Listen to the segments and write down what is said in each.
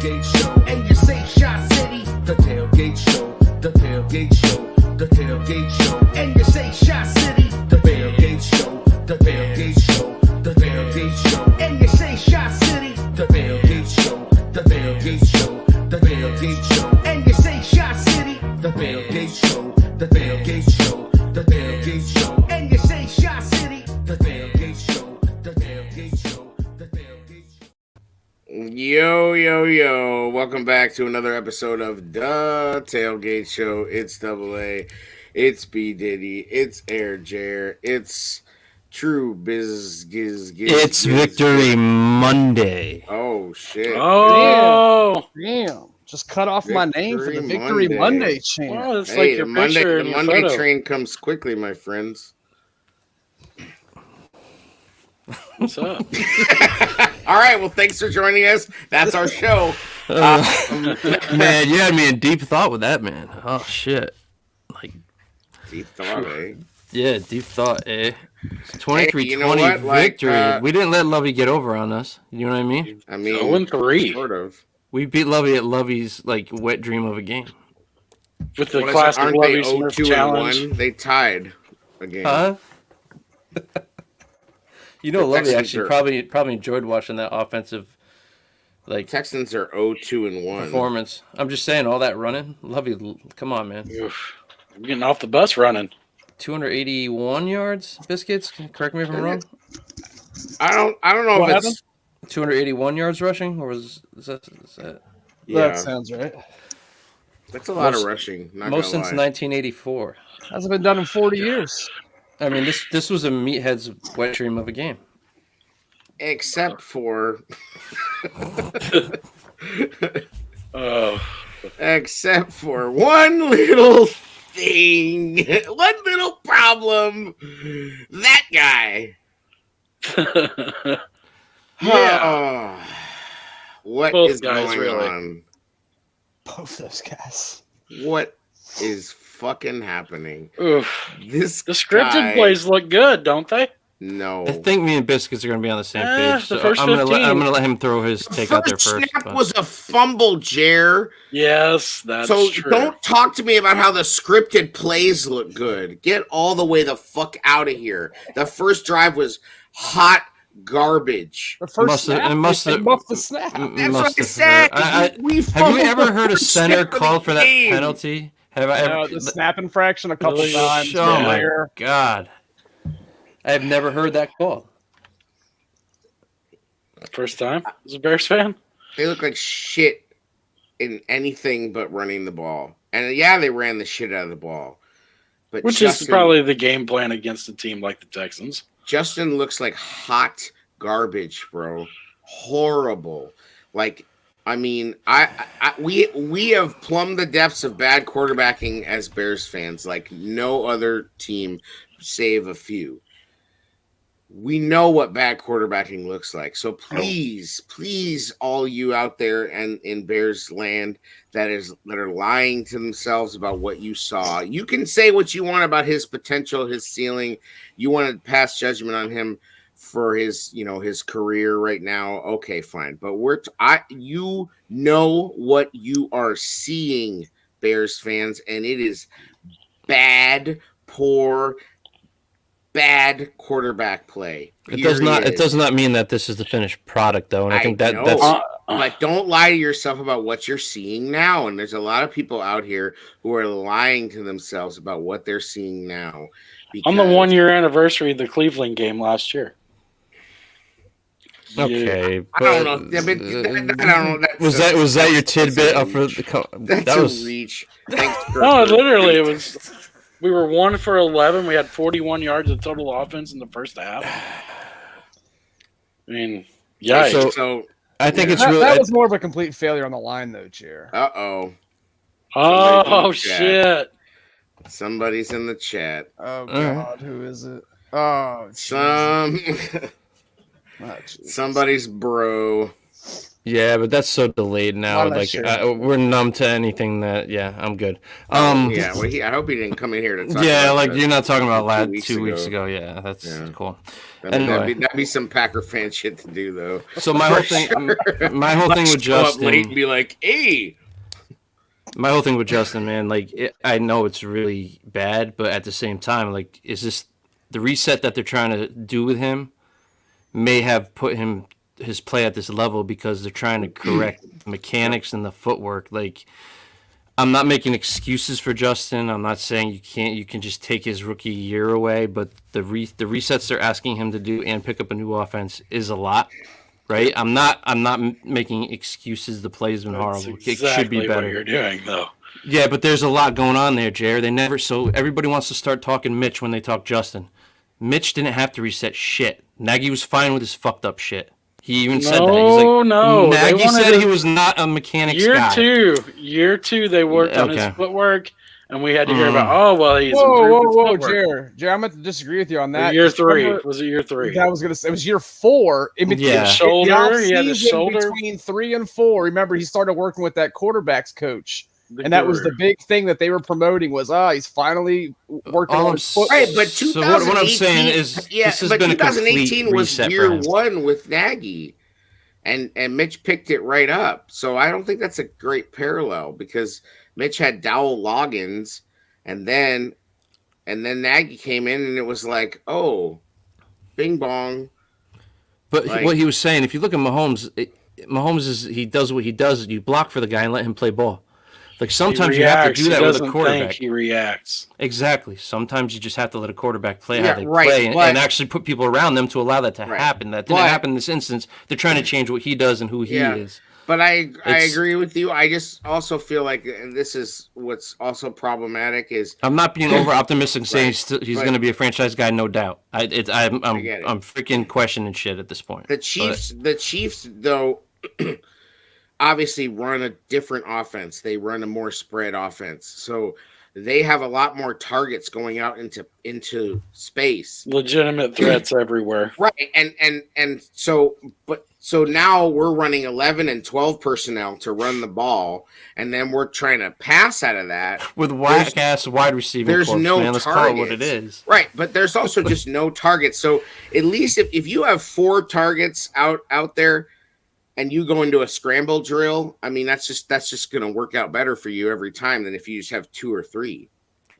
tailgate show. And you say Shot City, the tailgate show, the tailgate show, the tailgate show. And you say Shot City, the tailgate show, the tailgate show, the tailgate show. And you say Shot City, the tailgate show, the tailgate show, the tailgate show. And you say Shot City, the tailgate show, the tailgate show, the tailgate show. And you say Shot City, the tailgate show, the tailgate show, the tailgate show. Yo. Welcome back to another episode of The Tailgate Show. It's Double A. It's B Diddy. It's Air Jer. It's True Biz Giz. It's Victory Monday. Oh, shit. Oh, Damn. Just cut off my name for the Victory Monday. Monday chant. well, it's Hey, like the your Monday, picture the and your Monday photo. train comes quickly, my friends. What's up? All right, well, thanks for joining us. That's our show. Man, you had me in deep thought with that, man. Oh, shit. Like, Deep thought, eh? yeah, deep thought, eh? 23-20 Hey, you know what? victory. Like, we didn't let Lovie get over on us. You know what I mean? I mean, 0-3 sort of. We beat Lovie at Lovie's, like, wet dream of a game. with the What is it? classic Aren't Lovie they Smith 0-2 challenge. and 1? They tied again. Huh? You know, The Lovie Texans actually probably enjoyed watching that offensive, like, Texans are 0-2 and 1. performance. I'm just saying, all that running. Lovie, come on, man. Oof. I'm getting off the bus running. 281 yards, Biscuits. Correct me if I'm wrong. I don't know What if happened? it's 281 yards rushing, or is that yeah. That sounds right. That's a lot Most- of rushing. Not most gonna since lie. 1984? Hasn't been done in 40 years. I mean, this was a meathead's wet dream of a game. Except for Oh, one little thing, one little problem. That guy. yeah. Oh, what Both is guys, going really. on? Both those guys. What is fucking happening? Oof. This The scripted guy, plays look good, don't they? No. I think me and Biscuits are going to be on the same page. the So first I'm going 15. to let him throw his take out there first. snap but- was a fumble, Jer. Yes, that's So true. don't talk to me about how the scripted plays look good. Get all the way the fuck out of here. The first drive was hot garbage. The first Must have- snap, it must they have- buffed the snap. That's must what I have said. hurt. We Have you fumbled ever the heard a first center snap of the called for that game. penalty? Have I ever? The snap infraction a couple Really? times. Oh my There. god! I have never heard that called. First time as a Bears fan? They look like shit in anything but running the ball. And yeah, they ran the shit out of the ball. But Which is probably the game plan against a team like the Texans. Justin looks like hot garbage, bro. Horrible. Like, I mean, we have plumbed the depths of bad quarterbacking as Bears fans, like no other team, save a few. We know what bad quarterbacking looks like. So please, all you out there and in Bears land that are lying to themselves about what you saw. You can say what you want about his potential, his ceiling. You want to pass judgment on him for his career right now. Okay, fine. But you know what you are seeing, Bears fans, and it is bad, poor, bad quarterback play. It does not. Period. It does not mean that this is the finished product, though. And I think know. that's. But don't lie to yourself about what you're seeing now. And there's a lot of people out here who are lying to themselves about what they're seing now. On the 1 year anniversary of the Cleveland game last year. Okay, I don't know. Yeah, but I don't know. Was that your tidbit that's a up for the? That's That a was reach. Thanks, No, literally, it was. We were 1 for 11. We had 41 yards of total offense in the first half. I mean, yeah. So I think it's That, really. that was more of a complete failure on the line, though, Chair. uh-oh. Oh, Somebody's in the shit. Somebody's in the chat. Oh, God. Who is it? Oh, Jesus. Oh, Jesus. Somebody's bro. Yeah, but that's so delayed now. Lot of Like shit. we're numb to anything that. Yeah, I'm good. Yeah, well, I hope he didn't come in here to talk Yeah, about like that you're not talking about lad 2 weeks 2 weeks ago. ago. Yeah, that's Yeah. cool. That'd be some Packer fan shit to do, though. So my whole thing, my whole thing with Show up late and Justin, be like, "Hey, man. Like I know it's really bad, but at the same time, like, is this the reset that they're trying to do with him? May have put his play at this level because they're trying to correct mechanics and the footwork. Like, I'm not making excuses for Justin. I'm not saying you can just take his rookie year away, but the resets they're asking him to do and pick up a new offense is a lot, right? I'm not making excuses. The play's been horrible. That's It should be exactly better. what you're doing, though. Yeah, but there's a lot going on there, Jared. So everybody wants to start talking Mitch when they talk Justin. Mitch didn't have to reset shit. Nagy was fine with his fucked up shit. He even said that. He's like, No. They Nagy wanted said to- he was not a mechanics Year guy. year two, they worked on his Okay. footwork, and we had to hear about, he's Whoa, improved his whoa, footwork. Jared, I'm going to disagree with you on Or that. year three. Remember- Was it year three? I was gonna say it was year 4. In between Yeah. Shoulder, he had his offseason shoulder. between 3 and 4. Remember, he started working with that quarterbacks coach, and that was the guru. big thing that they were promoting was he's finally working All on I'm his foot. right?" But So what I'm 2018 saying is this has but been a complete 2018 was reset for year him. 1 with Nagy, and Mitch picked it right up. So I don't think that's a great parallel because Mitch had Dowell Loggins, and then Nagy came in, and it was like, oh, bing bong. But Like- what he was saying, if you look at Mahomes, he does what he does. You block for the guy and let him play ball. Like sometimes you have to do He that with a doesn't quarterback. think, he reacts. Exactly. Sometimes you just have to let a quarterback play Yeah, how they right, play and but- actually put people around them to allow that to Right. happen. That didn't But- happen in this instance. They're trying to change what he does and who he Yeah. is. But I It's- agree with you. I just also feel like, and this is what's also problematic is I'm not being over optimistic saying he's right. going to be a franchise guy, no doubt. I'm get it. I'm freaking questioning shit at this point. the Chiefs though obviously run a different offense. They run a more spread offense. So they have a lot more targets going out into space. Legitimate threats everywhere. Right. And so now we're running 11 and 12 personnel to run the ball, and then we're trying to pass out of that. With whack ass wide receiving There's corps, no man. Let's call it what it targets. is. Right, but there's also just no targets. So at least if you have 4 targets out there and you go into a scramble drill, I mean that's just going to work out better for you every time than if you just have 2 or 3.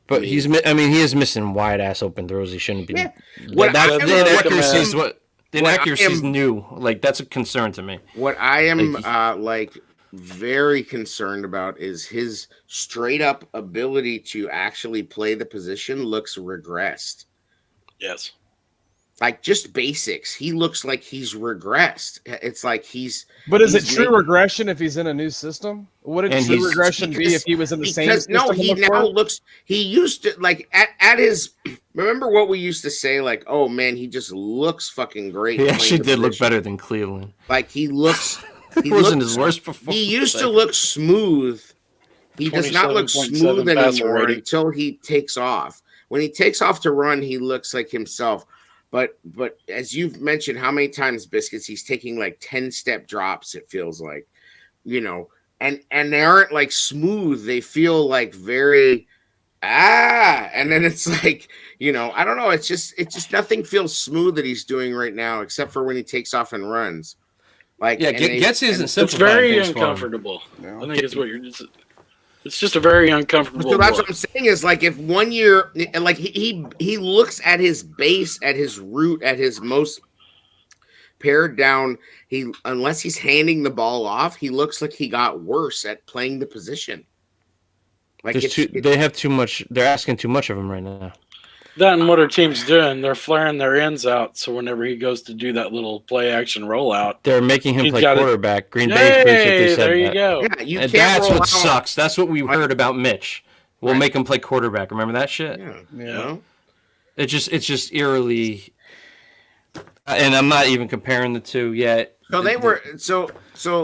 But I mean- he is missing wide ass open throws. He shouldn't be. Yeah. The What I am- inaccuracies what is I am- new. Like that's a concern to me. What I am Like- very concerned about is his straight up ability to actually play the position looks regressed. Yes. Like just basics. He looks like he's regressed. It's like But is it he's true making- regression if he's in a new system? Would And it true he's- regression be because- if he was in the same Because system? no, he before? now looks. He used to like at his. Remember what we used to say? Like, oh man, he just looks fucking great. He playing actually the did look position. better than Cleveland. Like he looks. He wasn't looks- his worst performance. He used to look smooth. He does not look 27.7 smooth passer anymore rating. until he takes off. When he takes off to run, he looks like himself. But as you've mentioned, how many times, Biscuits, he's taking like 10-step drops, it feels like, and they aren't like smooth. They feel like very, and then it's like, I don't know. It's just nothing feels smooth that he's doing right now, except for when he takes off and runs. Like, Yeah, and they- Getsy isn't and- It's simplifying very things for him. uncomfortable. Yeah. I think it's what you're. It's just a very uncomfortable. So that's look. what I'm saying is like if 1 year, like he looks at his base, at his root, at his most pared down. Unless he's handing the ball off, he looks like he got worse at playing the position. Like They have too much. They're asking too much of him right now. That and what our team's doing, they're flaring their ends out. So whenever he goes to do that little play action rollout, They're making him He's play got it. quarterback. Green Bay's pretty sure they hey, said there you that. go. yeah, you And can't that's roll what out. sucks. That's what we heard about Mitch. We'll Right. make him play quarterback. Remember that shit? Yeah, Yeah. It's just eerily. And I'm not even comparing the two yet. So they were so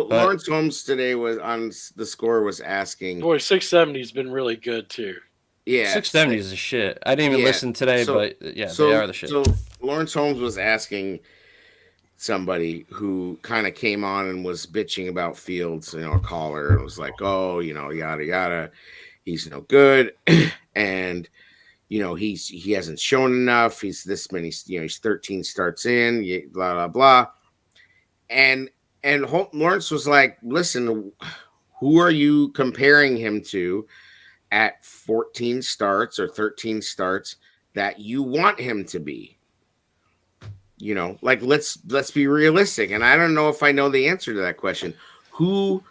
Lawrence Holmes today was on the score was asking. Boy, 670's been really good too. Yeah, 670 is the shit. I didn't even Yeah. listen today, So- but yeah, they are the shit. So Lawrence Holmes was asking somebody who kind of came on and was bitching about Fields, a caller, and was like, oh, yada yada, he's no good, and he hasn't shown enough. He's this many, he's 13 starts in, blah blah blah, and Lawrence was like, listen, who are you comparing him to at 14 starts or 13 starts that you want him to be? Like let's be realistic. And I don't know if I know the answer to that question. Who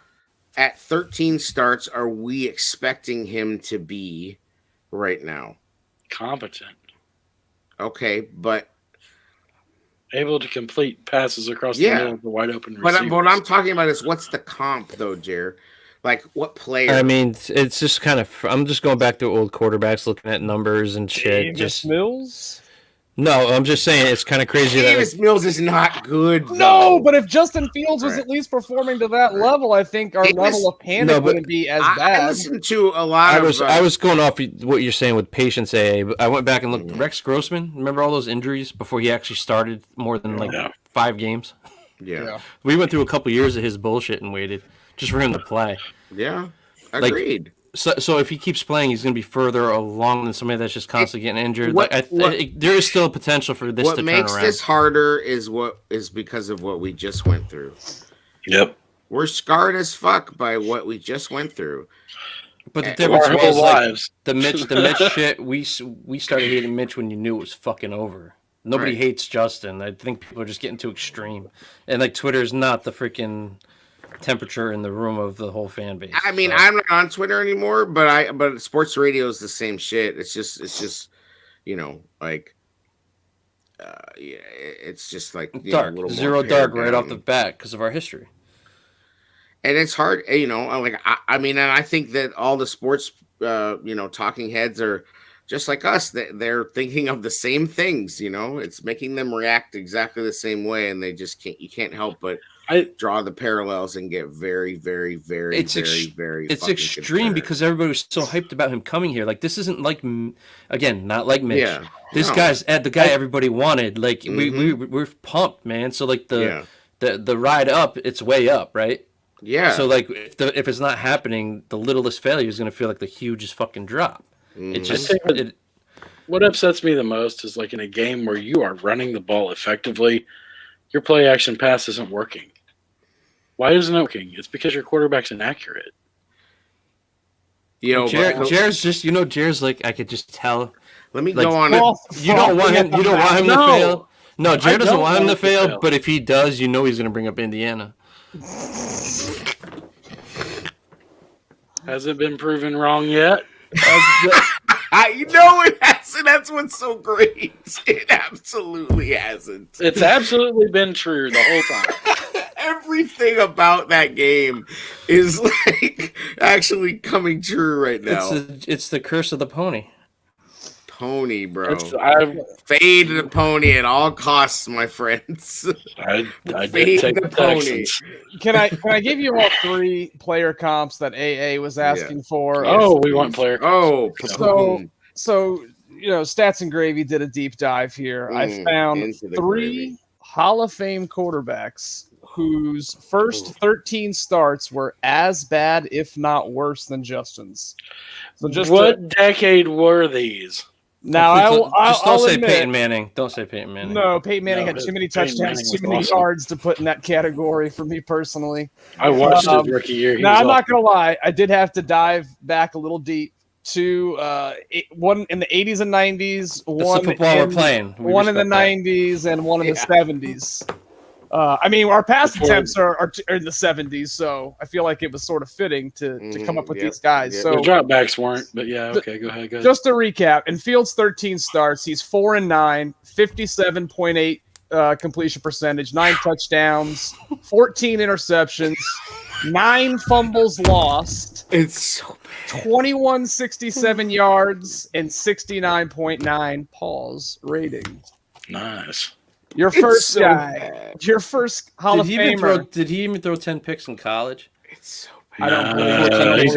at 13 starts are we expecting him to be right now? Competent. Okay, but able to complete passes across the middle of the wide open receivers. But what I'm talking about is what's the comp though, Jer? Like what player? I mean, it's just kind of. I'm just going back to old quarterbacks, looking at numbers and shit. Davis Mills. No, I'm just saying it's kind of crazy. Davis Mills is not good. Though. No, but if Justin Fields was at least performing to that level, I think our level of panic wouldn't be as bad. I listened to a lot I was going off what you're saying with patience, AA. But I went back and looked. Rex Grossman, remember all those injuries before he actually started more than 5 games? Yeah. We went through a couple years of his bullshit and waited just for him to play. Yeah, agreed. So if he keeps playing, he's going to be further along than somebody that's just constantly getting injured. There is still a potential for this to turn around. What makes this harder is because of what we just went through. Yep. We're scarred as fuck by what we just went through. But the difference was like the Mitch shit. We started hating Mitch when you knew it was fucking over. Nobody hates Justin. I think people are just getting too extreme, and like Twitter is not the freaking temperature in the room of the whole fan base. I mean, I'm not on Twitter anymore, but sports radio is the same shit. It's just like it's just like dark, a little zero dark right off the bat because of our history. And it's hard, like I mean, and I think that all the sports talking heads are just like us. They're thinking of the same things, it's making them react exactly the same way, and they just can't help but draw the parallels and get very, very, very, it's very extreme concerned. Because everybody was so hyped about him coming here. Like, this isn't like, again, not like Mitch. Yeah, this guy's the guy everybody wanted. Like, we're pumped, man. So like the ride up, it's way up, right? Yeah. So like if it's not happening, the littlest failure is going to feel like the hugest fucking drop. It just what upsets me the most is like in a game where you are running the ball effectively, your play action pass isn't working. Why isn't it working? It's because your quarterback's inaccurate. Jared's just Jared's like, I could just tell. Let me go on. You don't want him to fail. No, Jared doesn't want him to fail. But if he does, he's going to bring up Indiana. Has it been proven wrong yet? It hasn't. That's what's so great. It absolutely hasn't. It's absolutely been true the whole time. Everything about that game is like actually coming true right now. It's the curse of the pony. Pony, bro. Fade the pony at all costs, my friends. I did take the pony. Can I give you all 3 player comps that AA was asking for? Oh, we want player comps. So Stats and Gravy did a deep dive here. I found 3 Hall of Fame quarterbacks whose first 13 starts were as bad, if not worse, than Justin's. So what decade were these? Now, don't say Peyton Manning. Don't say Peyton Manning. No, Peyton Manning had too many touchdowns, too many yards to put in that category for me personally. I watched his rookie year. I'm not going to lie. I did have to dive back a little deep to one in the 80s and 90s, one the football we're playing. One in the 90s, and one in the 70s. I mean, our pass attempts are in the 70s, so I feel like it was sort of fitting to come up with these guys. Yep. So the dropbacks weren't, but okay, go ahead. Just to recap, in Fields' 13 starts, he's 4-9, 57.8 completion percentage, 9 touchdowns, 14 interceptions, 9 fumbles lost. It's so bad. 2167 yards and 69.9 pause rating. Nice. Your first guy. Your first Hall of Famer. Did he even throw 10 picks in college? It's so I bad. don't believe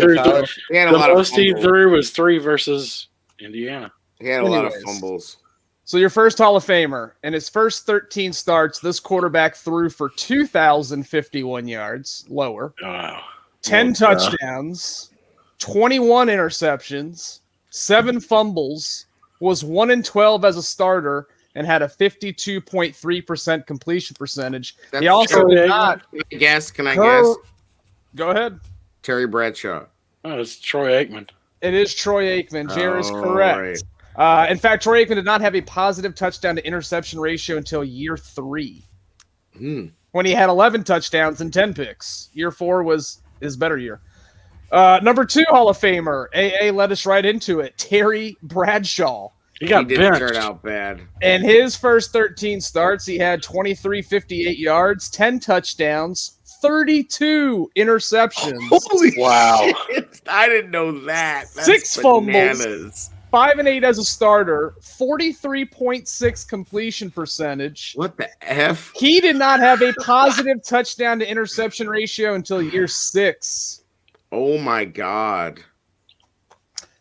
He had a the lot of most he fumbles. threw was 3 versus Indiana. He had a lot of fumbles. So your first Hall of Famer, in his first 13 starts, this quarterback threw for 2,051 yards, lower, Wow. 10 touchdowns, 21 interceptions, 7 fumbles, was 1-12 as a starter, and had a 52.3% completion percentage. He also did not. Can I guess? Go ahead. Terry Bradshaw. Oh, it's Troy Aikman. It is Troy Aikman. Jer is correct. Right. In fact, Troy Aikman did not have a positive touchdown to interception ratio until year 3, when he had 11 touchdowns and 10 picks. Year 4 was his better year. Number 2 Hall of Famer. AA led us right into it. Terry Bradshaw. He did start out bad. In his first 13 starts, he had 2358 yards, 10 touchdowns, 32 interceptions. Holy shit. I didn't know that. That's 6 bananas. fumbles. 5-8 as a starter, 43.6 completion percentage. What the F? He did not have a positive touchdown to interception ratio until year 6. Oh my God.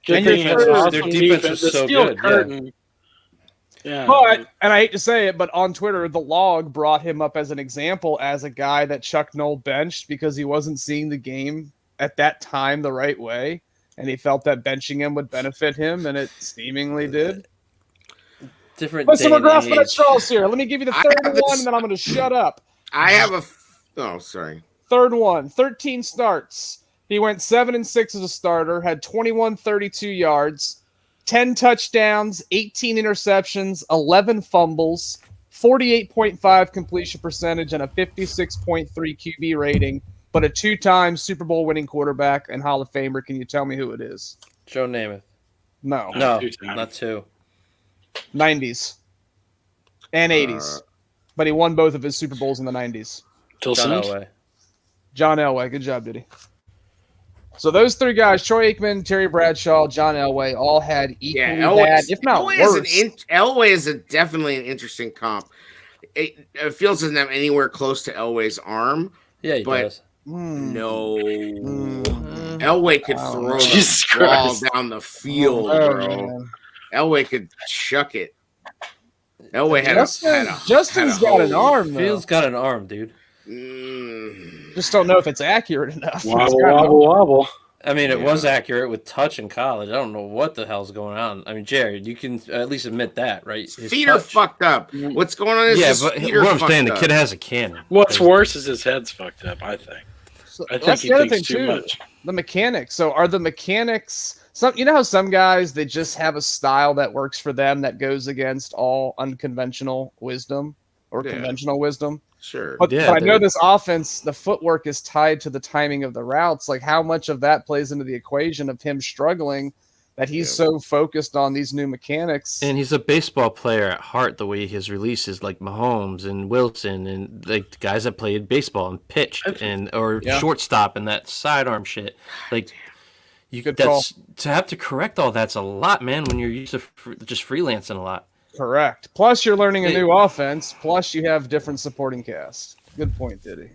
Good thing their defense is so good. Yeah. But, and I hate to say it, but on Twitter, the log brought him up as an example as a guy that Chuck Noll benched because he wasn't seeing the game at that time the right way. And he felt that benching him would benefit him, and it seemingly did. Different. Listen, we're grasping at straws here. Let me give you the third one, and then I'm going to shut up. I have a. Oh, sorry. Third one. 13 starts. He went 7-6 as a starter. Had 3132 yards, 10 touchdowns, 18 interceptions, 11 fumbles, 48.5 completion percentage, and a 56.3 QB rating. But a 2-time Super Bowl winning quarterback and Hall of Famer. Can you tell me who it is? Joe Namath. No, not 2. 90s and 80s, but he won both of his Super Bowls in the 90s. John Elway. John Elway. Good job, Diddy. So those 3 guys, Troy Aikman, Terry Bradshaw, John Elway, all had equally bad, if not worse. Elway is definitely an interesting comp. It feels doesn't have anywhere close to Elway's arm. Yeah, he does. No. Elway could throw the ball down the field, bro. Man. Elway could chuck it. Elway Justin's got an arm, though. Phil's got an arm, dude. Just don't know if it's accurate enough. Wobble. I mean, it was accurate with touch in college. I don't know what the hell's going on. I mean, Jared, you can at least admit that, right? His feet are fucked up. What's going on is but what I'm saying, the kid has a cannon. What's worse is his head's fucked up, I think. I think he thinks too much. The mechanics. So are the mechanics... You know how some guys, they just have a style that works for them that goes against all unconventional wisdom or conventional wisdom? Sure. But I know this offense, the footwork is tied to the timing of the routes. Like, how much of that plays into the equation of him struggling that he's so focused on these new mechanics? And he's a baseball player at heart, the way his releases, like Mahomes and Wilson and like the guys that played baseball and pitched or shortstop and that sidearm shit. Like, to have to correct all that's a lot, man, when you're used to just freelancing a lot. Correct. Plus, you're learning a new offense. Plus, you have different supporting cast. Good point, Diddy.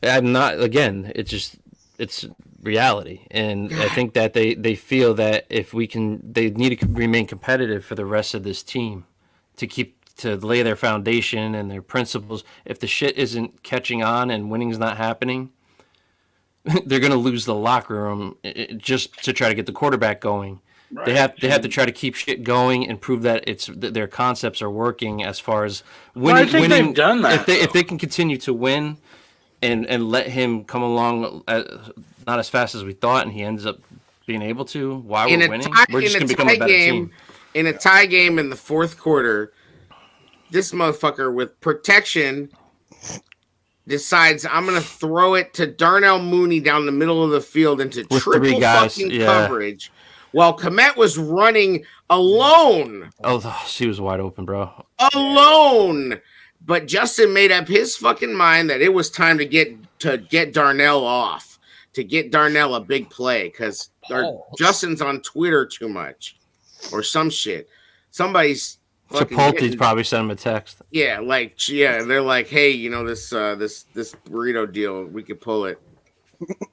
I'm not. Again, it's reality, and I think that they feel that if they need to remain competitive for the rest of this team to lay their foundation and their principles. If the shit isn't catching on and winning's not happening, they're going to lose the locker room just to try to get the quarterback going. Right. They have to try to keep shit going and prove that their concepts are working as far as winning. I think they've done that. If they can continue to win and let him come along not as fast as we thought, and he ends up being able to while we're winning, we're just going to become a better team. In a tie game in the fourth quarter, this motherfucker with protection decides I'm going to throw it to Darnell Mooney down the middle of the field into with triple fucking coverage. While Komet was running alone. Oh, she was wide open, bro. Alone. But Justin made up his fucking mind that it was time to get Darnell off, to get Darnell a big play, because Justin's on Twitter too much or some shit. Somebody's Chipotle's probably sent him a text. Yeah, they're like, hey, this burrito deal, we could pull it.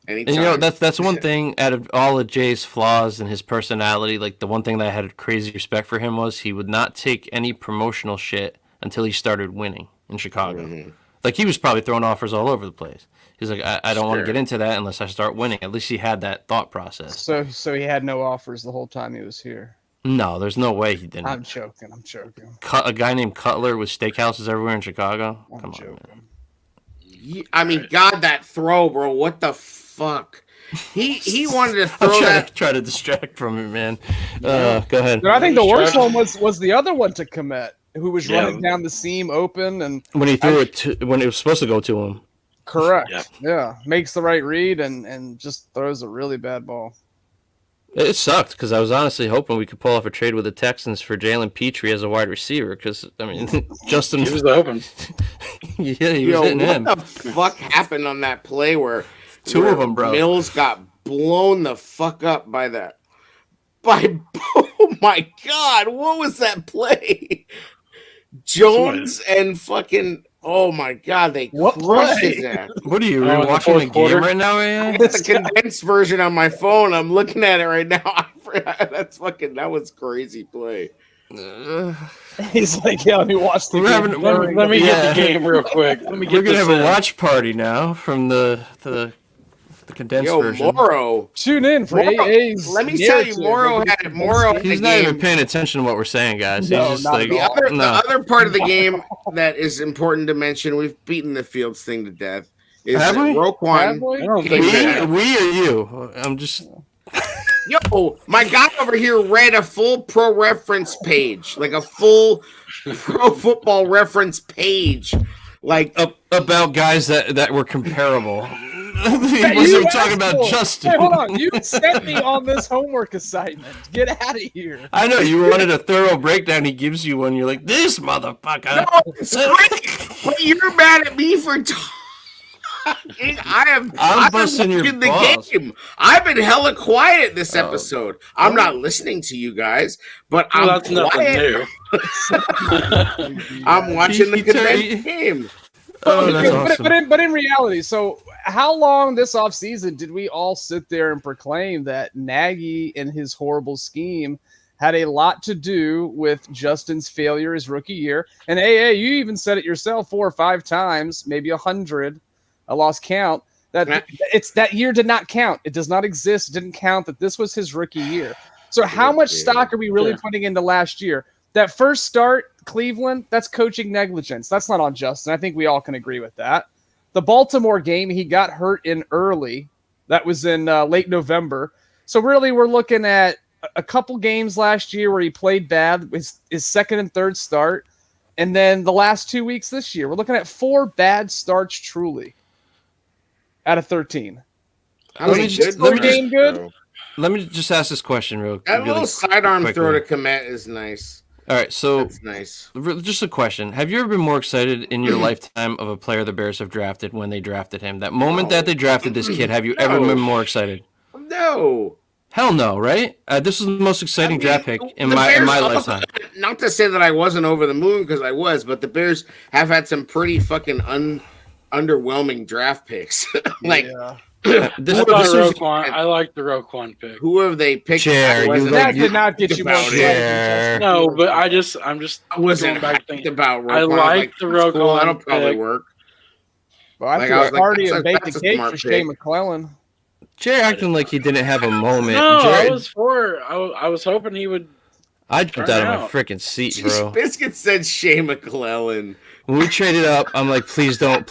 Anytime. And that's one thing out of all of Jay's flaws and his personality. Like the one thing that I had crazy respect for him was he would not take any promotional shit until he started winning in Chicago. Mm-hmm. Like he was probably throwing offers all over the place. He's like, I don't want to Sure. get into that unless I start winning. At least he had that thought process. So he had no offers the whole time he was here. No, there's no way he didn't. I'm joking. A guy named Cutler with steakhouses everywhere in Chicago. Come on, man. I mean, God, that throw, bro. What the fuck? He wanted to throw that. Try to distract from it, man. Go ahead. But I think the worst one was the other one to Komet, who was running down the seam open and when he threw it when it was supposed to go to him. Correct. Yeah. Makes the right read and just throws a really bad ball. It sucked because I was honestly hoping we could pull off a trade with the Texans for Jalen Petrie as a wide receiver. Because I mean, Justin He was hoping. yeah, he was hitting him. What the fuck happened on that play where Two of them, bro. Mills got blown the fuck up by that. Oh my God, what was that play? Jones and fucking. Oh my God, they crushed his ass. What are you in the watching a fourth quarter? game right now, I man? got the condensed version on my phone. I'm looking at it right now. That was crazy play. He's like, yeah, let me watch the game. Let me get the game real quick. Let me get We're gonna this have a in. watch party now from the condensed version. Morrow. Tune in for Morrow, AA's. let me tell you, Morrow had He's a not game. even paying attention to what we're saying, guys. No, He's just not like, at all. The other part of the game that is important to mention, we've beaten the Fields thing to death, is Have we? Roquan. I don't think so. we or you? I'm just. Yo, my guy over here read a full pro reference page, like a full pro football reference page. Like About guys that were comparable. He Hey, wasn't you talking about asshole. Justin. Hey, hold on. You sent me on this homework assignment. Get out of here. I know you wanted a thorough breakdown. He gives you one. You're like, this motherfucker. no, it's great, but you're mad at me for talking. I'm busting your watching the balls. game. I've been hella quiet this episode. I'm not listening to you guys, but I'm That's nothing quiet. new. I'm watching the He turned- condensed game. Oh, that's awesome. But in reality, so how long this offseason did we all sit there and proclaim that Nagy and his horrible scheme had a lot to do with Justin's failure his rookie year? And AA, you even said it yourself 4 or 5 times, maybe 100. I lost count. That it's that year did not count. It does not exist. It didn't count that this was his rookie year. So how much stock are we really putting into last year? That first start, Cleveland, that's coaching negligence. That's not on Justin. I think we all can agree with that. The Baltimore game, he got hurt in early. That was in late November. So really, we're looking at a couple games last year where he played bad, his second and third start, and then the last 2 weeks this year. We're looking at 4 bad starts truly out of 13. Let me just ask this question real That little sidearm quickly. throw to Komet is nice. All right, so That's nice. just a question. Have you ever been more excited in your lifetime of a player the Bears have drafted when they drafted him? That moment that they drafted this kid, have you ever been more excited? No. Hell no, right? This was the most exciting draft pick in the my Bears lifetime. Not to say that I wasn't over the moon, because I was, but the Bears have had some pretty fucking underwhelming draft picks. This I was like the Roquan pick. Who have they picked? That did not get you more about excited. it. No, but I'm just I wasn't going back hyped thinking. about Roquan. I like the that's cool, Roquan that'll probably pick. work. Well, I Like, feel I was like, party that's and a- baked that's the a cake smart for Shea pick. McClellan. Jay acting like he didn't have a moment. No, Jay, I was for. I was hoping he would. I jumped Turn out of my out. freaking seat, Jeez, bro. Biscuit said Shea McClellan. When we traded up, I'm like, please don't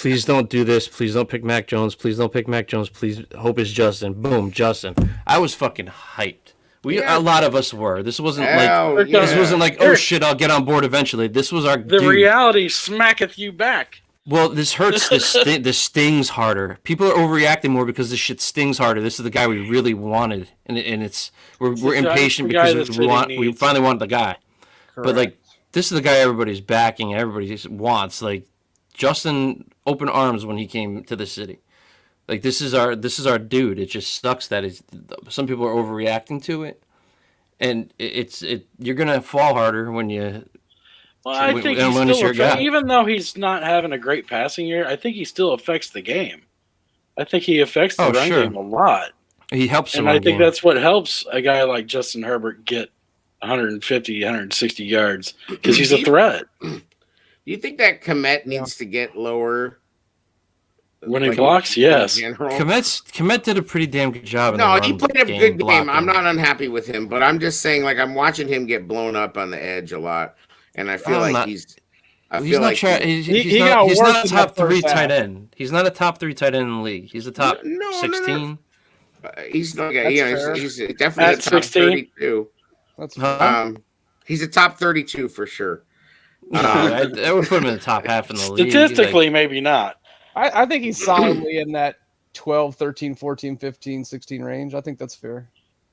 do this. Please don't pick Mac Jones. Please don't pick Mac Jones. Please hope it's Justin. Boom, Justin. I was fucking hyped. A lot of us were. This wasn't this wasn't like, oh shit, I'll get on board eventually. This was our The dude. reality smacketh you back. Well, this hurts. This stings harder. People are overreacting more because this shit stings harder. This is the guy we really wanted, and we're impatient the guy because the we city finally needs. wanted the guy. But like, this is the guy everybody's backing, everybody wants. Like, Justin opened arms when he came to the city. Like, this is our dude. It just sucks that some people are overreacting to it, and you're gonna fall harder when you. Well, I think and when it's your guy. even though he's not having a great passing year, I think he still affects the game. I think he affects the run game a lot. He helps, and I think that's what helps a guy like Justin Herbert get 150, 160 yards because he's a threat. Do you think that Kmet needs to get lower? When he blocks, yes. Kmet did a pretty damn good job. No, he played a good game. I'm not unhappy with him, but I'm just saying, like, I'm watching him get blown up on the edge a lot, and I feel like he's not a top 3 tight end. He's not a top 3 tight end in the league. He's a top 16. He's like he's definitely a top 32. He's a top 32 for sure. I would put him in the top half in the league. Statistically, maybe not. I think he's solidly in that 12, 13, 14, 15, 16 range. I think that's fair.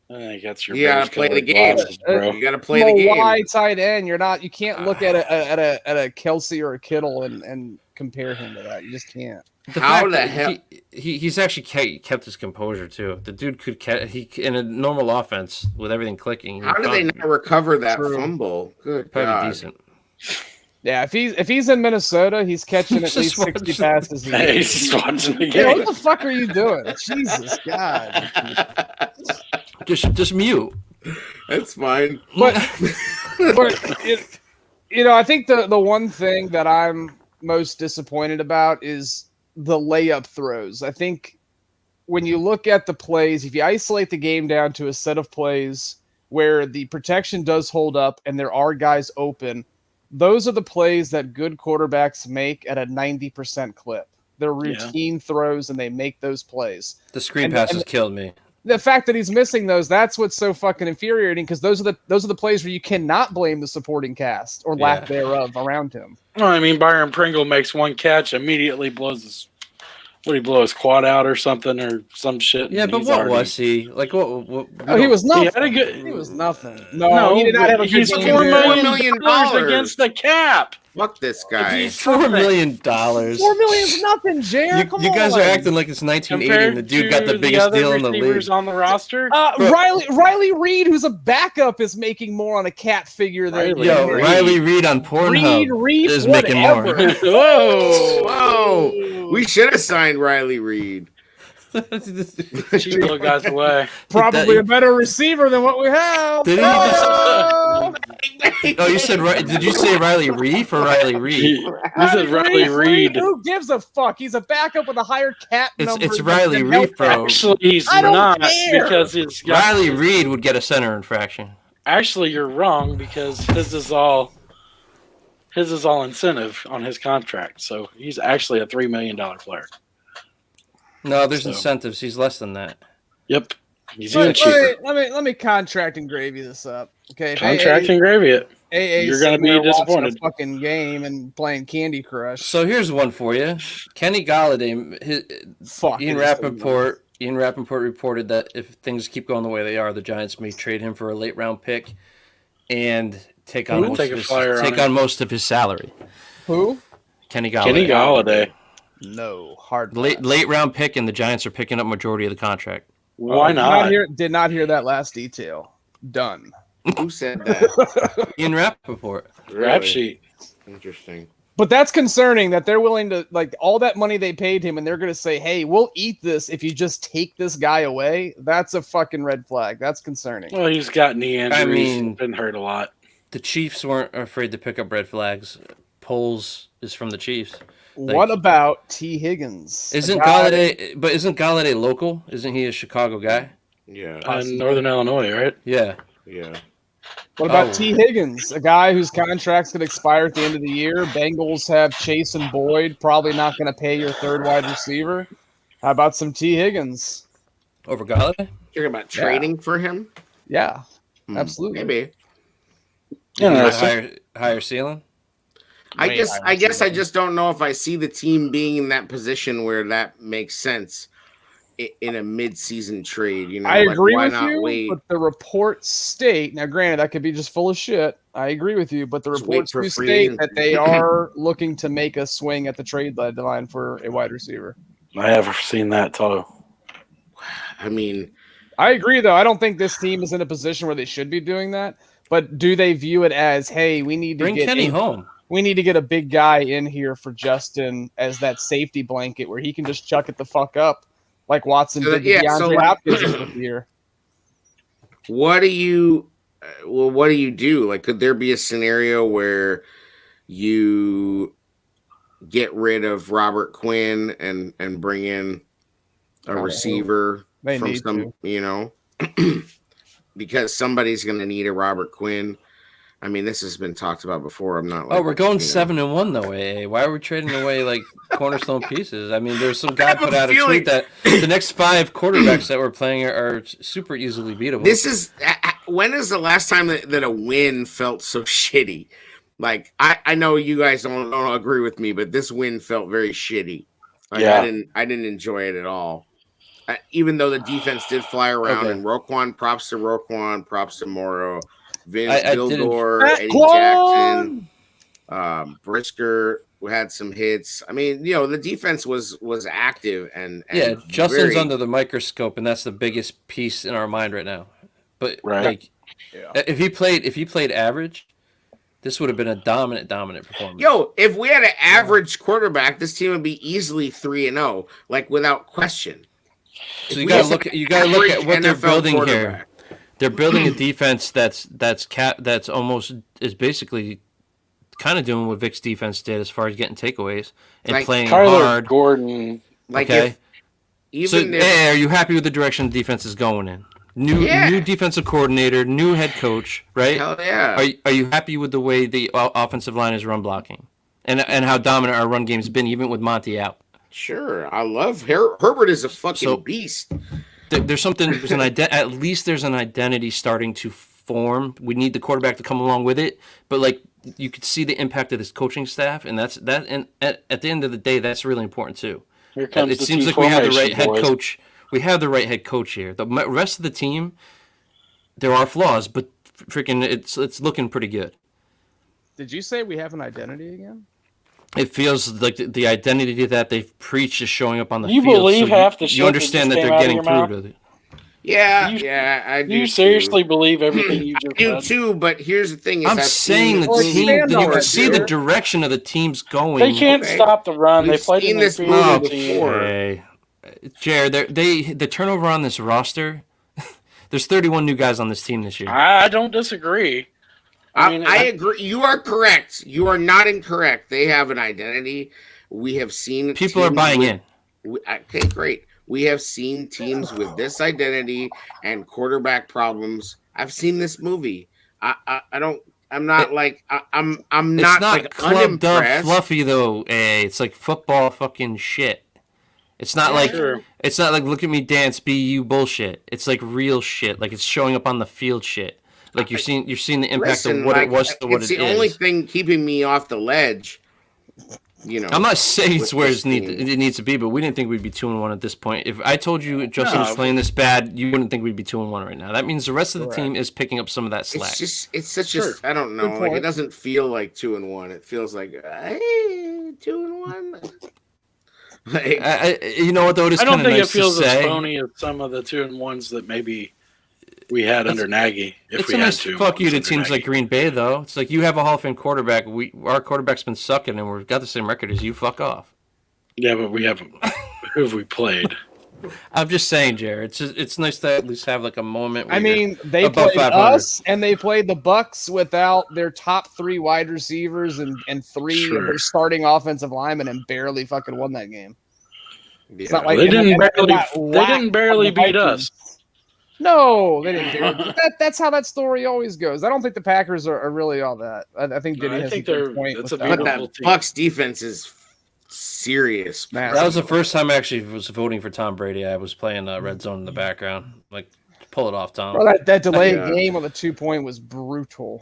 I think that's your. You gotta play the game, bro. You gotta play the game. Wide tight end. You can't look at a Kelsey or a Kittle and compare him to that. You just can't. How the hell? He's actually kept his composure too. The dude could in a normal offense with everything clicking. How do they not recover that fumble? Good God. Decent. Yeah, if he's in Minnesota, he's catching at least 60 passes. He's just watching the game. What the fuck are you doing? Jesus God. Just mute. That's fine. But I think the one thing that I'm most disappointed about is the layup throws. I think when you look at the plays, if you isolate the game down to a set of plays where the protection does hold up and there are guys open, those are the plays that good quarterbacks make at a 90% clip. They're routine throws, and they make those plays. The screen passes killed me. The fact that he's missing those, that's what's so fucking infuriating, because those are the plays where you cannot blame the supporting cast or lack thereof around him. Well, I mean, Byron Pringle makes one catch, immediately blows his quad out or something or some shit. Yeah, but what was he? Like, what he was nothing. He was nothing. No, he did not have a he's good $4 game. million against the cap. Fuck this guy. $4 million. $4 million is nothing, Jared. You guys are acting like it's 1980 and the dude got the biggest deal in the league. On the roster. Riley Reed, who's a backup, is making more on a cat figure than Riley Reed on Pornhub is making more. Whoa! We should have signed Riley Reed. Cheap little guys away. Probably a better receiver than what we have. Did he? You said did you say Riley Reed or Riley Reed? He said Riley Reed. Who gives a fuck? He's a backup with a higher cap number. It's Riley Reed, bro. Actually, he's not because Riley Reed would get a center infraction. Actually, you're wrong because his is all incentive on his contract. So he's actually a $3 million player. No, there's incentives. He's less than that. Yep. He's even cheaper. Let me contract and gravy this up. Okay. Contract and gravy it. You're going to be disappointed. A fucking game and playing Candy Crush. So here's one for you. Kenny Galladay. Ian Rappaport reported that if things keep going the way they are, the Giants may trade him for a late round pick and take on most of his salary. Who? Kenny Galladay. Kenny Galladay. No, hard. Late round pick, and the Giants are picking up majority of the contract. Why not? Did not hear that last detail. Done. Who said that? Ian Rappaport. Rap sheet. Interesting. But that's concerning that they're willing to, like, all that money they paid him, and they're going to say, hey, we'll eat this if you just take this guy away. That's a fucking red flag. That's concerning. Well, he's got knee injuries. He's been hurt a lot. The Chiefs weren't afraid to pick up red flags. Poles is from the Chiefs. What about T. Higgins? Isn't Galladay local? Isn't he a Chicago guy? Yeah. Northern Illinois, right? Yeah. Yeah. What about T. Higgins, a guy whose contract's going to expire at the end of the year? Bengals have Chase and Boyd, probably not going to pay your third wide receiver. How about some T. Higgins? Over Galladay? You're about trading for him? Yeah, absolutely. Maybe. Higher ceiling? I guess I just don't know if I see the team being in that position where that makes sense in a mid-season trade. You know, I agree with you, but the reports state, now granted, that could be just full of shit. I agree with you, but the reports do state that they are looking to make a swing at the trade deadline for a wide receiver. I haven't seen that too. I mean, I agree, though. I don't think this team is in a position where they should be doing that. But do they view it as, hey, we need to bring Kenny home? We need to get a big guy in here for Justin as that safety blanket where he can just chuck it the fuck up like Watson did to DeAndre Hopkins this year. What do you do? Like, could there be a scenario where you get rid of Robert Quinn and bring in a receiver from some, because somebody's going to need a Robert Quinn. I mean, this has been talked about before. I'm not. We're going 7-1 though. Why are we trading away like cornerstone pieces? I mean, there's some guy put out a tweet that the next 5 quarterbacks that we're playing are super easily beatable. When is the last time that a win felt so shitty? Like, I know you guys don't agree with me, but this win felt very shitty. Like, I didn't enjoy it at all. Even though the defense did fly around, and Roquan, props to Roquan, props to Morrow, Vince Vildor, Eddie Jackson, Brisker had some hits. I mean, the defense was active and Justin's under the microscope, and that's the biggest piece in our mind right now. But if he played average, this would have been a dominant performance. If we had an average quarterback, this team would be easily 3-0, like without question. So you gotta look at what they're building here. They're building a defense that's almost is basically kind of doing what Vic's defense did as far as getting takeaways and playing hard. Gordon, are you happy with the direction the defense is going in? New defensive coordinator, new head coach, right? Hell yeah. Are you happy with the way the offensive line is run blocking, and how dominant our run game's been, even with Monty out? Sure, I love Herbert is a fucking beast. There's at least there's an identity starting to form. We need the quarterback to come along with it, but like you could see the impact of this coaching staff, and that's that. And at the end of the day, that's really important too. Here comes it seems like we have the right head coach. We have the right head coach here. The rest of the team, there are flaws, but freaking, it's looking pretty good. Did you say we have an identity again? It feels like the identity that they've preached is showing up on the field. You believe half the shit you understand that they're getting through to it. Yeah, I do. You seriously believe everything you just said? I do too, but here's the thing: I'm saying the team. You can see the direction of the team's going. They can't stop the run. They played in this movie before. Okay. Jared, the turnover on this roster. There's 31 new guys on this team this year. I don't disagree. I agree. You are correct. You are not incorrect. They have an identity. We have seen people are buying in. Okay, great. We have seen teams with this identity and quarterback problems. I've seen this movie. I'm not like clubbed up unimpressed. Fluffy though. It's like football fucking shit. It's not it's not like look at me dance BU bullshit. It's like real shit. Like it's showing up on the field shit. Like you're seeing the impact of what it was to what it is. It's the only thing keeping me off the ledge. I'm not saying it's where it needs to be, but we didn't think we'd be 2-1 at this point. If I told you Justin was playing this bad, you wouldn't think we'd be 2-1 right now. That means the rest of the team is picking up some of that slack. I don't know. Like it doesn't feel like 2-1. It feels like 2-1. Like, you know what though? I don't think it feels as phony as some of the 2-1s that maybe we had under Nagy. It's a nice fuck you to teams like Green Bay, though. It's like you have a Hall of Fame quarterback. Our quarterback's been sucking, and we've got the same record as you. Fuck off. Yeah, but we haven't. Who have we played? I'm just saying, Jared. It's nice to at least have like a moment. I mean, they played us, and they played the Bucks without their top 3 wide receivers and 3 of their starting offensive linemen, and barely fucking won that game. Yeah. It's not like they didn't barely beat us. No, they didn't. That's how that story always goes. I don't think the Packers are really all that. I think Denny has a good point. But that Bucks defense is serious. That was the first time I actually was voting for Tom Brady. I was playing Red Zone in the background. Like, pull it off, Tom. Bro, that delayed game on the 2-point was brutal.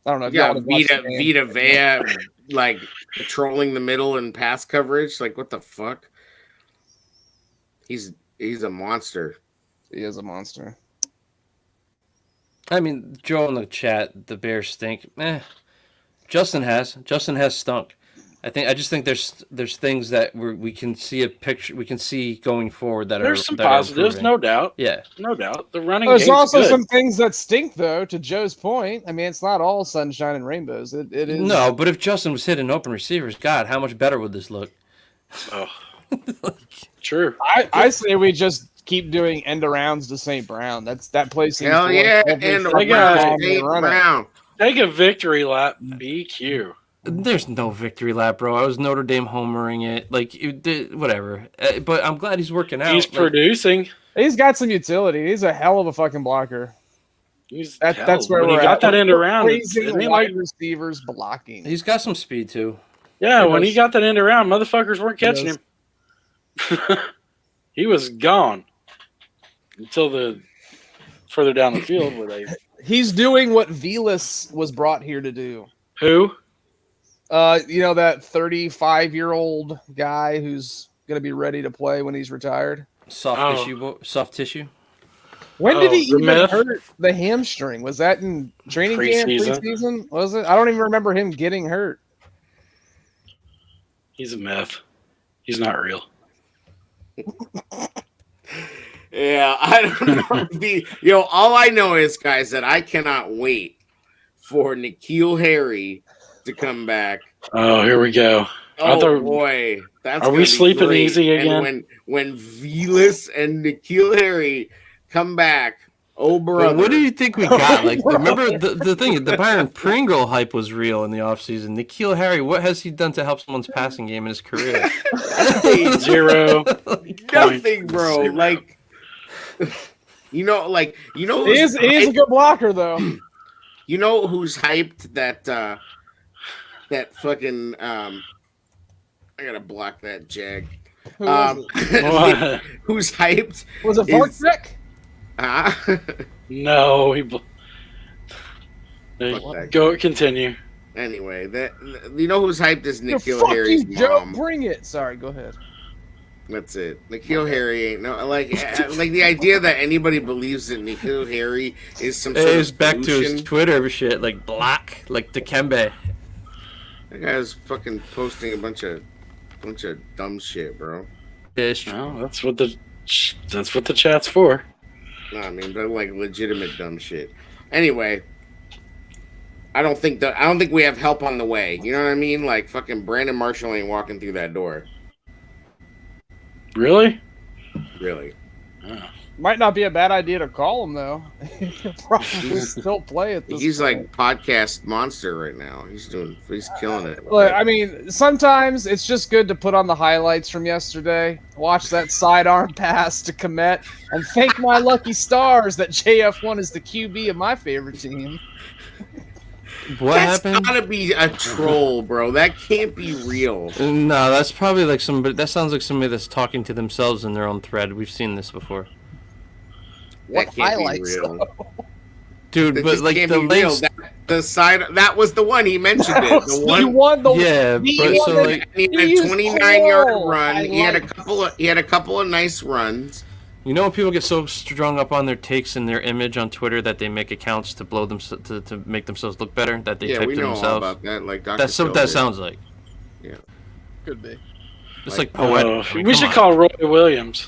I don't know. Yeah, Vita Vea, like patrolling the middle and pass coverage. Like, what the fuck? He's a monster. He is a monster. I mean, Joe in the chat, the Bears stink. Justin has stunk. I just think there's things that we can see a picture, we can see going forward that there's some positives, no doubt. Yeah, no doubt. The running. There's also good. Some things that stink, though. To Joe's point, I mean, it's not all sunshine and rainbows. It is no, but if Justin was hitting open receivers, God, how much better would this look? Oh, True. I say we just keep doing end arounds to St. Brown. That place seems Hell to work yeah, every and fucking around time they St. run it. Brown. Take a victory lap, BQ. There's no victory lap, bro. I was Notre Dame homering it. Like, whatever. But I'm glad he's working out. He's producing. He's got some utility. He's a hell of a fucking blocker. That's where when we're he got at. that end around. Praising wide receivers blocking. He's got some speed, too. Yeah, when he got that end around, motherfuckers weren't catching him. He was gone until the further down the field where they. He's doing what Velas was brought here to do. Who? That 35-year-old guy who's going to be ready to play when he's retired. Soft tissue. When did he even Remeth? hurt the hamstring? Was that in training camp, preseason? Was it? I don't even remember him getting hurt. He's a meth. He's not real. Yeah, I don't know. All I know is, guys, that I cannot wait for N'Keal Harry to come back. Oh, here we go. Oh boy, that's are we sleeping great. easy again? And when Velas and N'Keal Harry come back, oh brother, Well, what do you think we got? Like, remember the thing, the Byron Pringle hype was real in the offseason. N'Keal Harry, what has he done to help someone's passing game in his career? Zero. Nothing, bro. Zero. Like, He is a good blocker, though. You know who's hyped that fucking I gotta block that jag. Who was it? Who's hyped? Was it Vorkbeck? No, that go continue. Anyway, who's hyped is N'Keal Fuck Harry's you, Joe. mom. Bring it. Sorry, go ahead. That's it. N'Keal Harry ain't like the idea that anybody believes that N'Keal Harry is some sort It's of back to his solution. Twitter shit, like black, like Dikembe. That guy's fucking posting a bunch of dumb shit, bro. Yeah, it's true. Well, that's what the chat's for. No, I mean, they're like legitimate dumb shit. Anyway, I don't think we have help on the way. You know what I mean? Like fucking Brandon Marshall ain't walking through that door. Really? Really? Oh. Might not be a bad idea to call him, though. He'll probably still play at this He's point. like podcast monster right now. He's killing it. Look, I mean, sometimes it's just good to put on the highlights from yesterday, watch that sidearm pass to Komet, and thank my lucky stars that JF1 is the QB of my favorite team. What happened? That's gotta be a troll, bro. That can't be real. No, that's probably like somebody. That sounds like somebody that's talking to themselves in their own thread. We've seen this before, That can't be real. dude. That But just like can't the be real. links, That was the one he mentioned. That was The one. won the yeah. he But won so the- like, He had He a is 29-yard cool. run. I He had like- a couple of nice runs. you know, when people get so strung up on their takes and their image on Twitter that they make accounts to blow them to make themselves look better, that they Yeah, type we to know all themselves. about that. Like Dr. That's what Phil that did. sounds like. Could be. It's like poetic. Oh, I mean, we come should on. call Roy Williams.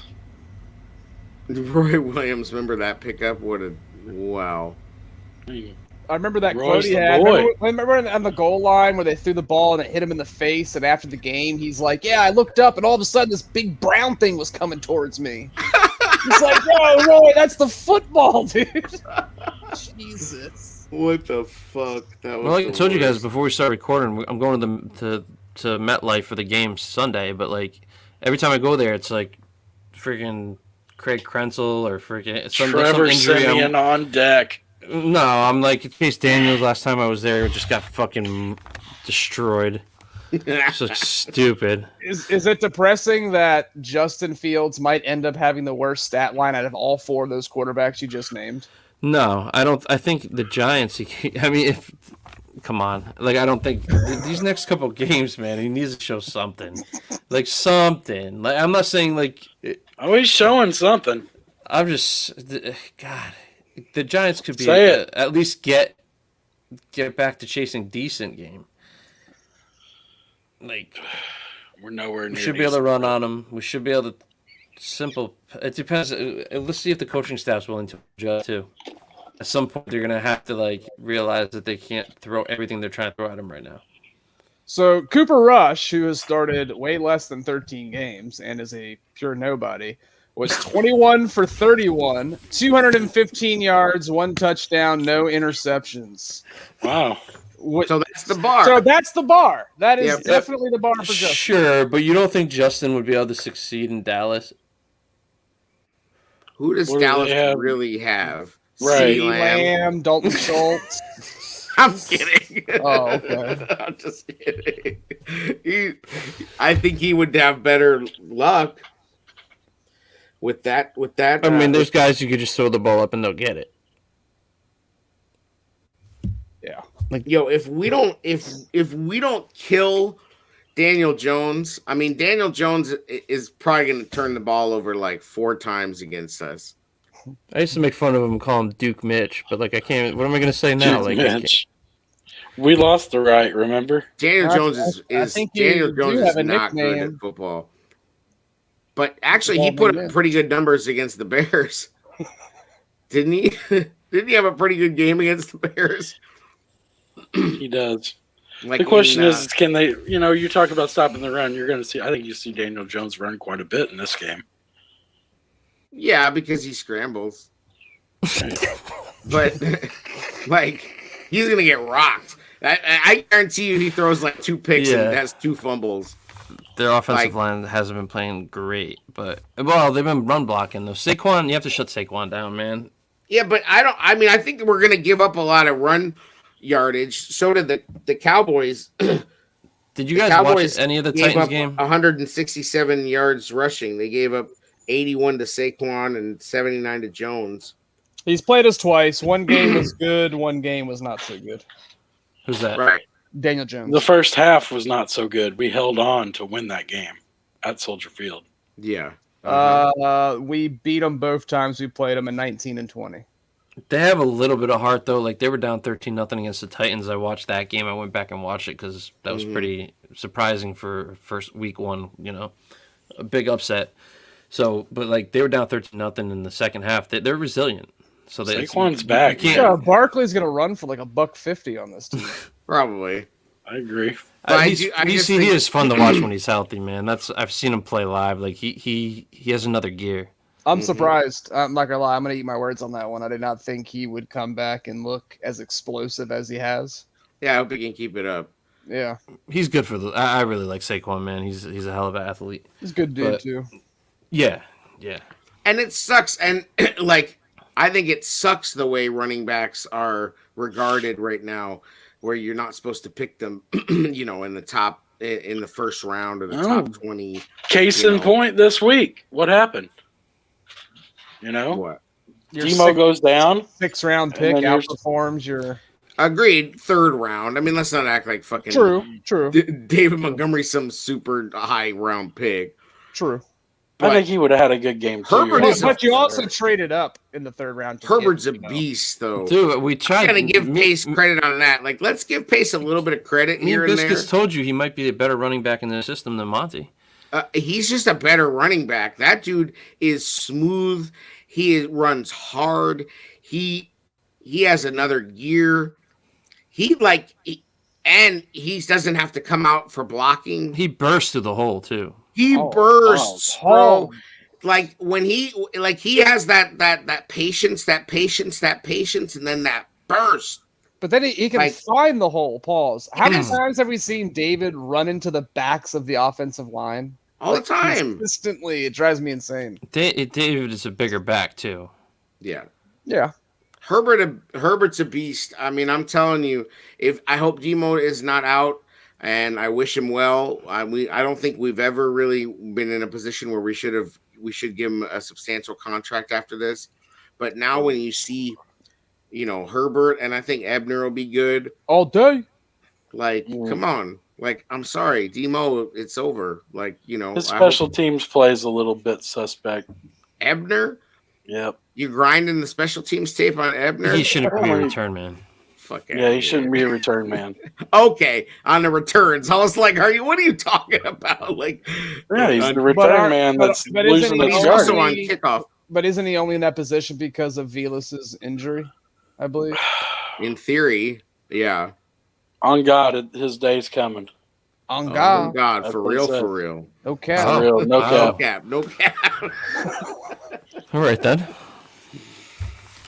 Roy Williams, remember that pickup? Wow. I remember that Roy's quote he the had. boy. Remember on the goal line where they threw the ball and it hit him in the face, and after the game, he's like, "Yeah, I looked up and all of a sudden this big brown thing was coming towards me." He's like, "Yo, Roy, that's the football, dude." Jesus. What the fuck? That was Well, like I the told you guys worst. before we started recording, I'm going to MetLife for the game Sunday. But like every time I go there, it's like freaking Craig Krenzel or freaking some Trevor injury. Simeon on deck. No, I'm like it's Chase Daniels. Last time I was there, just got fucking destroyed. It's like stupid. Is it depressing that Justin Fields might end up having the worst stat line out of all four of those quarterbacks you just named? No, I don't. I think the Giants. I mean, if come on, like I don't think these next couple games, man. He needs to show something, like something. Like I'm not saying like. Oh, he's showing something. I'm just God. The Giants could be Say it. at least get back to chasing decent game. Like We're nowhere near. we should be able to run on them. We should be able to simple. It depends. Let's see if the coaching staff's willing to adjust too. At some point, they're gonna have to like realize that they can't throw everything they're trying to throw at them right now. So Cooper Rush, who has started way less than 13 games and is a pure nobody, was 21 for 31, 215 yards, 1 touchdown, no interceptions. Wow. So that's the bar. So that's the bar. That is Yep. definitely the bar for Justin. Sure, but you don't think Justin would be able to succeed in Dallas? Who does What do Dallas they have? really have? Right. CeeDee Lamb, Dalton Schultz. I'm kidding. Oh, okay. I'm just kidding. I think he would have better luck with that. I mean, there's guys you could just throw the ball up and they'll get it. Yeah. If we don't kill Daniel Jones, I mean, Daniel Jones is probably going to turn the ball over like 4 times against us. I used to make fun of him and call him Duke Mitch, but like I can't. What am I going to say now? Duke Like I Mitch. We lost the right, remember? Daniel Jones is think you Daniel do Jones have is a not good nickname. at football. But actually, he put up pretty good numbers against the Bears, didn't he? Didn't he have a pretty good game against the Bears? He does. Like The question is, can they? You talk about stopping the run. You're going to see. I think you see Daniel Jones run quite a bit in this game. yeah, because he scrambles. But like, he's gonna get rocked. I guarantee you, he throws like 2 picks and has 2 fumbles. Their offensive line hasn't been playing great, but they've been run blocking though. Saquon, you have to shut Saquon down, man. Yeah, but I think we're gonna give up a lot of run yardage. So did the Cowboys. Did you guys watch any of the Titans game? 167 yards rushing. They gave up 81 to Saquon and 79 to Jones. He's played us twice. One game was good. One game was not so good. Who's that? Right. Daniel Jones. The first half was not so good. We held on to win that game at Soldier Field. Yeah. We beat them both times we played them in 19 and 20. They have a little bit of heart though. Like they were down 13-0 against the Titans. I watched that game. I went back and watched it because that was pretty surprising for first week 1. A big upset. So, but like they were down 13-0 in the second half. They're resilient. So Saquon's back. Yeah, Barkley's gonna run for like $150 on this team. Probably. I agree. He is fun to watch when he's healthy, man. I've seen him play live. Like he has another gear. I'm surprised. I'm not gonna lie. I'm gonna eat my words on that one. I did not think he would come back and look as explosive as he has. Yeah, I hope he can keep it up. Yeah, he's good for I really like Saquon, man. He's a hell of an athlete. He's a good dude too. Yeah. And it sucks. And like, I think it sucks the way running backs are regarded right now, where you're not supposed to pick them, in the first round or the top 20. Case in point this week. What happened? What? Demo goes down. 6th round pick outperforms your. Agreed. 3rd round. I mean, let's not act like fucking True. David Montgomery's some super high round pick. True. I think he would have had a good game too. But you also traded up in the 3rd round. Herbert's a beast, though. Dude, we tried to give Pace credit on that. Like, let's give Pace a little bit of credit here and there. Biscuits told you he might be a better running back in the system than Monty. He's just a better running back. That dude is smooth. He runs hard. He has another gear. And he doesn't have to come out for blocking. He bursts through the hole too. He bursts, bro. Like when he has that patience, and then that burst. But then he can find the hole. Pause. How many times have we seen David run into the backs of the offensive line? All the time. Consistently. It drives me insane. David is a bigger back too. Yeah. Yeah. Herbert's a beast. I mean, I'm telling you, I hope Demo is not out, and I wish him well. I don't think we've ever really been in a position where we should give him a substantial contract after this. But now when you see, Herbert, and I think Ebner will be good all day. Like, come on. Like, I'm sorry, Demo, it's over. Like, his special teams plays a little bit suspect. Ebner? Yep. You grinding the special teams tape on Ebner? He shouldn't be a return man. Fuck yeah, he shouldn't be a return man. Okay, on the returns. I was like, what are you talking about? Like, yeah, he's the return man that's losing his yard. Also on kickoff. But isn't he only in that position because of Velas's injury, I believe? In theory, yeah. On God, his day's coming. On Oh God. God, That's for what it real, says. for real. No cap. Oh. Real, no Oh. cap. No cap. All right then.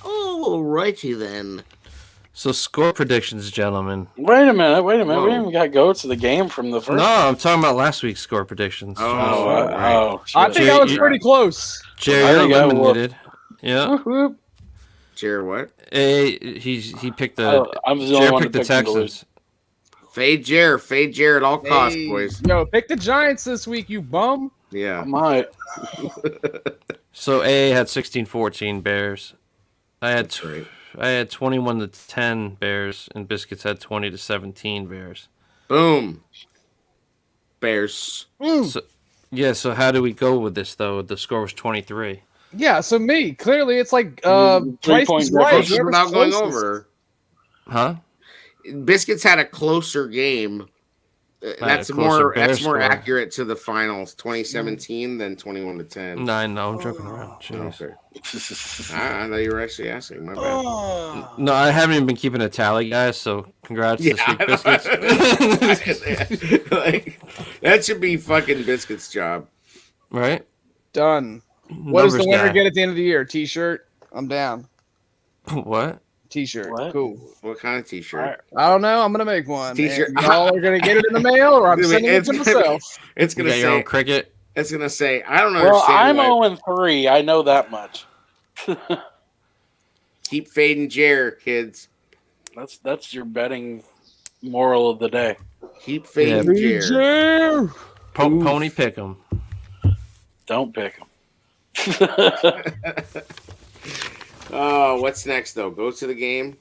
All righty then. So score predictions, gentlemen. Wait a minute. Whoa. We haven't got goats of the game from the first. No, I'm talking about last week's score predictions. Oh, Shit. I think I was pretty close. Jerry, I you're think I will. eliminated. Yeah. Whoop, whoop. Jared, what? He picked the. I'm the only Jared one picked to the pick them to Texans. Fade Jared at all costs, Hey, boys. Yo, pick the Giants this week, you bum. Yeah. I might. So A had 16-14 Bears. I had That's right. I had 21-10 Bears, and Biscuits had 20-17 Bears. Boom. Bears. So, yeah. So how do we go with this though? The score was 23. Yeah, so me. Clearly it's like 3-point Price is right. difference. Whoever's Without going closest. over. Huh? Biscuits had a closer game. That's a closer more. Bears That's more score. accurate to the finals. 2017 than 21-10. No, I'm joking around. Jeez. Okay. I thought you were actually asking. My bad. No, I haven't even been keeping a tally, guys. So congrats this week, Biscuits. Like, that should be fucking Biscuits' job. Right? Done. What does the Numbers winner guy. get at the end of the year? T-shirt? I'm down. What? T-shirt. What? Cool. What kind of T-shirt? I don't know. I'm gonna make one. T-shirt. And y'all are gonna get it in the mail, or I'm sending it to myself. It's You gonna got your own say. cricket? It's gonna say. I don't Well, understand. I'm why- 0-3. I know that much. Keep fading Jer, kids. That's your betting moral of the day. Keep fading Jer. Pony pick 'em. Don't pick them. Oh, what's next though? Go to the game.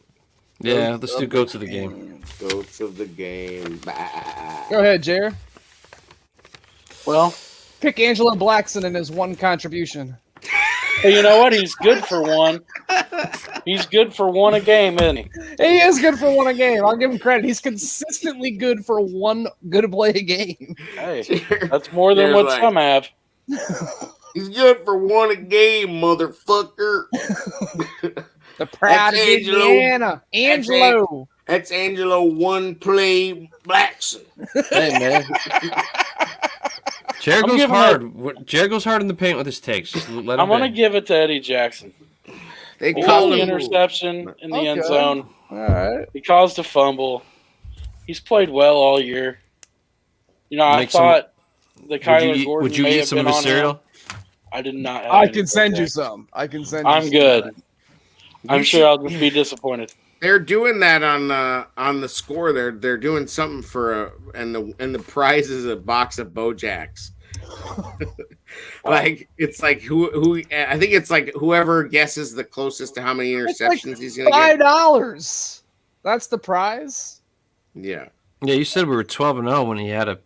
Yeah, let's do go to the game. Go to the game. Go ahead, Jer. Well, Pick Angelo Blackson in his one contribution. hey, you know what? He's good for one. He's good for one a game, isn't he? He is good for one a game. I'll give him credit. He's consistently good for one good play a game. Hey, that's more than Jared's what like- some have. He's good for one a game, motherfucker. The pride That's of Angelo. Indiana. Angelo. That's Angelo one play Blackson. Hey, man. Jared I'm goes giving hard. Jared goes hard in the paint with his takes. Just let him I'm going to be. give it to Eddie Jackson. They He call got the him interception in the end Okay. zone. All right. He caused a fumble. He's played well all year. You know, I Make some- thought the Kyler Gordon Would you may eat have some of been his on him. cereal? I did not. Have I any can send you contact. some. I can send you I'm some. good. I'm You sure should- I'll just be disappointed. They're doing that on the score. They're doing something for and the prize is a box of Bojacks. Like it's like who I think it's like whoever guesses the closest to how many It's like interceptions he's gonna get. $5. That's the prize. Yeah, Yeah, you said we were 12-0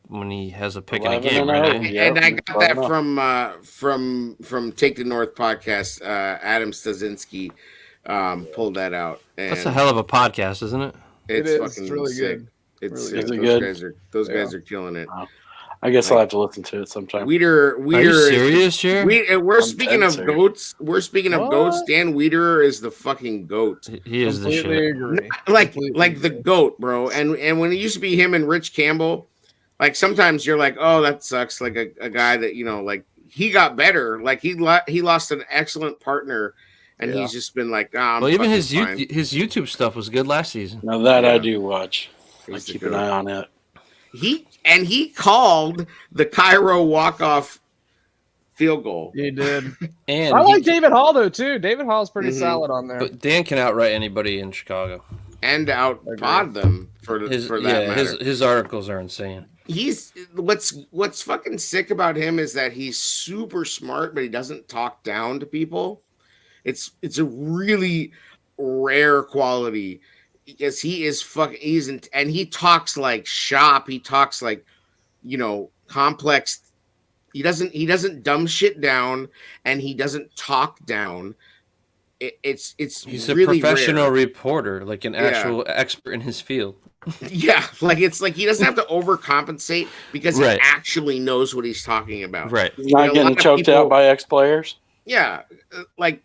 when he has a pick in a 11-0. game, right? Yeah, and I got that well from Take the North podcast. Adam Stasinski pulled that out. And That's a hell of a podcast, isn't it? It's It is. fucking It's really sick. good. It's Really those good. guys are killing it. I guess I'll have to listen to it sometime. Are you serious, Jared? We're I'm speaking dead of serious. goats. We're speaking of What? goats. Dan Wiederer is the fucking goat. He is the Completely shit. agree. Like Completely the agree. goat, bro. And when it used to be him and Rich Campbell, like sometimes you're like, oh, that sucks. Like a guy that like he got better. Like he lost an excellent partner, and he's just been like, I'm Well, even fucking his fine. his YouTube stuff was good last season. Now that I Yeah. do watch. I He's the keep an goat. eye on it. He called the Cairo walk-off field goal. He did. And I he- like David Hall though too. David Hall's pretty Mhm. solid on there. but Dan can outright anybody in Chicago. And out pod them for that matter. His articles are insane. He's what's fucking sick about him is that he's super smart, but he doesn't talk down to people. It's a really rare quality because he is and he talks like shop. He talks like complex. He doesn't dumb shit down, and he doesn't talk down. It's He's a really professional rare. reporter, like an Yeah. actual expert in his field. Yeah, like it's like he doesn't have to overcompensate because Right. he actually knows what he's talking about. Right. He's not a lot getting of choked people- out by ex-players. Yeah, like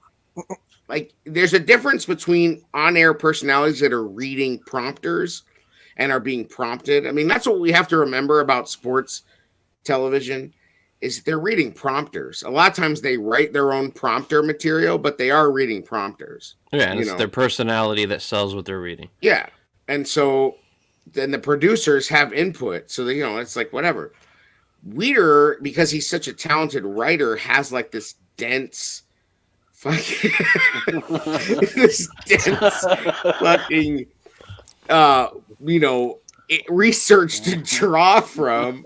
there's a difference between on-air personalities that are reading prompters and are being prompted. I mean, that's what we have to remember about sports television is they're reading prompters. A lot of times they write their own prompter material, but they are reading prompters. Yeah, and it's their personality that sells what they're reading. Yeah. And so then the producers have input. So, it's like whatever. Weeder, because he's such a talented writer, has like this dense fucking research to draw from.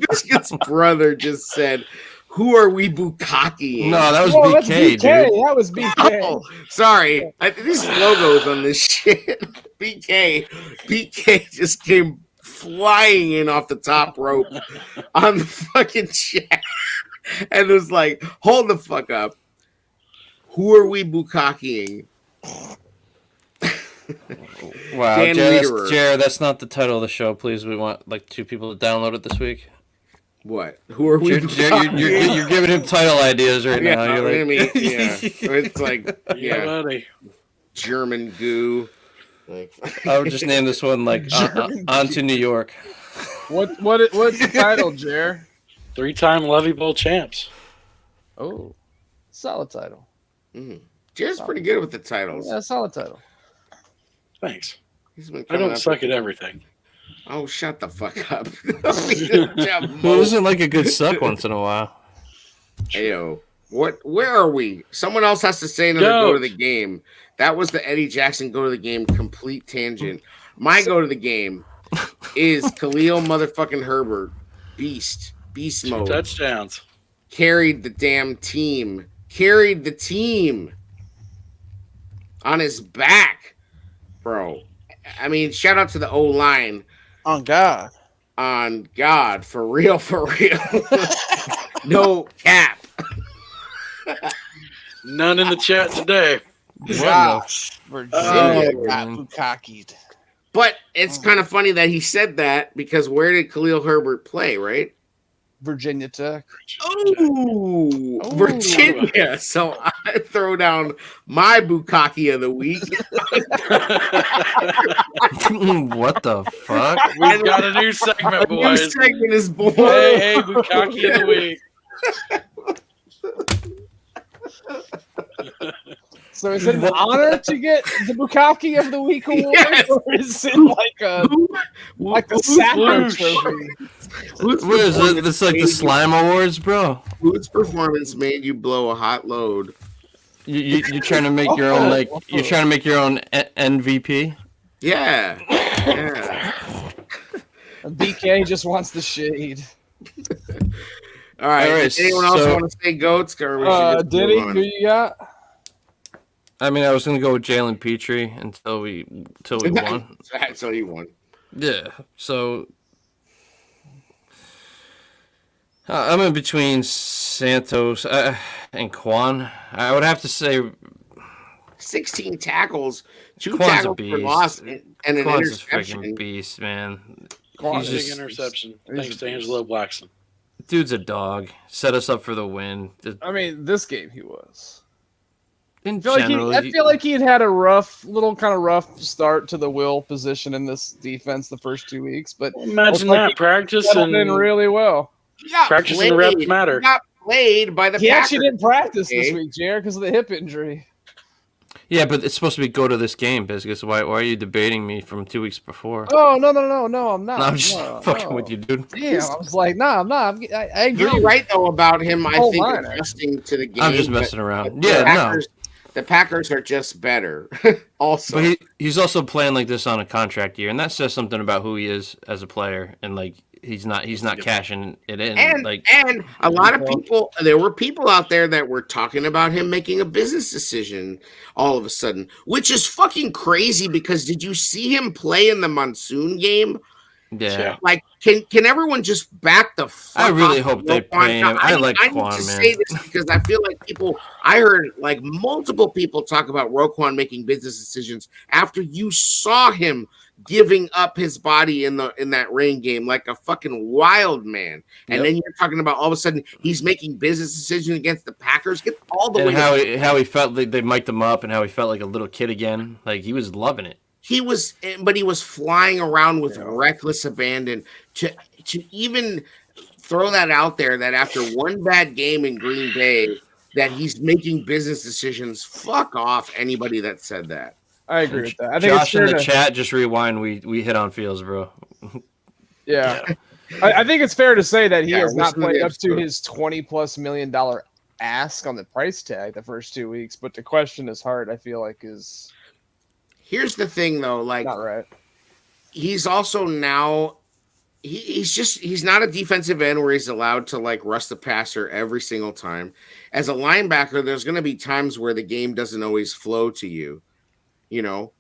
Biscuit's brother just said, "Who are we bukkake?" No, that was BK, dude. That was BK. Oh, sorry. These logos on this shit. BK just came flying in off the top rope on the fucking chat. And it was like, hold the fuck up. Who are we bukkakeing? Wow, Jared, that's not the title of the show. Please, we want like 2 people to download it this week. What? Who are we? You're giving him title ideas right now. You're like, it's like buddy. German goo. Like, I would just name this one like on to New York. What's the title, Jer? 3-time Lovie Bowl champs. Oh, solid title. Jer's pretty good with the titles. Yeah, solid title. Thanks. I don't suck at everything. Oh, shut the fuck up. Well, isn't like a good suck once in a while? Ayo. Where are we? Someone else has to say another go to the game. That was the Eddie Jackson go to the game complete tangent. My go to the game is Khalil motherfucking Herbert. Beast mode. 2 touchdowns. Carried the damn team. On his back. Bro. I mean, shout out to the O-line. On God. For real. No cap. None in the chat today. Josh, Virginia got bukkakeed. But it's kind of funny that he said that because where did Khalil Herbert play, right? Virginia Tech. Oh, Virginia. So I throw down my bukkake of the week. What the fuck? We've got a new segment, boys. New segment is born. Hey, bukkake of the week. So is it an honor to get the Bukkake of the Week award, or is it like a Sacco trophy? What is it? It's like the Slime Awards, bro. Whose performance made you blow a hot load? You're trying to make your own you're trying to make your own MVP. Yeah. BK just wants the shade. All right. Does anyone else want to say goats? Diddy, who you got? I mean, I was gonna go with Jalen Petrie until we won. So he won. Yeah. So I'm in between Santos and Quan. I would have to say 16 tackles, 2 Quan's tackles for loss, and an Quan's interception. a freaking beast, man. Quan's big interception. Thanks to Angelo Blackson. Dude's a dog. Set us up for the win. I mean, this game he was. In I feel like he had a rough start to the will position in this defense the first 2 weeks, but imagine that practice and really well. Practice and reps matter. He got played by the He Packers. actually didn't practice this week, Jared, because of the hip injury. Yeah, but it's supposed to be go to this game, Biscuits. Why are you debating me from 2 weeks before? Oh, no, I'm not. No, I'm just fucking with you, dude. Damn, I was like, nah, I'm not. I agree. You're right, though, about him, I think, adjusting to the game. I'm just messing around. The Packers are just better. Also, but he's also playing like this on a contract year, and that says something about who he is as a player. And like he's not cashing it in. And a lot of people, there were people out there that were talking about him making a business decision all of a sudden, which is fucking crazy. Because did you see him play in the Monsoon game? Yeah. Like, can everyone just back the fuck I really off hope they pay him. I like Quan, man. I need to say this because I feel like I heard like multiple people talk about Roquan making business decisions after you saw him giving up his body in that rain game like a fucking wild man. And then you're talking about all of a sudden he's making business decisions against the Packers. Get all the way. And how he felt like they mic'd him up and how he felt like a little kid again. Like he was loving it. he was flying around with reckless abandon. To even throw that out there, that after one bad game in Green Bay, that he's making business decisions. Fuck off, anybody that said that. I agree with that. I think Josh in the chat, just rewind. We hit on Fields, bro. Yeah. I think it's fair to say that he has not played up to his $20+ million ask on the price tag the first 2 weeks. But the question is hard, I feel like, is. Here's the thing, though. Like, not right. He's also now. He's not a defensive end where he's allowed to like rush the passer every single time. As a linebacker, there's going to be times where the game doesn't always flow to you. You know,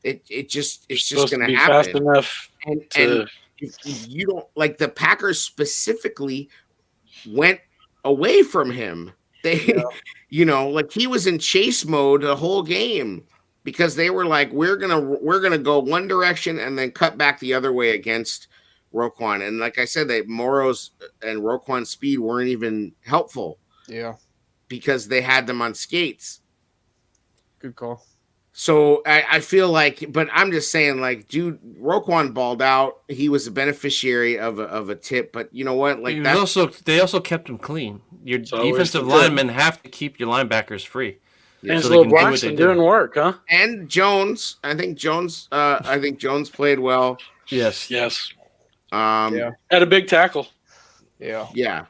it's just going to happen. Fast enough and if you don't like, the Packers specifically went away from him. They, like he was in chase mode the whole game because they were like, we're gonna go one direction and then cut back the other way against Roquan. And like I said, Morrow's and Roquan's speed weren't even helpful. Yeah, because they had them on skates. Good call. So I feel like, but I'm just saying, like, dude, Roquan balled out. He was a beneficiary of a tip, but you know what? Like they also kept him clean. Your defensive linemen have to keep your linebackers free. And so Blackson doing work, huh? And Jones, I think Jones played well. Yes. Had a big tackle. Yeah.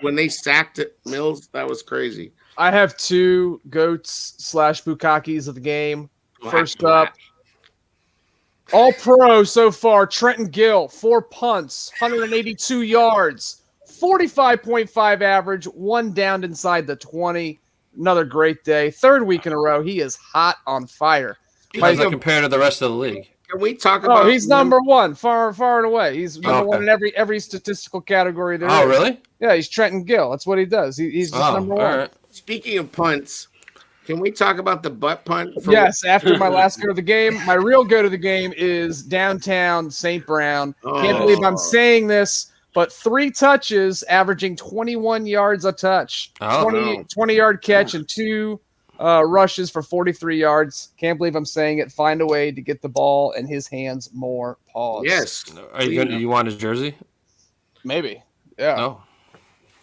When they sacked Mills, that was crazy. I have 2 goats / Bukakis of the game. First up, all pro so far, Trenton Gill, 4 punts, 182 yards, 45.5 average, 1 downed inside the 20. Another great day. 3rd week in a row. He is hot on fire. How does that compare to the rest of the league? Can we talk about? Oh, he's number 1, far and away. He's number 1 in every statistical category there is. Oh, really? Yeah, he's Trenton Gill. That's what he does. He's just number 1. Right. Speaking of punts, can we talk about the butt punt? Yes, after my last go to the game. My real go to the game is downtown St. Brown. Can't believe I'm saying this, but 3 touches, averaging 21 yards a touch. 20-yard catch and 2 rushes for 43 yards. Can't believe I'm saying it. Find a way to get the ball in his hands more. Pause. Yes. Are you want his jersey? Maybe. Yeah. No.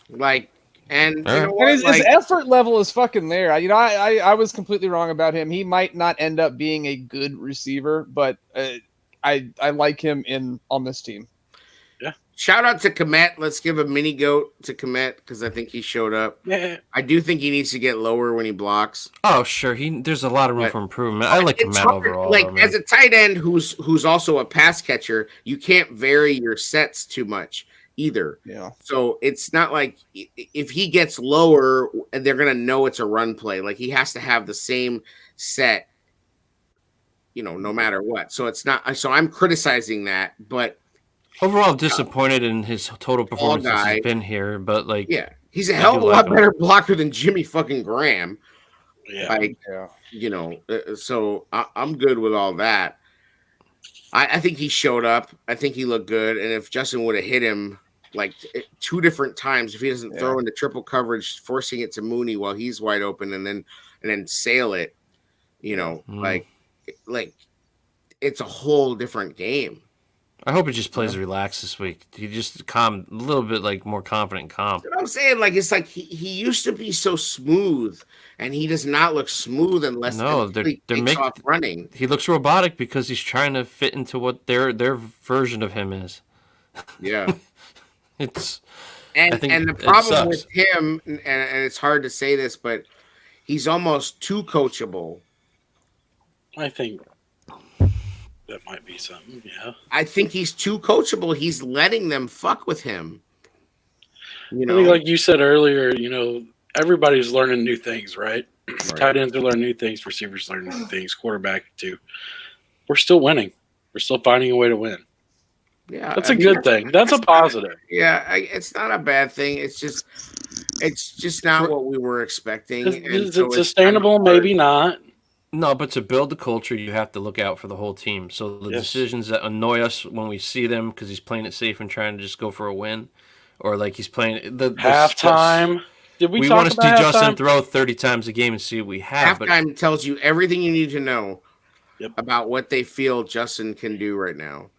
Like, and you know what? His effort level is fucking there. I was completely wrong about him. He might not end up being a good receiver, but I like him on this team. Yeah. Shout out to Komet. Let's give a mini goat to Komet because I think he showed up. Yeah. I do think he needs to get lower when he blocks. Oh, sure. There's a lot of room for improvement. I like Komet overall. Like, as a tight end who's also a pass catcher, you can't vary your sets too much either. Yeah. So it's not like if he gets lower, they're gonna know it's a run play. Like, he has to have the same set, no matter what. So it's not. So I'm criticizing that, but overall, I'm disappointed in his total performance since he's been here. But he's a hell of a lot better blocker than Jimmy fucking Graham. Yeah. So I'm good with all that. I think he showed up. I think he looked good. And if Justin would have hit him like 2 different times, if he doesn't throw into triple coverage, forcing it to Mooney while he's wide open, and then sail it, like it's a whole different game. I hope he just plays relaxed this week. He just calm a little bit, like more confident and calm. You know what I'm saying? Like, it's like he used to be so smooth, and he does not look smooth unless they're off running. He looks robotic because he's trying to fit into what their version of him is. Yeah. I think and the problem with him, and it's hard to say this, but he's almost too coachable. I think that might be something, yeah. I think he's too coachable. He's letting them fuck with him. I think, like you said earlier, everybody's learning new things, right? Tight ends are learning new things, receivers learning new things, quarterback too. We're still winning. We're still finding a way to win. Yeah, that's a good thing. That's a positive. It's not a bad thing. It's just not what we were expecting. Is it sustainable? Maybe not. No, but to build the culture, you have to look out for the whole team. So the decisions that annoy us when we see them because he's playing it safe and trying to just go for a win, or like he's playing the halftime. Did we talk want to see about Justin halftime? Throw 30 times a game and see what we have. Halftime tells you everything you need to know about what they feel Justin can do right now.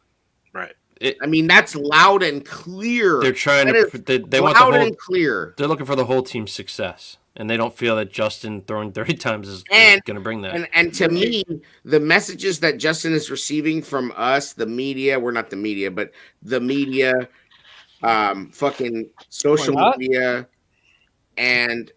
Right. I mean, that's loud and clear. They're trying they want loud and clear. They're looking for the whole team's success, and they don't feel that Justin throwing 30 times is going to bring that. And to me, the messages that Justin is receiving from us, the media, we're not the media, but the media, fucking social media, and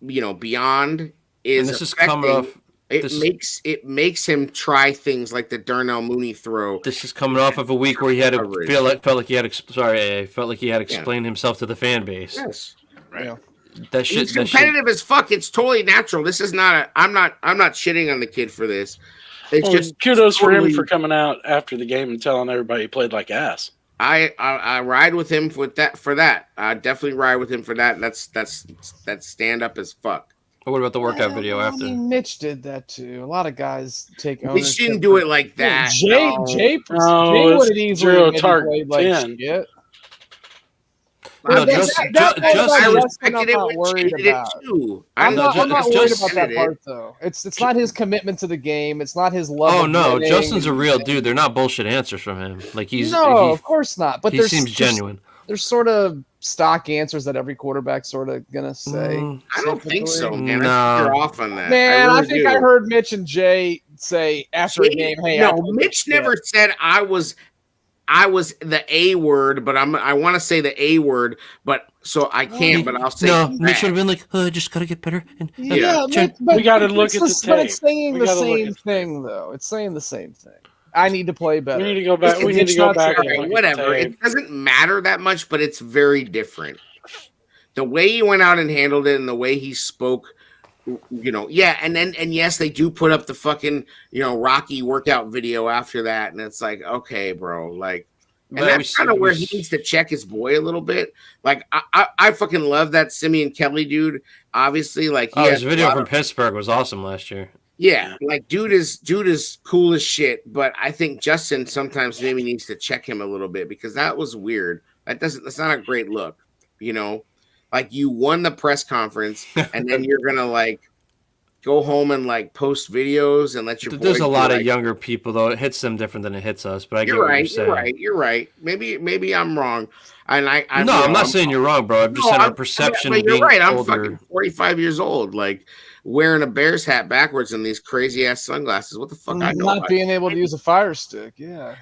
beyond is coming off. It makes him try things like the Darnell Mooney throw. This is coming off of a week where he had to felt like he had to explain himself to the fan base. Yes, right. Yeah. He's competitive as fuck. It's totally natural. This is not. I'm not shitting on the kid for this. It's just kudos for him for coming out after the game and telling everybody he played like ass. I ride with him for that. I definitely ride with him for that. That's stand up as fuck. What about the workout video after? Mitch did that too. A lot of guys take ownership. Mitch didn't do it like that. Jay would have easily played like shit. No, I respected it when Jay did it too. I'm not worried about that part though. It's not his commitment to the game. It's not his love. Oh no, Justin's a real dude. They're not bullshit answers from him. Like of course not. But he seems genuine. There's sort of stock answers that every quarterback's sort of gonna say. I don't think so, man. No. I think you're off on that. Man, I think I heard Mitch and Jay say after a game, "Hey, no, Mitch never said I was the A word, but I want to say the A word, but so I can't. But I'll say no. Mitch should have been like, I just gotta get better. And, but we got to look at the tape. But it's saying the same thing, though. It's saying the same thing. I need to play better. We need to go back. We need to go back. Whatever. It doesn't matter that much, but it's very different. The way he went out and handled it, and the way he spoke. And yes, they do put up the fucking, Rocky workout video after that. And it's like, okay, bro, like, and that's kind of where he needs to check his boy a little bit. Like, I fucking love that Simeon Kelly dude. Obviously, like, his video from Pittsburgh was awesome last year. Yeah, like dude is cool as shit. But I think Justin sometimes maybe needs to check him a little bit because that was weird. That's not a great look, Like you won the press conference, and then you're gonna like go home and like post videos and let your. There's a lot of younger people though. It hits them different than it hits us. But I get what you're saying. You're right. Maybe I'm wrong. And I'm not saying you're wrong, bro. I'm just saying our perception. But you're right. I'm fucking 45 years old, like wearing a Bears hat backwards and these crazy ass sunglasses. What the fuck? I know not being able to use a fire stick. Yeah.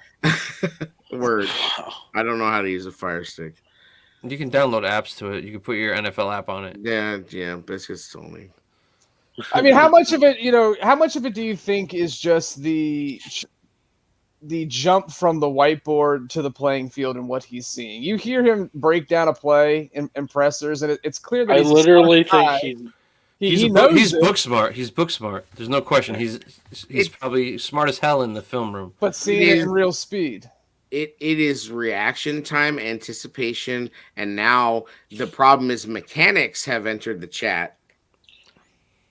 Word. I don't know how to use a fire stick. You can download apps to it. You can put your NFL app on it. Yeah. Biscuits told me. I mean, how much of it do you think is just the jump from the whiteboard to the playing field and what he's seeing? You hear him break down a play in pressers, and it's clear that I literally think he's book smart. He's book smart. There's no question. He's probably smart as hell in the film room. But seeing it in real speed. It is reaction time, anticipation, and now the problem is mechanics have entered the chat.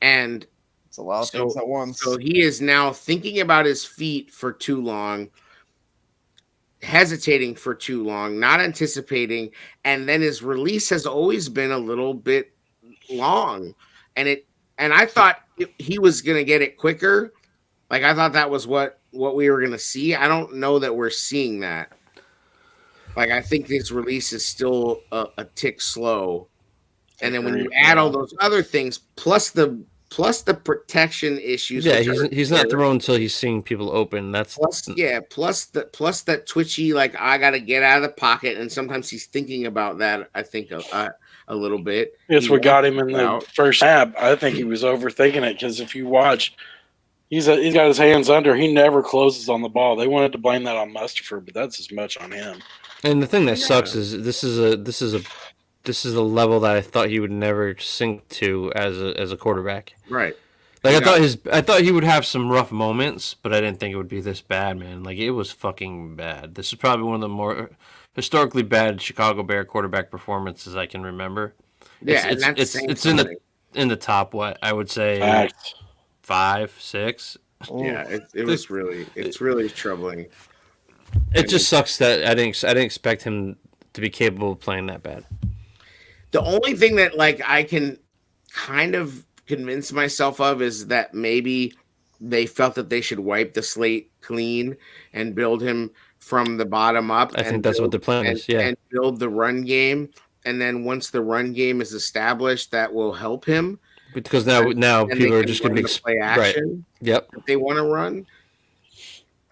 And it's a lot of things at once. So he is now thinking about his feet for too long, hesitating for too long, not anticipating, and then his release has always been a little bit long. And I thought he was gonna get it quicker. Like I thought that was what we were gonna see. I don't know that we're seeing that. Like I think his release is still a tick slow. And then when you add all those other things, plus the protection issues. Yeah, he's not throwing until he's seeing people open. Plus that twitchy, like I gotta get out of the pocket, and sometimes he's thinking about that. I think a little bit. It's what got him in the first half. I think he was overthinking it because if you watch, he's got his hands under. He never closes on the ball. They wanted to blame that on Mustapher, but that's as much on him. And the thing that sucks is this is a level that I thought he would never sink to as a quarterback. Right. Like I thought he would have some rough moments, but I didn't think it would be this bad, man. Like it was fucking bad. This is probably one of the more historically bad Chicago Bear quarterback performances I can remember. Yeah, it's in the top. What I would say, 5, 6. Yeah, it's really troubling. It just sucks that I didn't expect him to be capable of playing that bad. The only thing that like I can kind of convince myself of is that maybe they felt that they should wipe the slate clean and build him from the bottom up. I think that's what the plan is. Yeah, and build the run game, and then once the run game is established, that will help him because now and people they are can just going to run be the play right. action. Yep. If they want to run.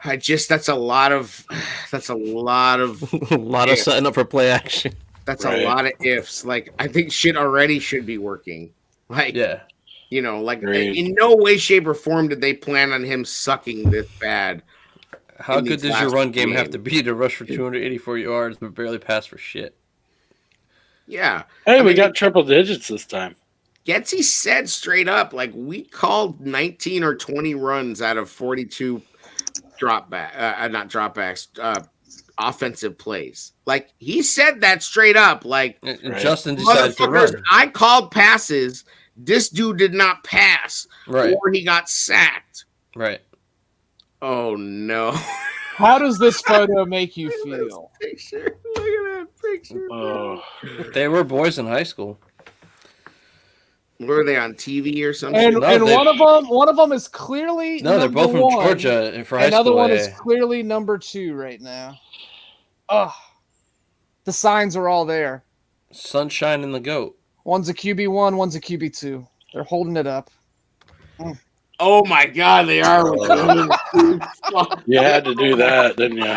That's a lot of a lot of setting up for play action. That's a lot of ifs. Like, I think shit already should be working. Like, yeah, you know, like in no way, shape, or form did they plan on him sucking this bad. How good does your run game have to be to rush for 284 yards but barely pass for shit? Yeah. Hey, we got triple digits this time. Getsy said straight up, like, we called 19 or 20 runs out of 42 offensive plays. Like, he said that straight up. Like, and Justin decided to run. I called passes. This dude did not pass, or he got sacked. Right. Oh no! How does this photo make you feel? Picture. Look at that picture. Oh, they were boys in high school. Were they on TV or something? And one of them is clearly they're both from Georgia for high school. Another one is clearly number 2 right now. Oh, the signs are all there. Sunshine and the goat. One's a QB1, one's a QB2. They're holding it up. Oh my God, they are. You had to do that, didn't you?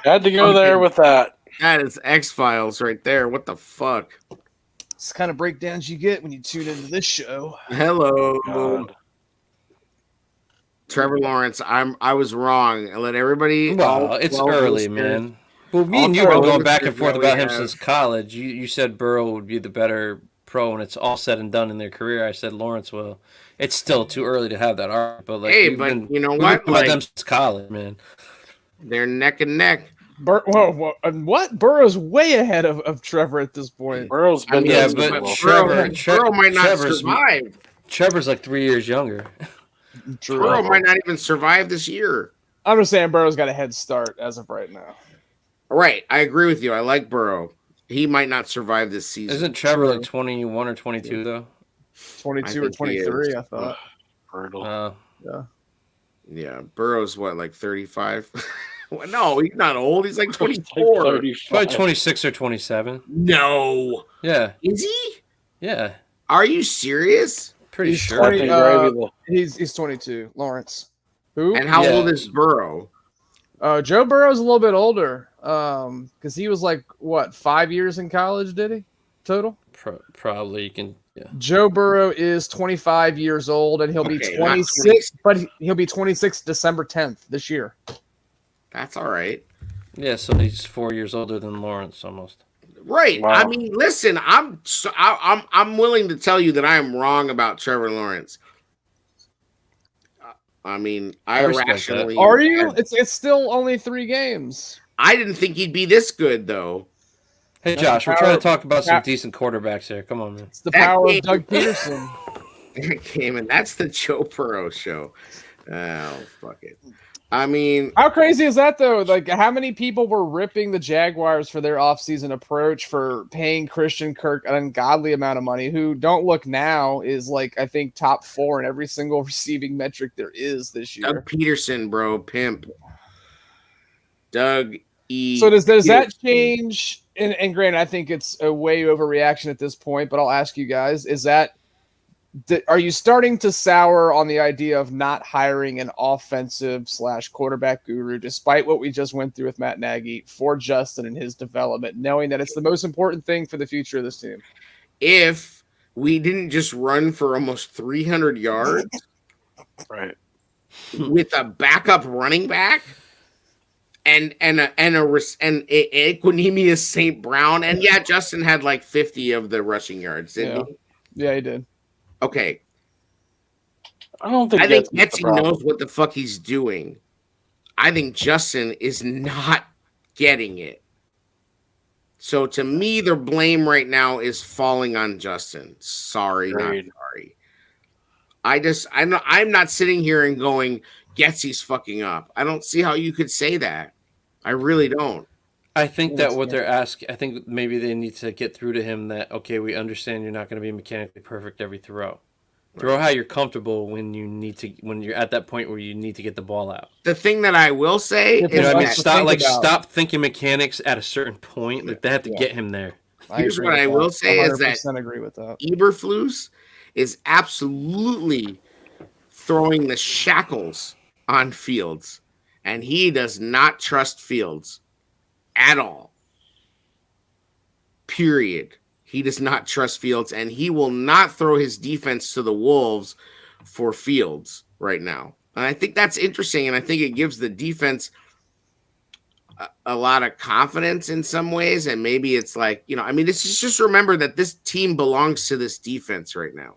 Had to go there with that. That is X-Files right there. What the fuck? It's the kind of breakdowns you get when you tune into this show. Hello. God. Trevor Lawrence, I was wrong. I let everybody. Well, it's early, man. Well, me and you have been going back and forth about him since college. You said Burrow would be the better pro, and it's all said and done in their career. I said Lawrence will. It's still too early to have that argument, but like, you know what? Like, them since college, man. They're neck and neck. What? Burrow's way ahead of Trevor at this point. Burrow's been but Burrow might not survive. Trevor's like 3 years younger. Burrow might not even survive this year. I'm just saying Burrow's got a head start as of right now. Right, I agree with you. I like Burrow. He might not survive this season. Isn't Trevor like 21 or 22 though? 22 or 23, I thought. Yeah, Burrow's what, like 35? No, he's not old. He's like 24. Probably 26 or 27. No. Yeah. Is he? Yeah. Are you serious? Pretty he's sure. 20, he's 22. Lawrence. Who? And how old is Burrow? Joe Burrow's a little bit older. Because he was like, what, 5 years in college, did he? Total? Probably. You can. Yeah. Joe Burrow is 25 years old, and he'll be 26, but he'll be 26 December 10th this year. That's all right. Yeah, so he's 4 years older than Lawrence almost. Right. Wow. I mean, listen, I'm willing to tell you that I am wrong about Trevor Lawrence. I mean, I rationally. Are you? It's still only 3 games. I didn't think he'd be this good, though. Hey, Josh, we're trying to talk about some decent quarterbacks here. Come on, man. It's the power of Doug Peterson. That's the Joe Burrow show. Oh, fuck it. I mean, how crazy is that, though? Like, how many people were ripping the Jaguars for their offseason approach for paying Christian Kirk an ungodly amount of money, who, don't look now, is like, I think, top 4 in every single receiving metric there is this year. Doug Peterson, bro, pimp. Doug E. So does that change? And granted, I think it's a way overreaction at this point, but I'll ask you guys, are you starting to sour on the idea of not hiring an offensive / quarterback guru, despite what we just went through with Matt Nagy, for Justin and his development, knowing that it's the most important thing for the future of this team? If we didn't just run for almost 300 yards, right, with a backup running back and Equinemius St. Brown, and yeah, Justin had like 50 of the rushing yards, didn't he? Yeah, he did. Okay. I think Etsy knows what the fuck he's doing. I think Justin is not getting it. So to me, the blame right now is falling on Justin. Sorry, not sorry. I'm not sitting here and going, Getsy's fucking up. I don't see how you could say that. I really don't. I think that what they're asking, I think maybe they need to get through to him that, okay, we understand you're not going to be mechanically perfect every throw. Throw how you're comfortable when you're at that point where you need to get the ball out. The thing that I will say is, stop thinking mechanics at a certain point. Like they have to get him there. Here's what I will say is that agree with that. Eberflus is absolutely throwing the shackles on Fields, and he does not trust Fields at all. Period. He does not trust Fields, and he will not throw his defense to the wolves for Fields right now. And I think that's interesting, and I think it gives the defense a lot of confidence in some ways, and maybe it's like, it's just remember that this team belongs to this defense right now.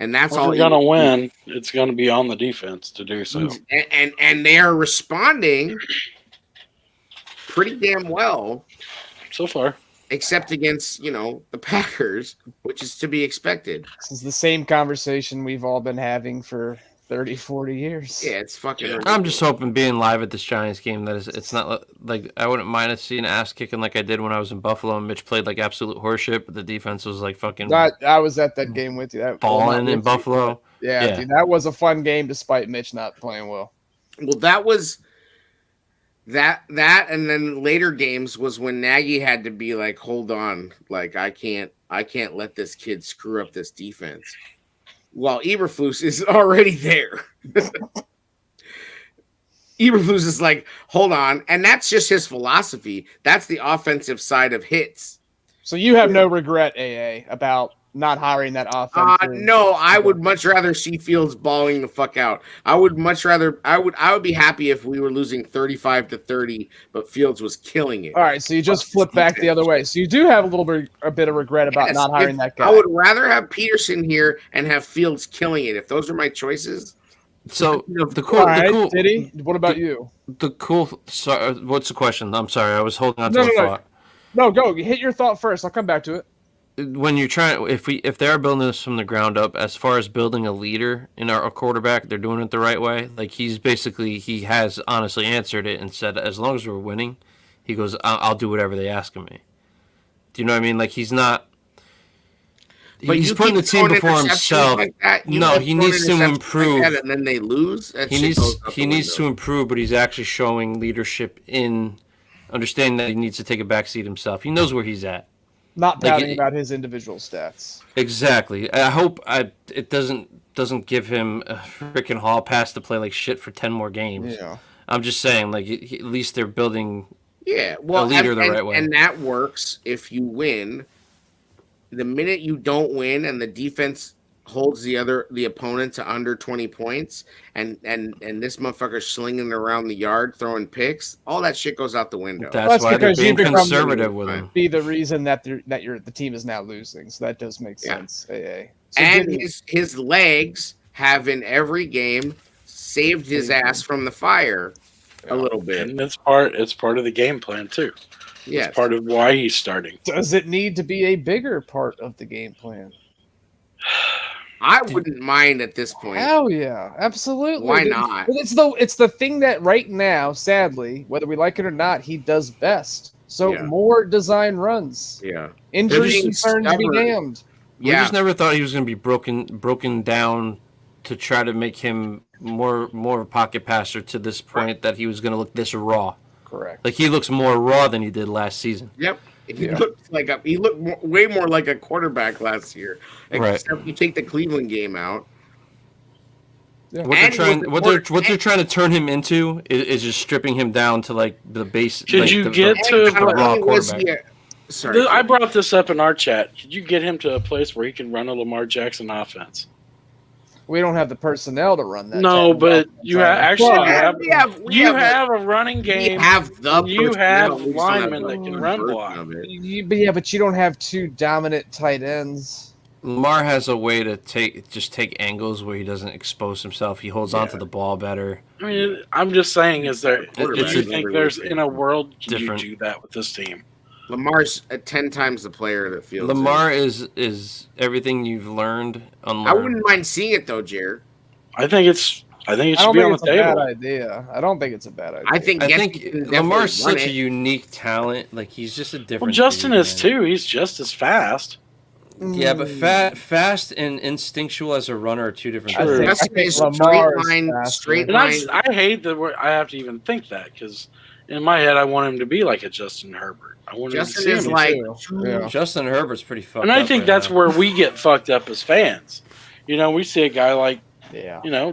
And that's all. We're going to win. It's going to be on the defense to do so. And they are responding pretty damn well so far. Except against, the Packers, which is to be expected. This is the same conversation we've all been having for 30, 40 years. Yeah, it's fucking ridiculous. I'm just hoping being live at this Giants game that it's not like I wouldn't mind seeing ass kicking like I did when I was in Buffalo and Mitch played like absolute horseshit, but the defense was like fucking. I was at that game with you. Balling in Buffalo. Yeah, dude, that was a fun game despite Mitch not playing well. Well, that was that, and then later games was when Nagy had to be like, hold on, like I can't let this kid screw up this defense. While Eberflus is already there. Eberflus is like, hold on. And that's just his philosophy. That's the offensive side of hits. So you have no regret, AA, about not hiring that offense? No, I would much rather see Fields balling the fuck out. I would be happy if we were losing 35-30, but Fields was killing it. All right, so you just flip back the other way. So you do have a bit of regret about not hiring that guy. I would rather have Peterson here and have Fields killing it. If those are my choices. So Diddy, what about you? Sorry, what's the question? I'm sorry, I was holding on to the thought. No, go hit your thought first. I'll come back to it. When you're trying, if they are building this from the ground up, as far as building a leader in our quarterback, they're doing it the right way. Like he has honestly answered it and said, as long as we're winning, he goes, I'll do whatever they ask of me. Do you know what I mean? Like he's not. But he's putting the team before himself. Like no, he needs to improve. Like and then they lose. He needs to improve, but he's actually showing leadership in understanding that he needs to take a backseat himself. He knows where he's at. Not doubting about his individual stats. Exactly. I hope it doesn't give him a freaking hall pass to play like shit for 10 more games. Yeah. I'm just saying, like at least they're building a leader the right way. And that works if you win. The minute you don't win and the defense holds the opponent to under 20 points and this motherfucker's slinging around the yard throwing picks, all that shit goes out the window. That's why they're being conservative with him. Be the reason that the team is now losing. So that does make sense. AA. So and his legs have in every game saved his ass from the fire a little bit. And it's part of the game plan too. Yeah, it's part of why he's starting. Does it need to be a bigger part of the game plan? I wouldn't mind at this point. Hell yeah, absolutely. Why not? It's the thing that right now, sadly, whether we like it or not, he does best. So more design runs. Yeah. Injury concerns be damned. We just never thought he was going to be broken down to try to make him more of a pocket passer to this point that he was going to look this raw. Correct. Like he looks more raw than he did last season. Yep. He looked way more like a quarterback last year. Except you take the Cleveland game out. Yeah. What they're trying to turn him into is just stripping him down to like the base. Should you get to the raw quarterback? Sorry, I brought this up in our chat. Could you get him to a place where he can run a Lamar Jackson offense? We don't have the personnel to run that. No, but you have a running game. You have linemen that can run block. But you don't have two dominant tight ends. Lamar has a way to take angles where he doesn't expose himself. He holds onto the ball better. I mean, I'm just saying, do you think there's in a world can you do that with this team? Lamar's 10 times the player that feels. Lamar is everything you've learned. Unlearned. I wouldn't mind seeing it though, Jared. I think it should be on the table. I don't think it's a bad idea. I think Lamar's such a unique talent. Like he's just a different. Well, Justin is too. He's just as fast. Yeah, but fast and instinctual as a runner are two different I things. think straight And line. I hate that I have to even think that because in my head I want him to be like a Justin Herbert. I want him to see him like Justin Herbert's pretty fucked up. And I think that's where we get fucked up as fans. You know, we see a guy like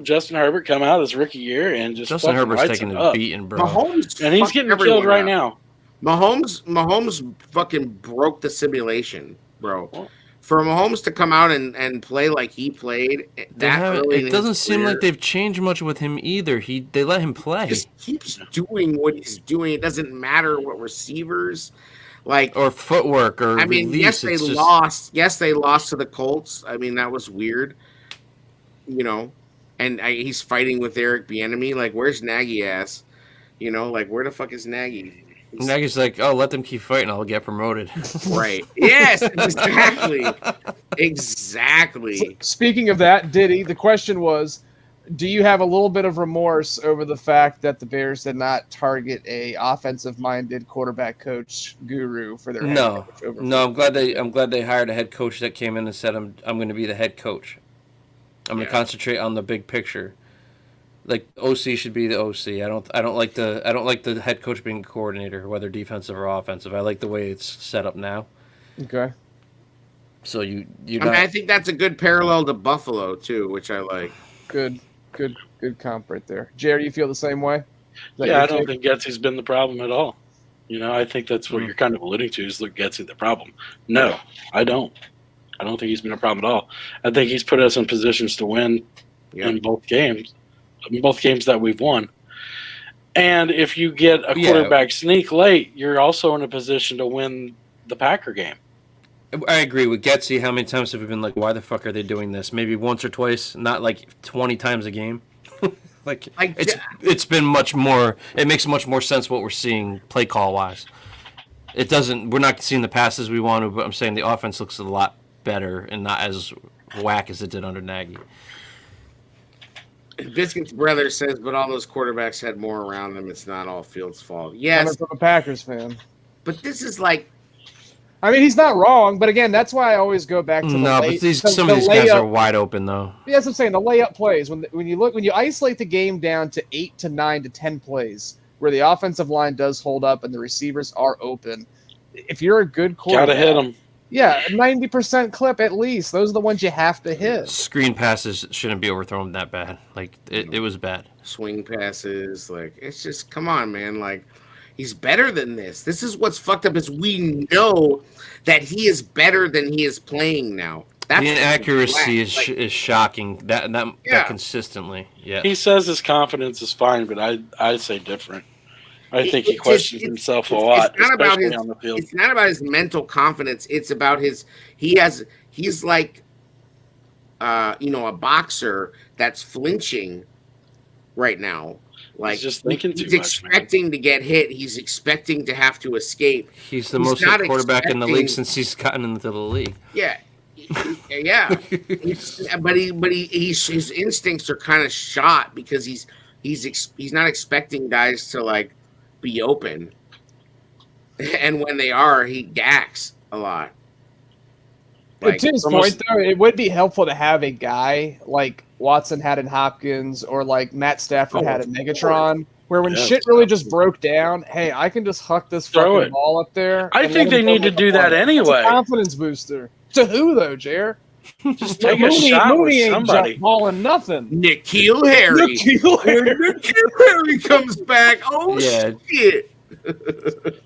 Justin Herbert come out this rookie year and just Justin Herbert's taking a beating, bro. Mahomes and he's getting killed right now. Mahomes fucking broke the simulation, bro. For Mahomes to come out and play like he played, it doesn't seem like they've changed much with him either. They let him play. He just keeps doing what he's doing. It doesn't matter what receivers or footwork or. I mean, release. Yes, they lost. Yes, they lost to the Colts. I mean, that was weird. You know, and he's fighting with Eric Bieniemy. Like, where's Nagy ass? You know, like where the fuck is Nagy? Nagy's like, oh, let them keep fighting. I'll get promoted. Right. Yes, exactly. Exactly. So, speaking of that, Diddy, the question was, do you have a little bit of remorse over the fact that the Bears did not target a offensive-minded quarterback coach guru for their head coach? No, I'm glad they hired a head coach that came in and said, I'm going to be the head coach. I'm going to concentrate on the big picture. Like OC should be the OC. I don't like the head coach being coordinator, whether defensive or offensive. I like the way it's set up now. Okay. So I think that's a good parallel to Buffalo too, which I like. Good comp right there. Jerry, you feel the same way? Yeah, I don't think Getsy's been the problem at all. You know, I think that's what you're kind of alluding to is look, Getsy the problem. No, I don't. I don't think he's been a problem at all. I think he's put us in positions to win in both games. Both games that we've won. And if you get a quarterback sneak late, you're also in a position to win the Packer game. I agree with Getsy. How many times have we been like, why the fuck are they doing this? Maybe once or twice, not like 20 times a game. It's been much more. It makes much more sense what we're seeing play call wise. It doesn't. We're not seeing the passes we want to, but I'm saying the offense looks a lot better and not as whack as it did under Nagy. Biscuit's brother says, but all those quarterbacks had more around them. It's not all Fields' fault. Yes, I'm a Packers fan. But this is like, I mean, he's not wrong. But again, that's why I always go back to some of these guys are wide open though. Yeah, that's what I'm saying. The layup plays when you isolate the game down to 8 to 9 to 10 plays, where the offensive line does hold up and the receivers are open. If you're a good quarterback, gotta hit them. Yeah, 90% clip at least. Those are the ones you have to hit. Screen passes shouldn't be overthrown that bad. Like, it was bad. Swing passes. Like, it's just, come on, man. Like, he's better than this. This is what's fucked up is we know that he is better than he is playing now. That's the inaccuracy is shocking. That consistently. Yeah. He says his confidence is fine, but I say different. I think he questions himself a lot, especially on the field. It's not about his mental confidence. It's about he's like, a boxer that's flinching right now. Like he's just thinking too much. He's expecting to get hit. He's expecting to have to escape. He's the most hit quarterback in the league since he's gotten into the league. Yeah. Yeah. But his instincts are kind of shot because he's not expecting guys to like be open, and when they are, he gacks a lot. Like, to his point, though, it would be helpful to have a guy like Watson had in Hopkins or like Matt Stafford had in Megatron, where when shit really just broke down, hey, I can just huck this fucking ball up there. I think they need to do that anyway. It's a confidence booster. To who though, Jer? Just take a shot with somebody. Ain't balling nothing. N'Keal Harry. N'Keal Harry comes back. Oh shit!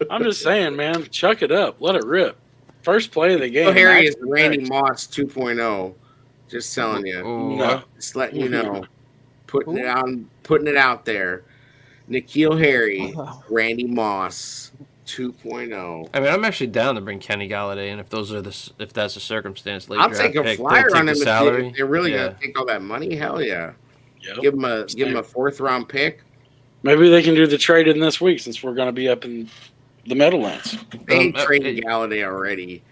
I'm just saying, man. Chuck it up. Let it rip. First play of the game. N'Keal Harry is Randy Moss 2.0. Just telling you. No. Just letting you know. Putting it out there. N'Keal Harry, Randy Moss 2.0. I mean, I'm actually down to bring Kenny Galladay in if that's the circumstance. I'll take a flyer on him if they're really gonna take all that money. Hell yeah. Yep. Give him a fourth round pick. Maybe they can do the trade in this week since we're going to be up in the Meadowlands. They ain't trading Galladay already.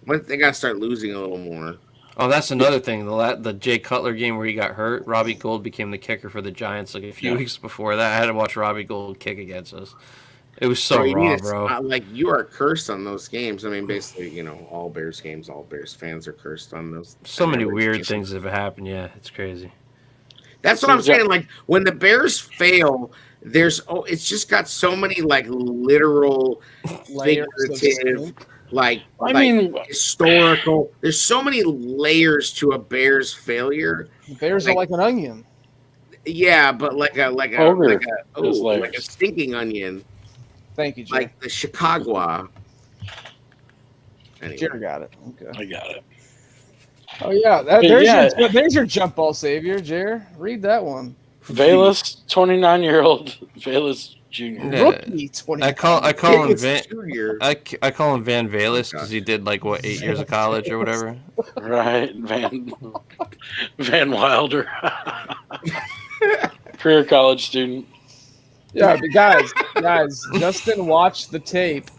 They got to start losing a little more. Oh, that's another thing. The Jay Cutler game where he got hurt, Robbie Gould became the kicker for the Giants like a few weeks before that. I had to watch Robbie Gould kick against us. It was so raw, bro. Like, you are cursed on those games. I mean, basically, you know, all Bears games, all Bears fans are cursed on those. So many weird things have happened. Yeah, it's crazy. That's what I'm saying. Like, when the Bears fail, it's just got so many like literal, figurative, like historical. There's so many layers to a Bears failure. The Bears are like an onion. Yeah, but like a stinking onion. Thank you, Jay. Like the Chicago. Anyway. Jerry got it. Okay. I got it. Oh yeah, there's your jump ball savior, Jer. Read that one. Velas, 29-year-old Velas Jr. Yeah. Rookie 20. I call him Van Velas because he did like 8 years of college or whatever. Right, Van Wilder, career college student. Yeah, but guys, Justin watched the tape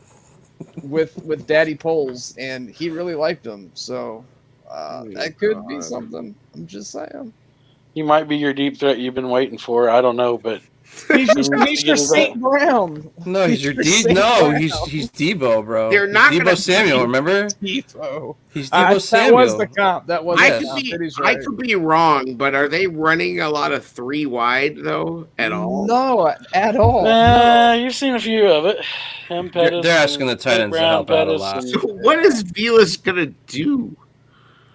with Daddy Poles, and he really liked him. So that could be something. I'm just saying. He might be your deep threat you've been waiting for. I don't know, but he's your St. Brown. No, he's your D. No, he's Debo, bro. They're not Debo Samuel. Remember? Debo. He's Debo Samuel. That was the comp. That was. I could be wrong, but are they running a lot of 3 wide though? At all? No, at all. You've seen a few of it. They're asking the tight ends to help out a lot. So what is Velas gonna do?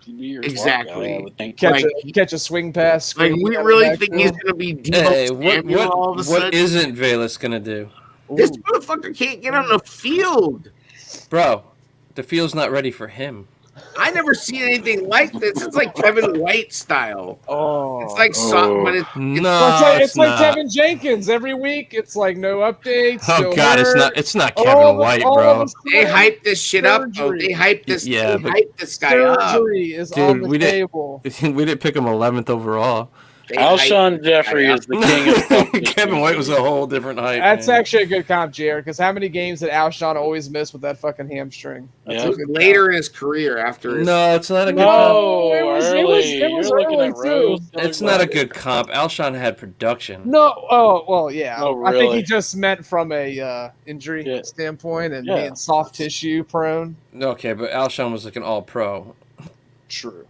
Exactly. Catch a swing pass. Like, we really think he's going to be all of a sudden? What isn't Velas going to do? This motherfucker can't get on the field. Bro, the field's not ready for him. I never seen anything like this. It's like Kevin White style. Oh, it's like soft, but it's like Kevin Jenkins every week. It's like no updates. Oh God, it's not Kevin White, bro. They hype this shit up. They hype this. Yeah, they hype this guy up. Surgery is on the table. We didn't pick him 11th overall. Alshon Jeffrey is the king of Kevin White was a whole different hype. That's actually a good comp, Jared, because how many games did Alshon always miss with that fucking hamstring? Later in his career after his... No, it's not a good comp. It was early, too. It's not a good comp. Alshon had production. No, well, yeah. Really. I think he just meant from a injury standpoint and being soft tissue prone. Okay, but Alshon was like an all-pro. True.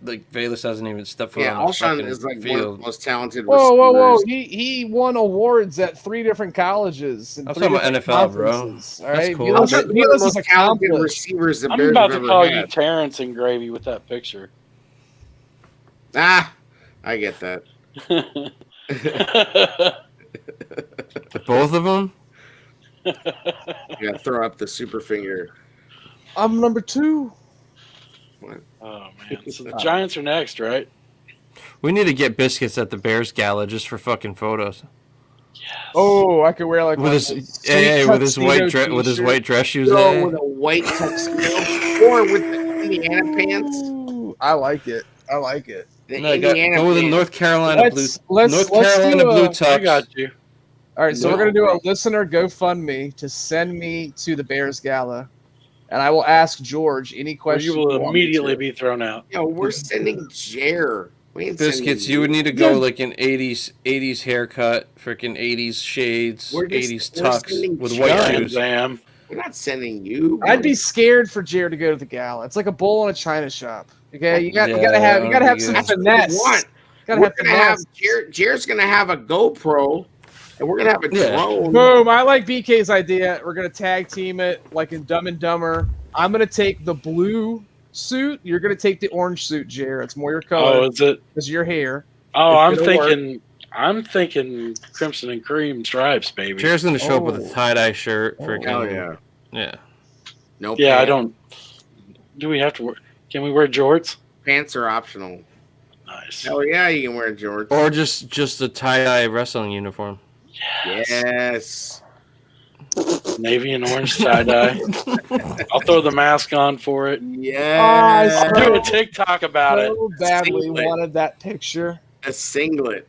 Like, Velas hasn't even stepped foot on the Alshon is like one of the most talented Whoa. He won awards at 3 different colleges. I'm talking about NFL, bro. All right? Cool. Velas is a talented receivers. I'm about to call you Terrence and Gravy with that picture. I get that. Both of them? You gotta throw up the super finger. I'm number 2. What? Oh man! So the Giants are next, right? We need to get Biscuits at the Bears Gala just for fucking photos. Yes. Oh, I could wear like with his white dress shoes. With a white tuxedo, or with the Indiana pants. Ooh, I like it. Go with the North Carolina blue. Let's blue tux. I got you. All right, so we're gonna do a listener GoFundMe to send me to the Bears Gala. And I will ask George any questions. You will immediately be thrown out. Yo, we're sending Jer. Biscuits, you would need to go like an 80s haircut, freaking 80s shades, 80s tux with white shoes. We're not sending you. I'd be scared for Jer to go to the gala. It's like a bull in a china shop. Okay, you gotta have some finesse. Jer's gonna have a GoPro. And we're going to have a drone. Boom. I like BK's idea. We're going to tag team it like in Dumb and Dumber. I'm going to take the blue suit. You're going to take the orange suit, Jer. It's more your color. Oh, is it? Because your hair. Oh, I'm thinking crimson and cream stripes, baby. Jer's going to show up with a tie-dye shirt. Hell yeah. Yeah. No pants. I don't. Do we have to wear? Can we wear jorts? Pants are optional. Nice. Hell yeah, you can wear jorts. Or just a tie-dye wrestling uniform. Yes. Navy and orange tie-dye. I'll throw the mask on for it. Yes. I'll do a TikTok about it. So badly wanted that picture. A singlet.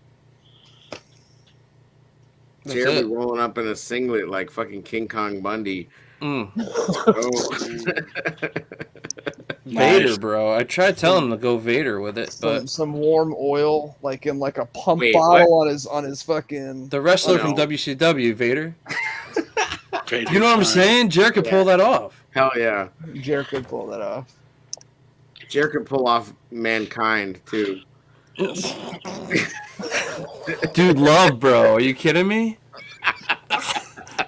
Jeremy rolling up in a singlet like fucking King Kong Bundy. Vader, bro. I tried telling him to go Vader with it, but some warm oil, like in like a pump bottle on his fucking. The wrestler from WCW, Vader. You know what I'm saying? Jared could pull that off. Hell yeah. Jared could pull that off. Jared could pull off Mankind, too. Dude, Love, bro. Are you kidding me?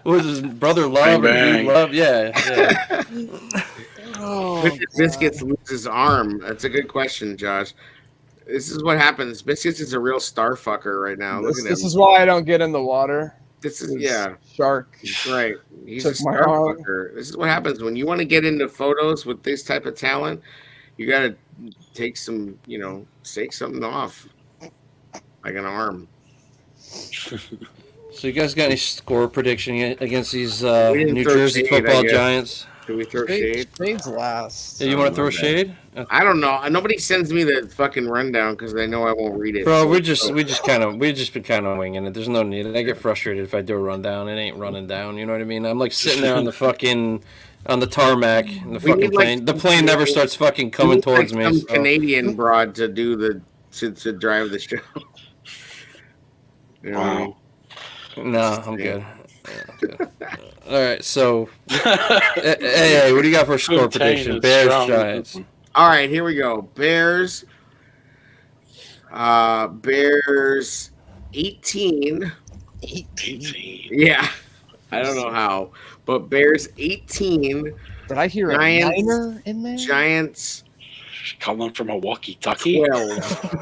What was his brother Love and Dude Love? Yeah. Biscuits lose his arm. That's a good question, Josh. This is what happens. Biscuits is a real star fucker right now. Look at him. This is why I don't get in the water. This is Shark. Right. He's Took a star fucker. This is what happens when you want to get into photos with this type of talent. You got to take some, take something off, like an arm. So you guys got any score prediction against these New Jersey football Giants? Do we throw shade? Shade's last. Yeah, you want to throw shade? I don't know. Nobody sends me the fucking rundown because they know I won't read it. Bro, we've just been kind of winging it. There's no need. I get frustrated if I do a rundown. It ain't running down. You know what I mean? I'm like sitting there on the tarmac and the fucking plane. The plane never starts fucking coming towards me. Some Canadian broad to do to drive the show. Wow. No, I'm good. All right, so hey, what do you got for a score prediction? Bears, Giants. All right, here we go. Bears 18. 18. Yeah, I don't know how, but Bears 18. Did I hear a niner in there? Giants. Calling from a walkie-talkie. 12.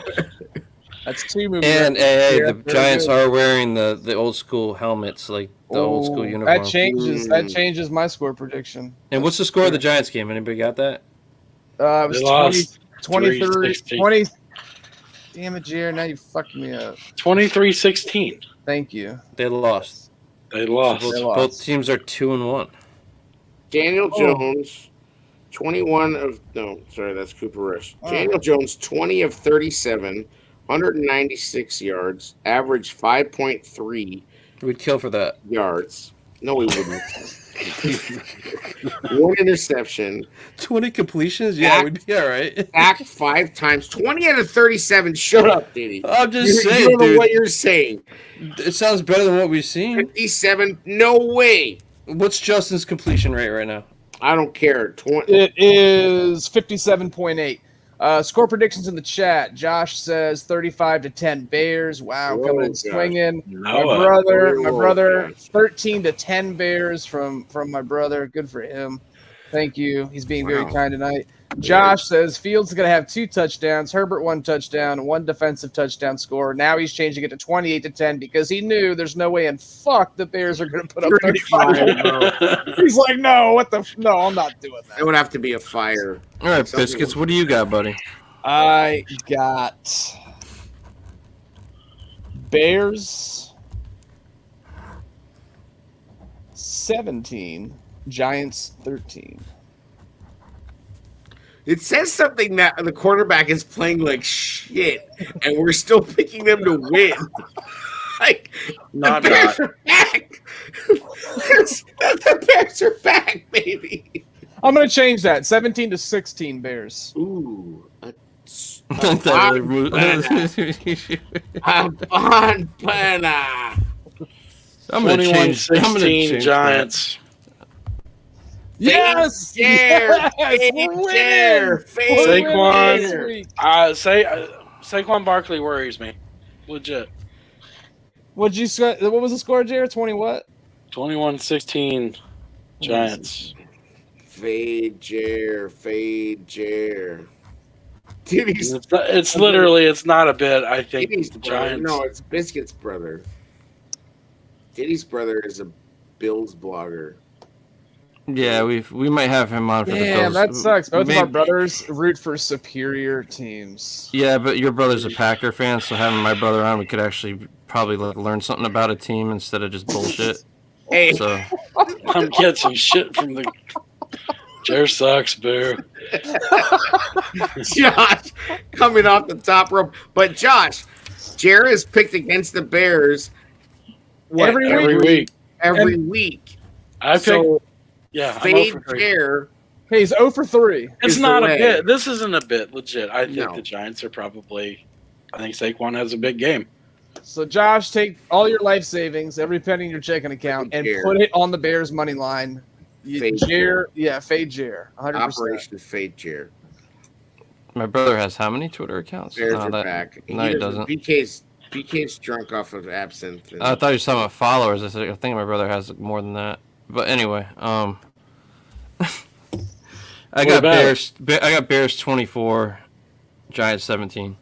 That's two moves. And the Giants are wearing the old school helmets, like the old school uniform. That changes my score prediction. And what's the score of the Giants game? Anybody got that? It was 20. Damn it, Jared! Now you fucked me up. 23-16. Thank you. They lost. Both teams are 2-1. Daniel Jones, 21 of that's Cooper Rush. Daniel Jones, 20 of 37. 196 yards, average 5.3. We'd kill for that. Yards. No, we wouldn't. One interception. 20 completions? Yeah, we'd be all right. Sacked 5 times. 20 out of 37. Shut up, Diddy. I'm just saying, you don't know what you're saying. It sounds better than what we've seen. 57. No way. What's Justin's completion rate right now? I don't care. It is 57.8. Score predictions in the chat. Josh says 35-10 Bears. Wow, coming in swinging. My brother, 13-10 Bears from my brother. Good for him. Thank you. He's being very kind tonight. Josh says Fields is going to have 2 touchdowns. Herbert 1 touchdown, 1 defensive touchdown score. Now he's changing it to 28-10 because he knew the's no way in fuck the Bears are going to put up 35. He's like, no, I'm not doing that. It would have to be a fire. All right, Biscuits, what do you got, buddy? I got Bears 17, Giants 13. It says something that the quarterback is playing like shit, and we're still picking them to win. Like, Not. Are back. The Bears are back, baby. I'm going to change that. 17-16 Bears. Ooh. I'm going to change 21-16 Giants. Yes! Saquon Barkley worries me. Legit. What was the score, Jared? 20 what? 21-16 Giants. Fade Jer. It's literally, it's not a bit. I think Diddy's the brother. Giants. No, it's Biscuit's brother. Diddy's brother is a Bills blogger. Yeah, we might have him on for the Bills. Damn, that sucks. Both of our brothers root for superior teams. Yeah, but your brother's a Packer fan, so having my brother on, we could actually probably learn something about a team instead of just bullshit. Hey, So I'm getting shit from the. Jer sucks, boo. Josh coming off the top rope. But Josh, Jer is picked against the Bears every week. Every week. I pick. Yeah, Fade Jer. Hey, he's 0 for 3. It's not a bit. This isn't a bit. Legit. I think the Giants are probably. I think Saquon has a big game. So, Josh, take all your life savings, every penny in your checking account, and put it on the Bears money line. Fade Jer, 100%. Operation Fade Jer. My brother has how many Twitter accounts? Bears are back. No, he doesn't. BK's drunk off of absinthe. I thought you were talking about followers. I think my brother has more than that. But anyway, I got Bears. I got Bears 24, Giants 17.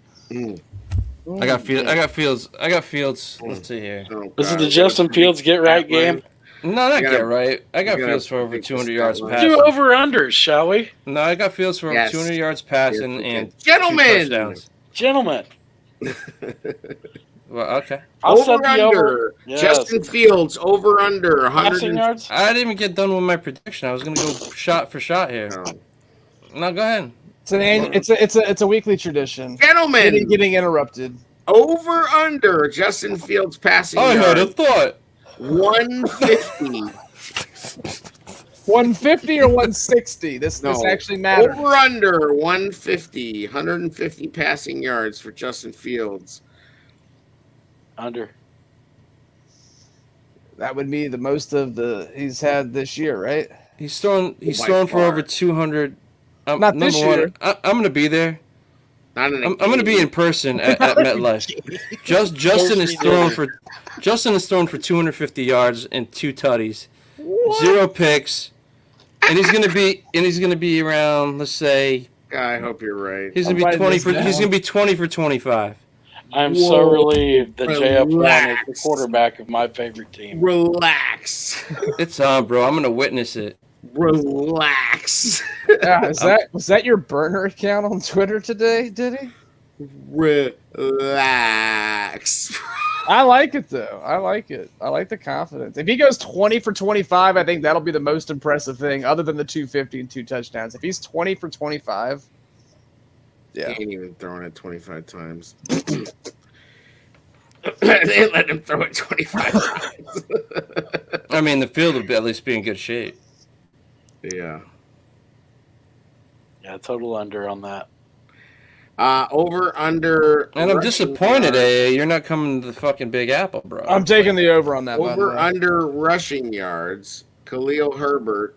I got Fields. Let's see here. This is the Justin Fields get right game. No, not get right. I got Fields for over 200 yards passing. Do over unders, shall we? No, I got Fields for over 200 yards passing and Gentlemen. Well, okay. Over under. Yes. Justin Fields over under 100 yards. I didn't even get done with my prediction. I was gonna go shot for shot here. No, go ahead. It's a weekly tradition. Gentlemen, getting interrupted. Over under Justin Fields passing. I had a thought. 150. 150 or 160? This actually matters. Over under 150. 150 passing yards for Justin Fields. Under. That would be the most of he's had this year, right? He's thrown for over 200. Not this year. I'm going to be there. I'm going to be in person at MetLife. Justin is thrown for 250 yards and 2 tutties, 0 picks, and he's going to be around. Let's say. I hope you're right. He's going to be 20 for. He's going to be 20 for 25. I'm so relieved that JF Brown is the quarterback of my favorite team. Relax. It's on, bro. I'm going to witness it. Relax. Yeah, was that your burner account on Twitter today, did he? Relax. I like it, though. I like it. I like the confidence. If he goes 20 for 25, I think that'll be the most impressive thing, other than the 250 and 2 touchdowns. If he's 20 for 25... Yeah. He ain't even throwing it 25 times. They let him throw it 25 times. I mean, the field would at least be in good shape. Yeah. Yeah, total under on that. Over, under. And I'm disappointed, AA. You're not coming to the fucking Big Apple, bro. I'm taking the over on that. Over, under rushing yards. Khalil Herbert,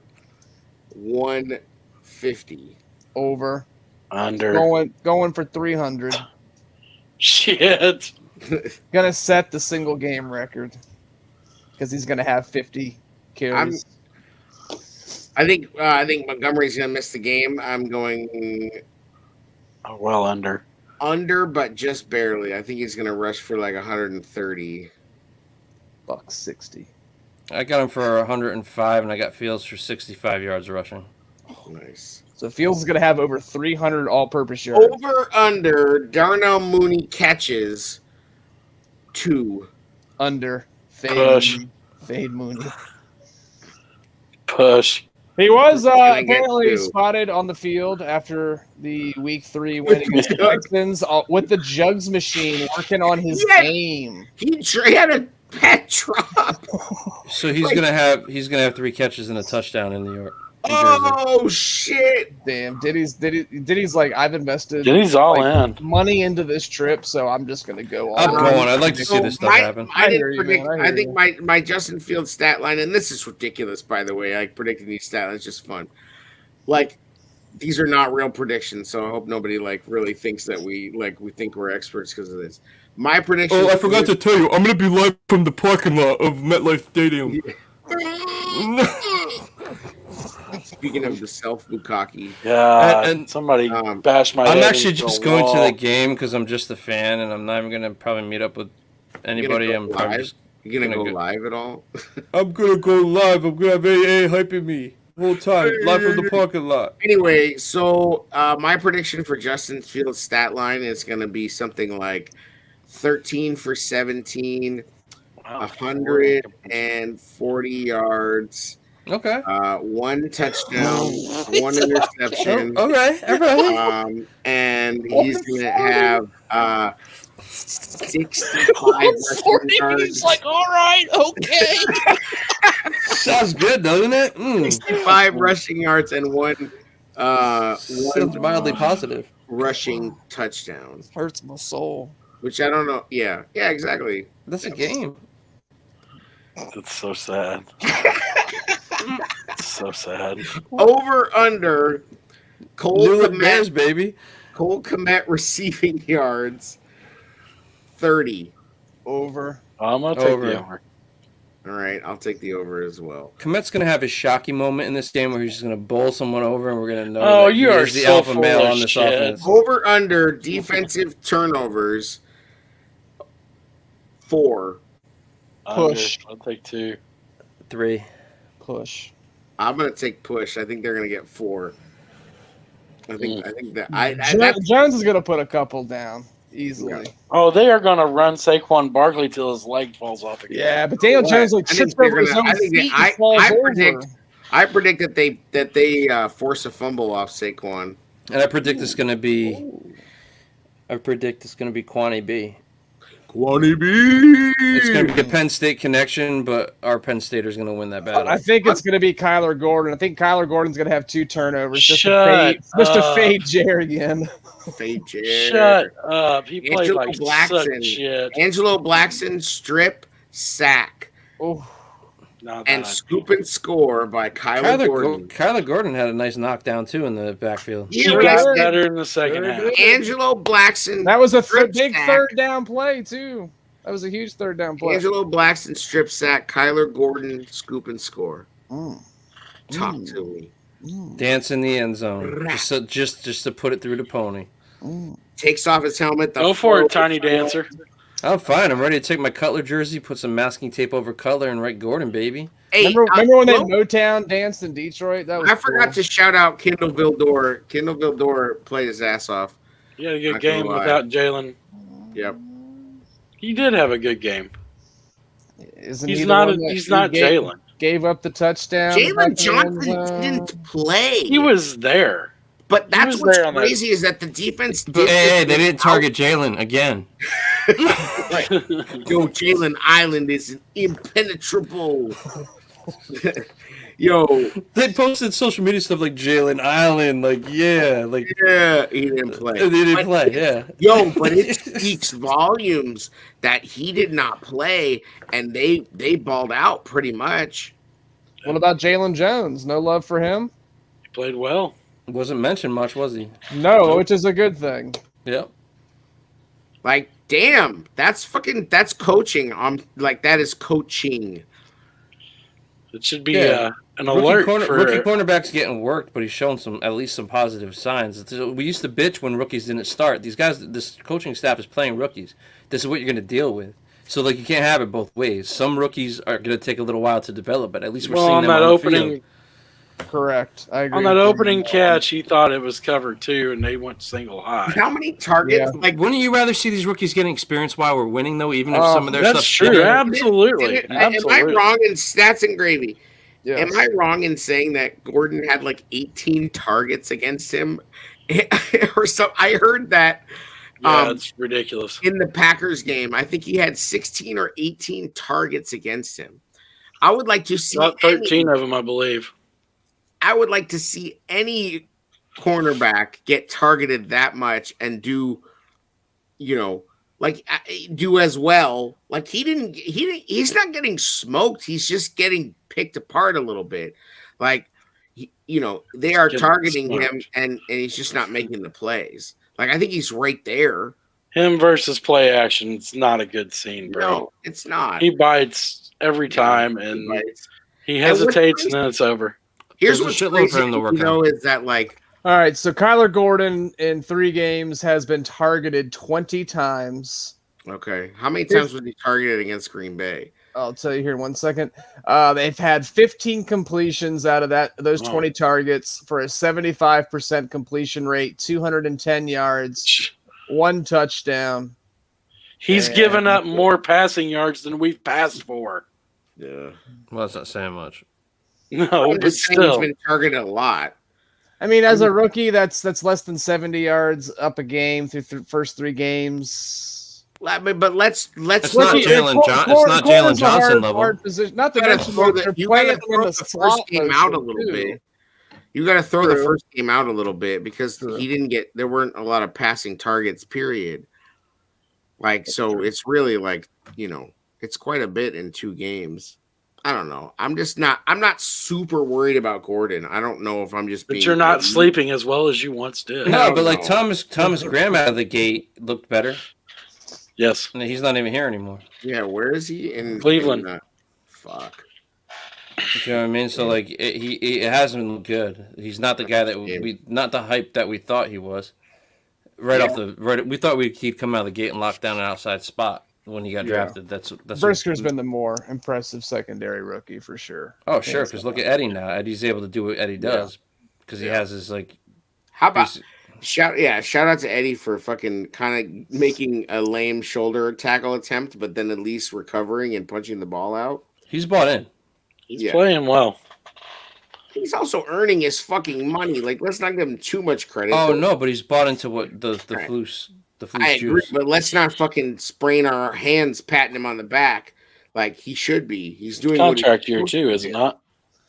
150. Over. Under. Going for 300. Shit. Gonna set the single game record because he's gonna have 50 carries. I think Montgomery's gonna miss the game. I'm going. Oh, well, under. Under, but just barely. I think he's gonna rush for like 130. $160. I got him for 105, and I got Fields for 65 yards rushing. Oh, nice. So Fields is going to have over 300 all-purpose yards. Over, under, Darnell Mooney catches 2. Under. Push. Fade Mooney. Push. He was apparently spotted on the field after the Week 3 win against the Texans with the jugs machine working on his game. He had a pet drop. So he's gonna have 3 catches and a touchdown in New York. Oh shit! Damn, Diddy's like, I've invested Diddy's all in money into this trip, so I'm just gonna go all I'm going. I'd like to see this stuff happen. I think my Justin Fields stat line, and this is ridiculous, by the way. I predicted these stat lines, just fun. Like, these are not real predictions, so I hope nobody really thinks that we think we're experts because of this. My prediction. Oh, I forgot to tell you, I'm gonna be live from the parking lot of MetLife Stadium. Speaking of the self-bukkake. Yeah, and somebody bashed my head. I'm actually just going to the game because I'm just a fan, and I'm not even going to probably meet up with anybody. You're going to go live at all? I'm going to go live. I'm going to have AA hyping me the whole time, live from the parking lot. Anyway, so my prediction for Justin Fields' stat line is going to be something like 13 for 17, 140 yards. Okay. 1 touchdown, 1 interception. All right. And he's going to have 65 yards. He's like, all right, okay. Sounds good, doesn't it? 65 rushing yards and 1 sounds mildly positive rushing touchdown. Hurts my soul. Which I don't know. Yeah, exactly. That's a game. That's so sad. So sad. Over under Cole New Look Bears, Kmet, baby. Cole Kmet receiving yards 30. Over. I'm gonna take Over. the over. All right, I'll take the over as well. Komet's gonna have a shocking moment in this game where he's just gonna bowl someone over, and we're gonna know. Oh, that you he are is the so alpha full male of on this shit. offense. Over under defensive turnovers 4. Push. I'll take 2. 3. Push. I'm gonna take push. I think they're gonna get 4. I think Jones is gonna put a couple down easily. Oh, they are gonna run Saquon Barkley till his leg falls off again. Yeah, but Daniel Jones like I think trips they're over his gonna- own I think they- feet and falls over. I predict that they force a fumble off Saquon. And I predict it's gonna be. I predict it's gonna be Kwani B. Kwani B. It's going to be a Penn State connection, but our Penn Stater's going to win that battle. I think it's going to be Kyler Gordon. I think Kyler Gordon's going to have 2 turnovers just Shut to fade Jared again. Fade Jared. Shut up. He played Angelo like Blackson. such shit. Angelo Blackson strip sack Oh, Not and that. scoop and score by Kyler Gordon. Kyler Gordon had a nice knockdown, too, in the backfield. He Yeah, got but better in the second Very half. good. Angelo Blackson. that was a strip big sack. third down play too. That was a huge third down play. Angelo Blackson strip sack. Kyler Gordon scoop and score. Mm. Talk to me. Dance in the end zone. Just to put it through the pony. Takes off his helmet. Go for it, Tiny Dancer. I'm fine. I'm ready to take my Cutler jersey, put some masking tape over Cutler, and write Gordon, baby. Hey, Remember when well, they Motown danced in Detroit? That was I forgot cool. to shout out Kendall Vildor. Kendall Vildor played his ass off. He had a good Not gonna game lie. without Jalen. Yep. He did have a good game. Isn't He's he the not. one that He's not gave- Jalen. Gave up the touchdown. Jalen back in the end Johnson zone. didn't play. He was there. But that's was what's there on that. crazy is that the defense But did hey, this they didn't without- target Jalen again. Yo, Jalen Island is impenetrable. Yo, They posted social media stuff like Jalen Island, like yeah, like yeah, he didn't play. they didn't But- play, yeah. Yo, but it speaks volumes that he did not play, and they balled out pretty much. What about Jalen Jones? No love for him? He played well. Wasn't mentioned much, was he? No, which is a good thing. Yep. Like, damn, that's coaching. Like that is coaching. It should be Yeah. an alert for. Rookie cornerback's getting worked, but he's showing at least some positive signs. We used to bitch when rookies didn't start. These guys, this coaching staff is playing rookies. This is what you're going to deal with. So like you can't have it both ways. Some rookies are going to take a little while to develop, but at least we're well, seeing on them that on the opening field. Correct. I agree. on that opening catch, he thought it was covered too, and they went single high. How many targets? Yeah. Like, Wouldn't you rather see these rookies getting experience while we're winning, though, even if Oh, some of their That's stuff? true. Absolutely. am I Absolutely. wrong in stats and gravy? Yes. Am I wrong in saying that Gordon had like 18 targets against him, or so? I heard that Yeah, it's ridiculous. in the Packers game. I think he had 16 or 18 targets against him. I would like to see About 13 of them, I believe. I would like to see any cornerback get targeted that much and do, do as well. Like he's not getting smoked. He's just getting picked apart a little bit. Like, they are Getting targeting smoked. him and he's just not making the plays. Like, I think he's right there. Him versus play action, it's not a good scene, bro. No, it's not. He bites every time, He and bites. he And what's hesitates, and crazy- then it's over. Here's There's a what's shitload crazy, for him to work on. is that like, All right, so Kyler Gordon in 3 games has been targeted 20 times. okay, how many times was he targeted against Green Bay? I'll tell you here in 1 second. They've had 15 completions out of those 20 targets for a 75% completion rate, 210 yards, 1 touchdown. He's And- given up more passing yards than we've passed for. Yeah. Well, that's not saying much. No, I'm but just saying he's still. been targeted a lot. I mean, as a rookie, that's less than 70 yards up a game through the first 3 games. But let's It's not Rookie- Jalen Cor- It's Cor- not Gordon's Jalen a hard- Johnson level. hard position. Not to You gotta mention throw they're you playing gotta him in throw the the slot first game out a motion, little too. bit. You got to throw the True. first game out a little bit because True. there weren't a lot of passing targets, period. Like, so it's really like, it's quite a bit in 2 games. I don't know. I'm not super worried about Gordon. I don't know if I'm just But being you're not naive. sleeping as well as you once did. No, but like Thomas Graham out of the gate looked better. Yes. And he's not even here anymore. Yeah, where is he? In Cleveland. Fuck. You know what I mean? So like it hasn't looked good. He's not the guy that not the hype that we thought he was. We thought he'd come out of the gate and lock down an outside spot when he got drafted. That's Brisker's been the more impressive secondary rookie for sure. Oh sure, because look at Eddie now. Eddie's able to do what Eddie does because he has his like. How about shout out to Eddie for fucking kind of making a lame shoulder tackle attempt, but then at least recovering and punching the ball out. He's bought in. He's playing well. He's also earning his fucking money. Like, let's not give him too much credit. Oh no, but he's bought into what the flus I agree, but let's not fucking sprain our hands patting him on the back like he should be. He's doing contract year too, is it not?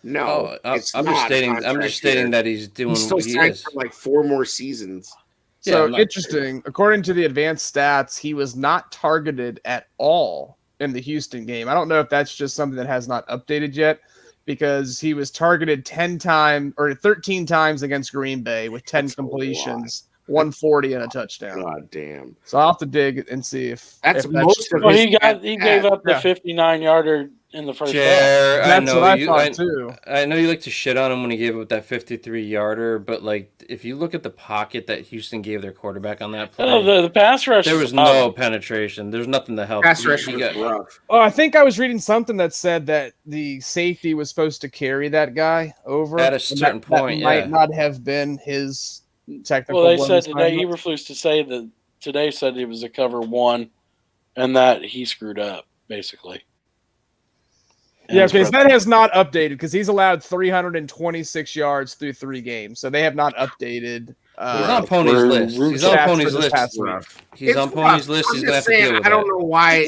No, I'm just stating that he's doing. He's still what he signed is. for like 4 more seasons. So interesting. According to the advanced stats, he was not targeted at all in the Houston game. I don't know if that's just something that has not updated yet, because he was targeted 13 times against Green Bay with 10 completions, 140 and a touchdown. God damn. So I'll have to dig and see if that's most of his. He gave up the 59-yarder in the first half. That's what I thought too. I know you like to shit on him when he gave up that 53-yarder, but like if you look at the pocket that Houston gave their quarterback on that play, the pass rush, there was no penetration. There's nothing to help. Pass rush was rough. Oh, I think I was reading something that said that the safety was supposed to carry that guy over at a certain point. That might not have been his technical. Well, they said today Eberflus to say that today said it was a cover 1, and that he screwed up basically. Yeah, because that has not updated, because he's allowed 326 yards through 3 games. So they have not updated. He's on Pony's list. He's on Pony's list. He's on Pony's list. He's going to have to deal with I don't know why.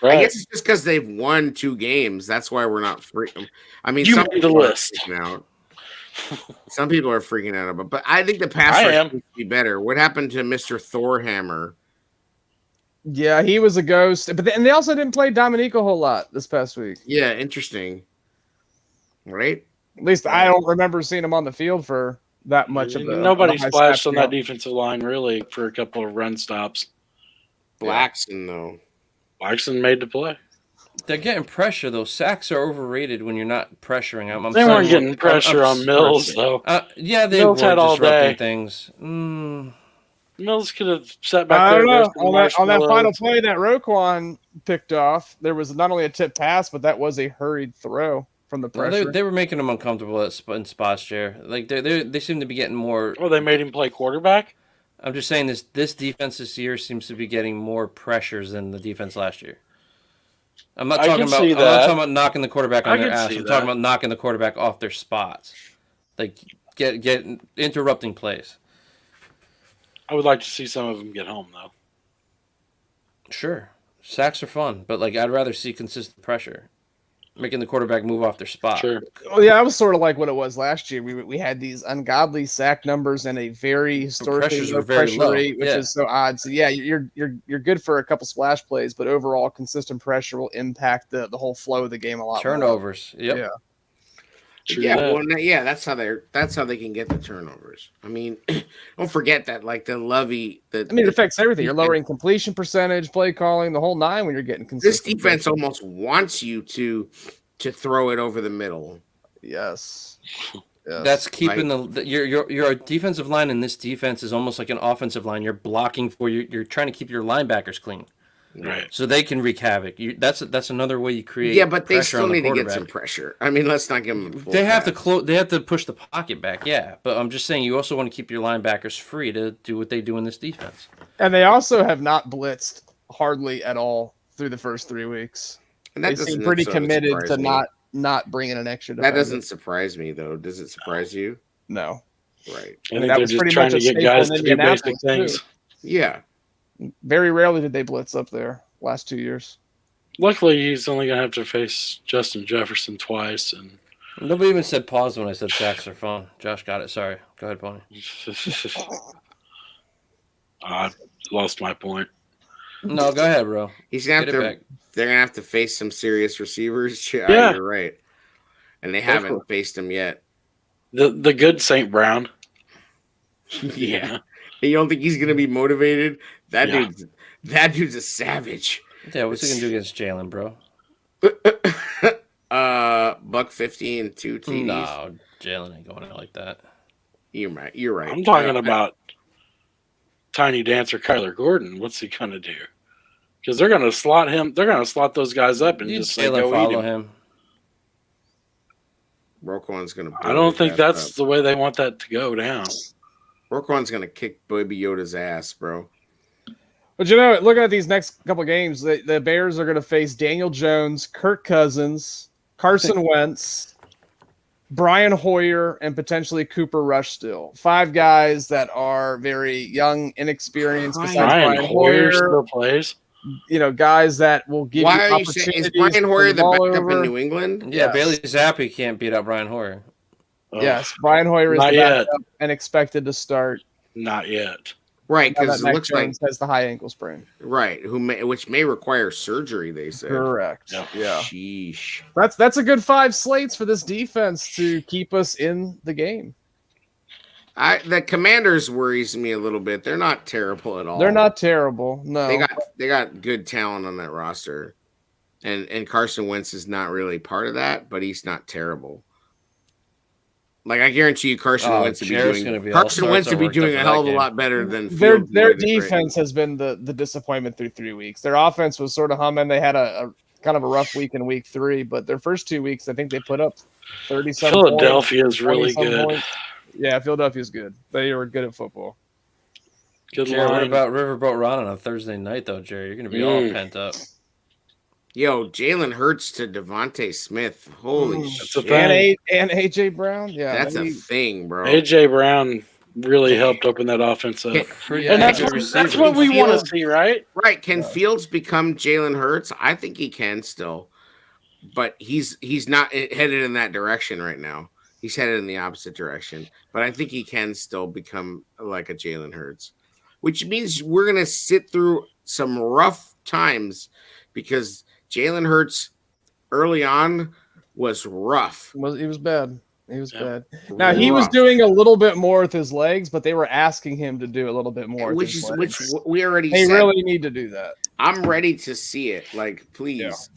Right. I guess it's just because they've won 2 games. That's why we're not freaking. I mean, you some made the list. Some people are freaking out about it. But I think the pass rush needs to be better. What happened to Mr. Thorhammer? Yeah, he was a ghost. But and they also didn't play Dominique a whole lot this past week. Yeah, interesting. Right? At least I don't remember seeing him on the field for that much of the. Nobody splashed on that defensive line really for a couple of run stops. Blackson, though. Blackson made the play. They're getting pressure, though. Sacks are overrated when you're not pressuring. They weren't getting pressure on Mills, though. Yeah, they Mills were had all disrupting day. things. Mills could have sat back I there. don't know. On that final play that Roquan picked off, there was not only a tip pass, but that was a hurried throw from the pressure. They were making him uncomfortable in spots, Jer. Like they seem to be getting more. Oh, they made him play quarterback? I'm just saying this defense this year seems to be getting more pressures than the defense last year. I'm not talking about knocking the quarterback on their ass. I'm talking about knocking the quarterback off their spots. Like get interrupting plays. I would like to see some of them get home, though. Sure. Sacks are fun, but like I'd rather see consistent pressure. Making the quarterback move off their spot. Sure. Oh yeah, that was sort of like what it was last year. We had these ungodly sack numbers and a very historically low pressure rate, which is so odd. So yeah, you're good for a couple splash plays, but overall consistent pressure will impact the whole flow of the game a lot. Turnovers. More. Yep. Yeah. That's how they can get the turnovers. I mean, don't forget that like the Lovie. It affects everything. You're lowering completion percentage, play calling, the whole 9 when you're getting consistent. This defense almost wants you to throw it over the middle. Yes. That's keeping your defensive line in this defense is almost like an offensive line. You're blocking for you're trying to keep your linebackers clean. Right. So they can wreak havoc. That's another way you create. Yeah, but they still need to get some pressure. I mean, let's not give them. They have to They have to push the pocket back. Yeah, but I'm just saying you also want to keep your linebackers free to do what they do in this defense. And they also have not blitzed hardly at all through the first 3 weeks. And they seem pretty committed to not bringing an extra defender. That doesn't surprise me, though. Does it surprise you? No. Right. I think they're just trying to get guys to do basic things. Yeah. Very rarely did they blitz up there last 2 years. Luckily, he's only going to have to face Justin Jefferson twice. And nobody even said pause when I said sacks are fun. Josh got it. Sorry. Go ahead, Pony. I lost my point. No, go ahead, bro. He's gonna have Get it to. back. They're gonna have to face some serious receivers. Yeah. You're right. And they haven't faced them yet. The good St. Brown. Yeah. And you don't think he's gonna be motivated? That dude's a savage. Yeah, what's he gonna do against Jalen, bro? $150 and 2 TDs. No, Jalen ain't going out like that. You're right. I'm talking about Tiny Dancer Kyler Gordon. What's he gonna do? Because they're gonna slot him. They're gonna slot those guys up and just say, go follow eat him. Roquan's gonna. I don't think that's the way they want that to go down. Roquan's gonna kick Baby Yoda's ass, bro. But you know, looking at these next couple games, the Bears are going to face Daniel Jones, Kirk Cousins, Carson Wentz, Brian Hoyer, and potentially Cooper Rush still. 5 guys that are very young, inexperienced. Brian Hoyer still plays. You know, guys that will give you opportunities. Is Brian Hoyer the backup in New England? Yeah, Bailey Zappi can't beat out Brian Hoyer. Yes, Brian Hoyer is the backup and expected to start. Not yet. Right, because it looks like has the high ankle sprain. Right, which may require surgery. They said. Correct. Yeah. Sheesh. That's a good 5 slates for this defense to keep us in the game. The Commanders worries me a little bit. They're not terrible at all. They're not terrible. No, they got good talent on that roster, and Carson Wentz is not really part of that, but he's not terrible. Like I guarantee you, Carson Wentz would be doing a hell of a lot better than their defense has been the disappointment through 3 weeks. Their offense was sort of humming. They had a kind of a rough week in week 3, but their first 2 weeks, I think they put up 30-some. Philadelphia is really good. Points. Yeah, Philadelphia's good. They were good at football. Good Jerry, what about Riverboat Ron on a Thursday night, though, Jerry? You're going to be all pent up. Yo, Jalen Hurts to Devontae Smith. Holy shit. And A.J. Brown? Yeah. That's a thing, bro. A.J. Brown really helped open that offense up. And that's what we want to see, right? Right. Can Fields become Jalen Hurts? I think he can still. But he's not headed in that direction right now. He's headed in the opposite direction. But I think he can still become like a Jalen Hurts. Which means we're going to sit through some rough times because Jalen Hurts early on was rough. He was bad. He was bad. Now he was doing a little bit more with his legs, but they were asking him to do a little bit more. Which we already they said. They really need to do that. I'm ready to see it. Like, please.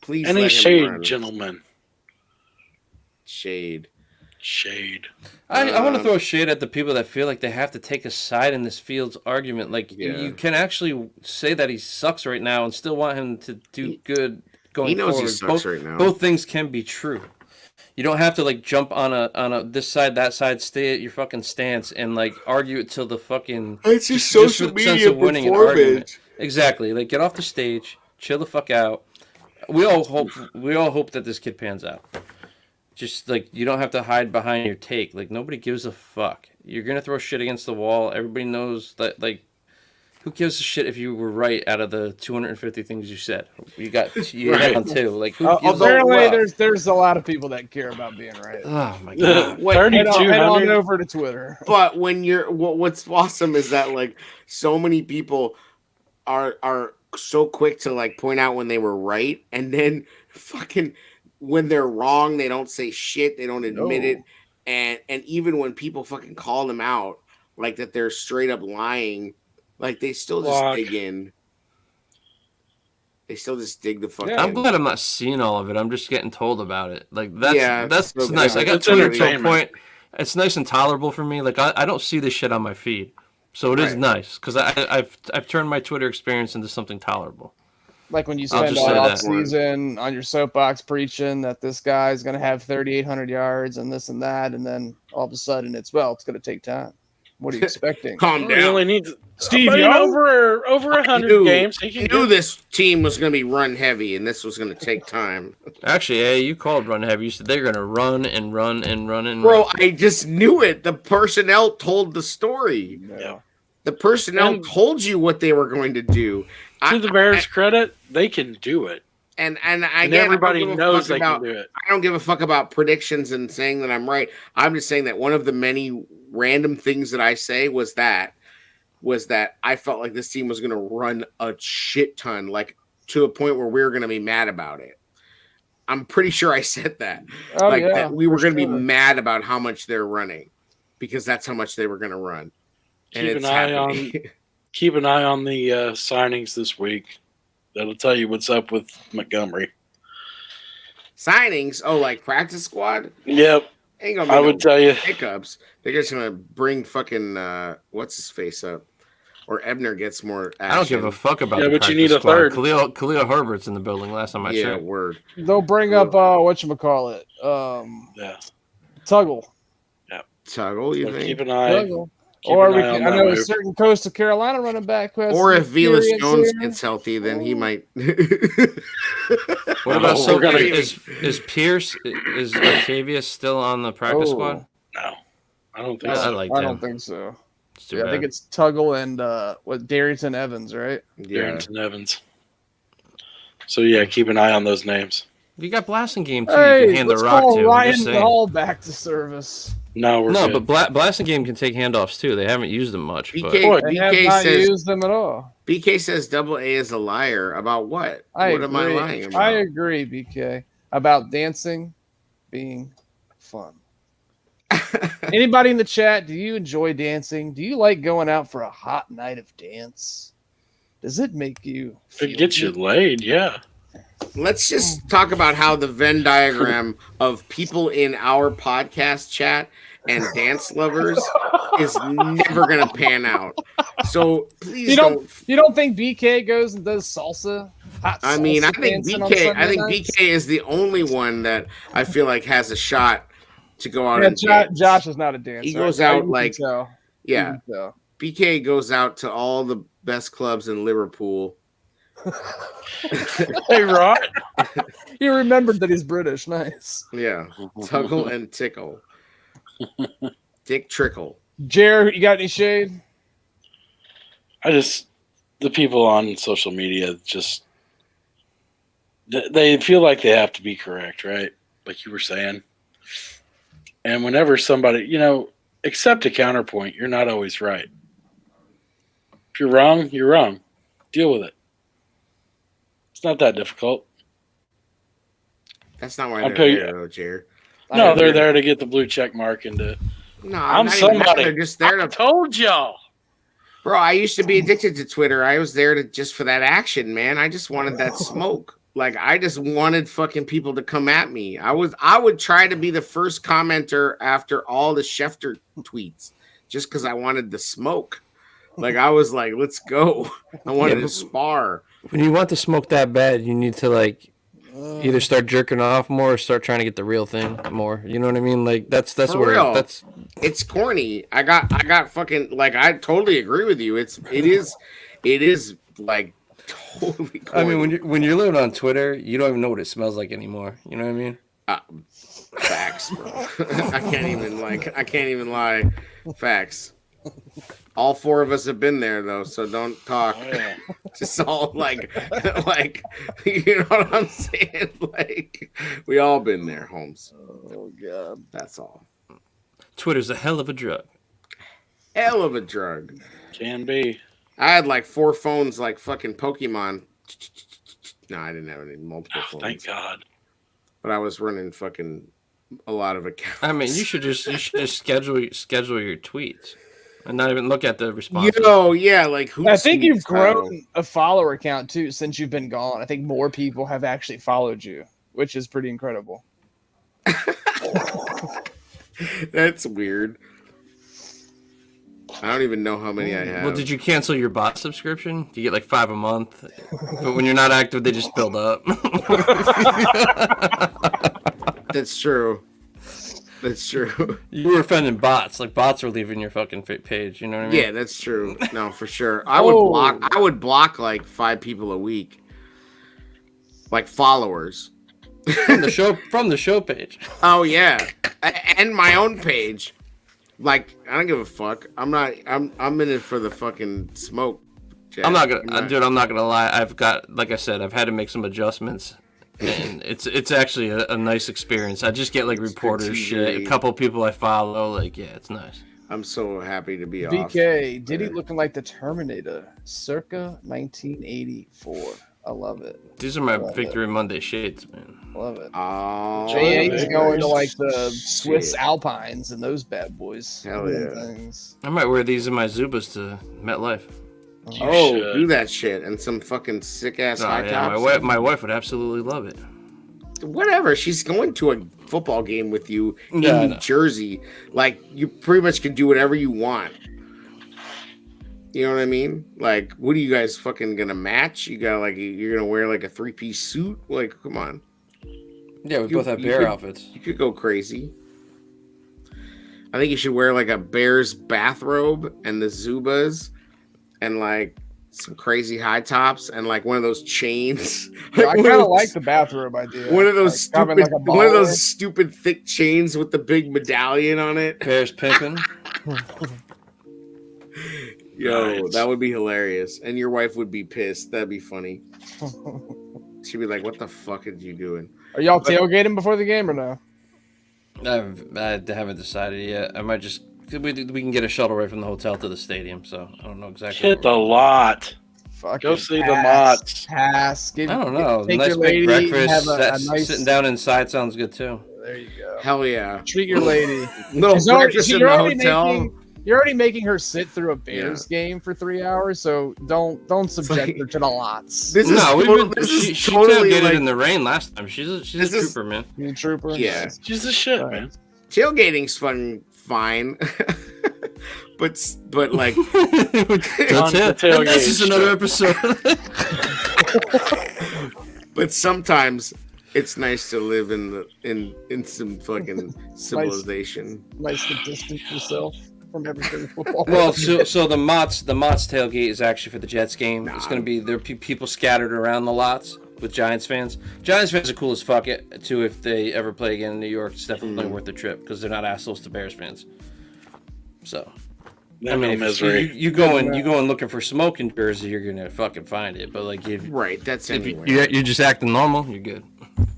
Please. Any shade, gentlemen. Shade. I want to throw shade at the people that feel like they have to take a side in this Fields argument. Like you can actually say that he sucks right now and still want him to do good going forward. He knows he sucks right now. Both things can be true. You don't have to like jump on a this side, that side, stay at your fucking stance and like argue it till the fucking it's just social media performance. Exactly. Like get off the stage, chill the fuck out. We all hope that this kid pans out. Just like you don't have to hide behind your take. Like nobody gives a fuck. You're gonna throw shit against the wall. Everybody knows that. Like, who gives a shit if you were right out of the 250 things you said? You had on 2. Like who gives apparently there's a lot of people that care about being right. Oh my god! Head on over to Twitter. But when what's awesome is that like so many people are so quick to like point out when they were right, and then fucking. When they're wrong, they don't say shit. They don't admit it. And even when people fucking call them out, like that they're straight up lying, like they still just dig in. They still just dig the fuck in. I'm glad I'm not seeing all of it. I'm just getting told about it. Like that's nice. I got it's Twitter to a point. It's nice and tolerable for me. Like I don't see this shit on my feed. So it is nice because I've turned my Twitter experience into something tolerable. Like when you spend all off season on your soapbox preaching that this guy's going to have 3,800 yards and this and that, and then all of a sudden it's going to take time. What are you expecting? Calm down. He only needs over 100 games. He knew this team was going to be run heavy, and this was going to take time. Actually, you called run heavy. You said they're going to run and run and run and Bro, run. I just knew it. The personnel told the story. Yeah. The personnel told you what they were going to do. To the Bears' credit, they can do it. And everybody knows they can do it. I don't give a fuck about predictions and saying that I'm right. I'm just saying that one of the many random things that I say was that was that I felt like this team was going to run a shit ton, like to a point where we were going to be mad about it. I'm pretty sure I said that. That we were going to be mad about how much they're running because that's how much they were going to run. Keep an eye on the signings this week. That'll tell you what's up with Montgomery. Signings? Oh, like practice squad? Yep. Ain't gonna be I would tell you hiccups. They're just gonna bring fucking what's his face up, or Ebner gets more action. I don't give a fuck about. Yeah, the but you need a squad. third. Khalil Herbert's in the building. Last time I checked. Yeah, word. They'll bring up whatchamacallit. Tuggle. Yeah, Tuggle. You think? Keep an eye. Tuggle. Or I know a certain Coastal Carolina running back who has or if Velas Jones gets healthy, then he might. What about is Pierce? Is Octavius still on the practice squad? No, I don't think so. I don't think so. I think it's Tuggle and Darrington Evans, right? Yeah. Darrington Evans. So yeah, keep an eye on those names. You got Blasting Game too. You can hand the rock to. Ryan Hall back to service. But Blasting Game can take handoffs too. They haven't used them much. BK have not used them at all. BK says Double A is a liar about what? What am I lying about? I agree, BK, about dancing being fun. Anybody in the chat, do you enjoy dancing? Do you like going out for a hot night of dance? Does it make you It gets you laid, yeah. Let's just talk about how the Venn diagram of people in our podcast chat and dance lovers is never going to pan out. So please you don't think BK goes and does salsa? I think BK is the only one that I feel like has a shot to go out and dance. Josh is not a dancer. He goes out BK goes out to all the best clubs in Liverpool. Hey, Rod. You remembered that he's British. Nice. Yeah. Tuggle and Tickle. Dick Trickle. Jared, you got any shade? The people on social media they feel like they have to be correct, right? Like you were saying. And whenever somebody, accept a counterpoint, you're not always right. If you're wrong, you're wrong. Deal with it. It's not that difficult. That's not why they're there, though, Jared. No, they're there to get the blue check mark and to. No, I'm somebody. They're just there I told y'all, bro. I used to be addicted to Twitter. I was there just for that action, man. I just wanted that smoke. Like I just wanted fucking people to come at me. I would try to be the first commenter after all the Schefter tweets, just because I wanted the smoke. Like I was like, let's go. I wanted to spar. When you want the smoke that bad, you need to either start jerking off more or start trying to get the real thing more. You know what I mean? Like that's where it's corny. I got fucking I totally agree with you. It is like totally corny. I mean, when you're living on Twitter, you don't even know what it smells like anymore. You know what I mean? Facts, bro. I can't even lie. Facts. All four of us have been there though, so don't talk. Oh, yeah. Just all like you know what I'm saying? Like we all been there, Holmes. Oh god. That's all. Twitter's a hell of a drug. Hell of a drug. Can be. I had like 4 phones like fucking Pokemon. No, I didn't have any multiple phones. Thank God. But I was running fucking a lot of accounts. I mean, you should just schedule your tweets. And not even look at the responses. Yeah, like I think you've grown a follower account too since you've been gone. I think more people have actually followed you, which is pretty incredible. That's weird. I don't even know how many I have. Well, did you cancel your bot subscription? You get like 5 a month, but when you're not active, they just build up. That's true. That's true. You were offending bots. Like bots are leaving your fucking page. You know what I mean? Yeah, that's true. No, for sure. I would block like 5 people a week, like followers from the show page. Oh yeah, and my own page. Like I don't give a fuck. I'm in it for the fucking smoke. Jack. I'm not gonna lie. I've got, like I said, I've had to make some adjustments. And it's actually a nice experience. I just get like reporters shit. A couple people I follow, it's nice. I'm so happy to be off. BK, Diddy looking like the Terminator, circa 1984. I love it. These are my Victory Monday shades, man. Love it. Oh, He's going to like the Swiss Alpines and those bad boys. Hell yeah. Things. I might wear these in my Zubas to MetLife. Oh, do that shit and some fucking sick ass high tops. My wife would absolutely love it. Whatever. She's going to a football game with you in New Jersey. Like, you pretty much can do whatever you want. You know what I mean? Like, what are you guys fucking gonna match? You're gonna wear like a 3-piece suit? Like, come on. Yeah, we both have bear outfits. You could go crazy. I think you should wear like a Bears bathrobe and the Zubas and like some crazy high tops and like one of those chains. I kind of like the bathrobe idea. One of those stupid thick chains with the big medallion on it. Bears pimping. Yo, that would be hilarious. And your wife would be pissed. That'd be funny. She'd be like, what the fuck are you doing? Are y'all tailgating before the game or no? I haven't decided yet. I might just... We can get a shuttle right from the hotel to the stadium, so I don't know exactly. Hit the lot. Go see the Mots. Pass. I don't know. Nice big breakfast. Sitting down inside sounds good, too. There you go. Hell yeah. Treat your lady. Little breakfast in the hotel. You're already making her sit through a Bears game for 3 hours, so don't subject her to the lots. She tailgated in the rain last time. She's a trooper, man. She's a trooper. Yeah, she's a shit, man. Tailgating's fine, but like this is another episode. But sometimes it's nice to live in some fucking civilization. Nice to distance yourself from everything football. Well, so the Mott's tailgate is actually for the Jets game. It's going to be there are people scattered around the lots with Giants fans. Giants fans are cool as fuck too. If they ever play again in New York, it's definitely worth the trip because they're not assholes to Bears fans. So, I mean, if you go and looking for smoke in Jersey, you're gonna fucking find it. But like, you're just acting normal, you're good.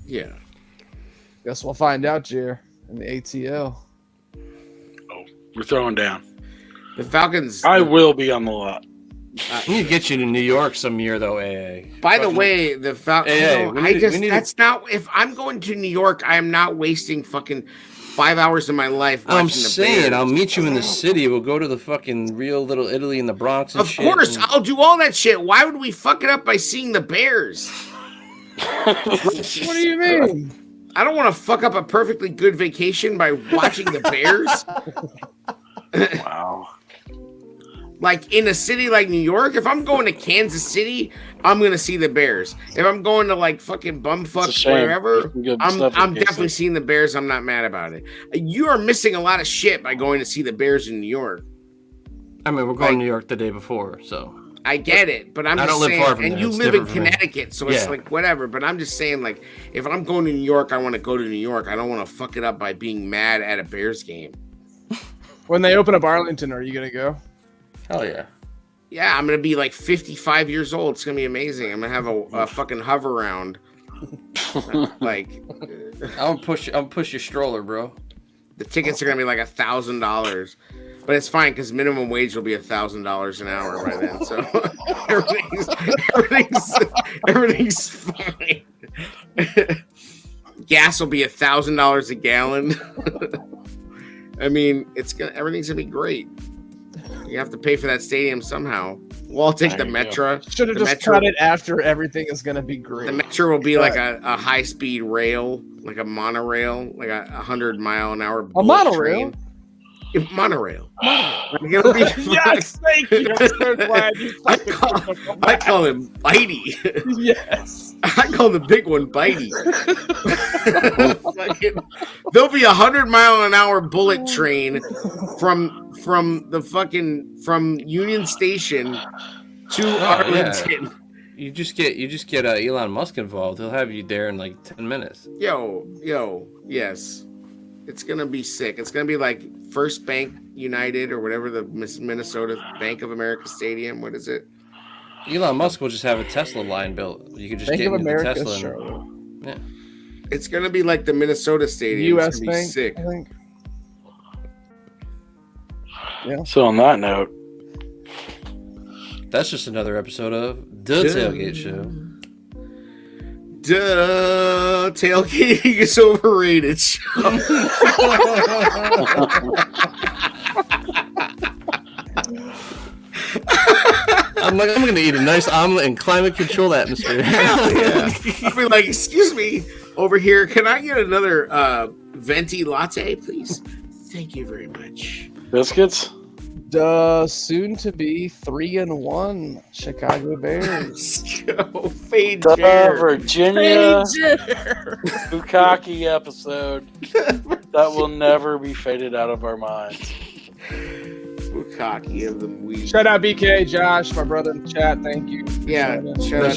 Yeah. Guess we'll find out, Jer, in the ATL. We're throwing down. The Falcons. I will be on the lot. We need to get you to New York some year, though, AA. By the way, the Falcons. If I'm going to New York, I am not wasting fucking 5 hours of my life watching the Bears. I'll meet you in the city. We'll go to the fucking real Little Italy in the Bronx and shit. Of course, I'll do all that shit. Why would we fuck it up by seeing the Bears? What do you mean? I don't want to fuck up a perfectly good vacation by watching the Bears. Wow. Like in a city like New York, if I'm going to Kansas City, I'm gonna see the Bears. If I'm going to like fucking bumfuck wherever, I'm definitely seeing the Bears. I'm not mad about it. You are missing a lot of shit by going to see the Bears in New York. I mean, we're going to New York the day before, so I get it, but I don't live far from there. And you live in Connecticut, so it's like whatever. But I'm just saying, like, if I'm going to New York, I want to go to New York. I don't want to fuck it up by being mad at a Bears game. When they open up Arlington, are you gonna go? Hell yeah. Yeah, I'm gonna be like 55 years old. It's gonna be amazing. I'm gonna have a fucking hover round. Like, I'll push your stroller, bro. The tickets are gonna be like $1,000, but it's fine because minimum wage will be $1,000 an hour by then. So everything's fine. Gas will be $1,000 a gallon. I mean, everything's gonna be great. You have to pay for that stadium somehow. We'll all take the Metro. Should have just cut it after everything is going to be great. The Metro will be like a high-speed rail, like a monorail, like a 100-mile-an-hour monorail? Train. Monorail. It'll be yes, thank you. I'm so glad you I call him Bitey. Yes. I call the big one Bitey. There'll be 100-mile-an-hour bullet train from Union Station to Arlington. Yeah. You just get Elon Musk involved. He'll have you there in like 10 minutes. Yo, yes. It's going to be sick. It's going to be like First Bank United or whatever, the Minnesota Bank of America Stadium. What is it? Elon Musk will just have a Tesla line built. You can just Bank get of into America, Tesla. sure. Yeah. It's going to be like the Minnesota Stadium. U.S. It's gonna be Bank, sick. I think. Yeah. So on that note, That's just another episode of The Tailgate Show. Duh, tailgating is overrated. I'm going to eat a nice omelet in climate controlled atmosphere. Yeah. I'll be like, excuse me, over here, can I get another venti latte, please? Thank you very much. biscuits. The soon to be 3-1 Chicago Bears. Go fade The Jared. Virginia Bukaki episode that will never be faded out of our minds. We're cocky of them. Shout out BK, Josh, my brother in the chat. Thank you. Yeah, shout out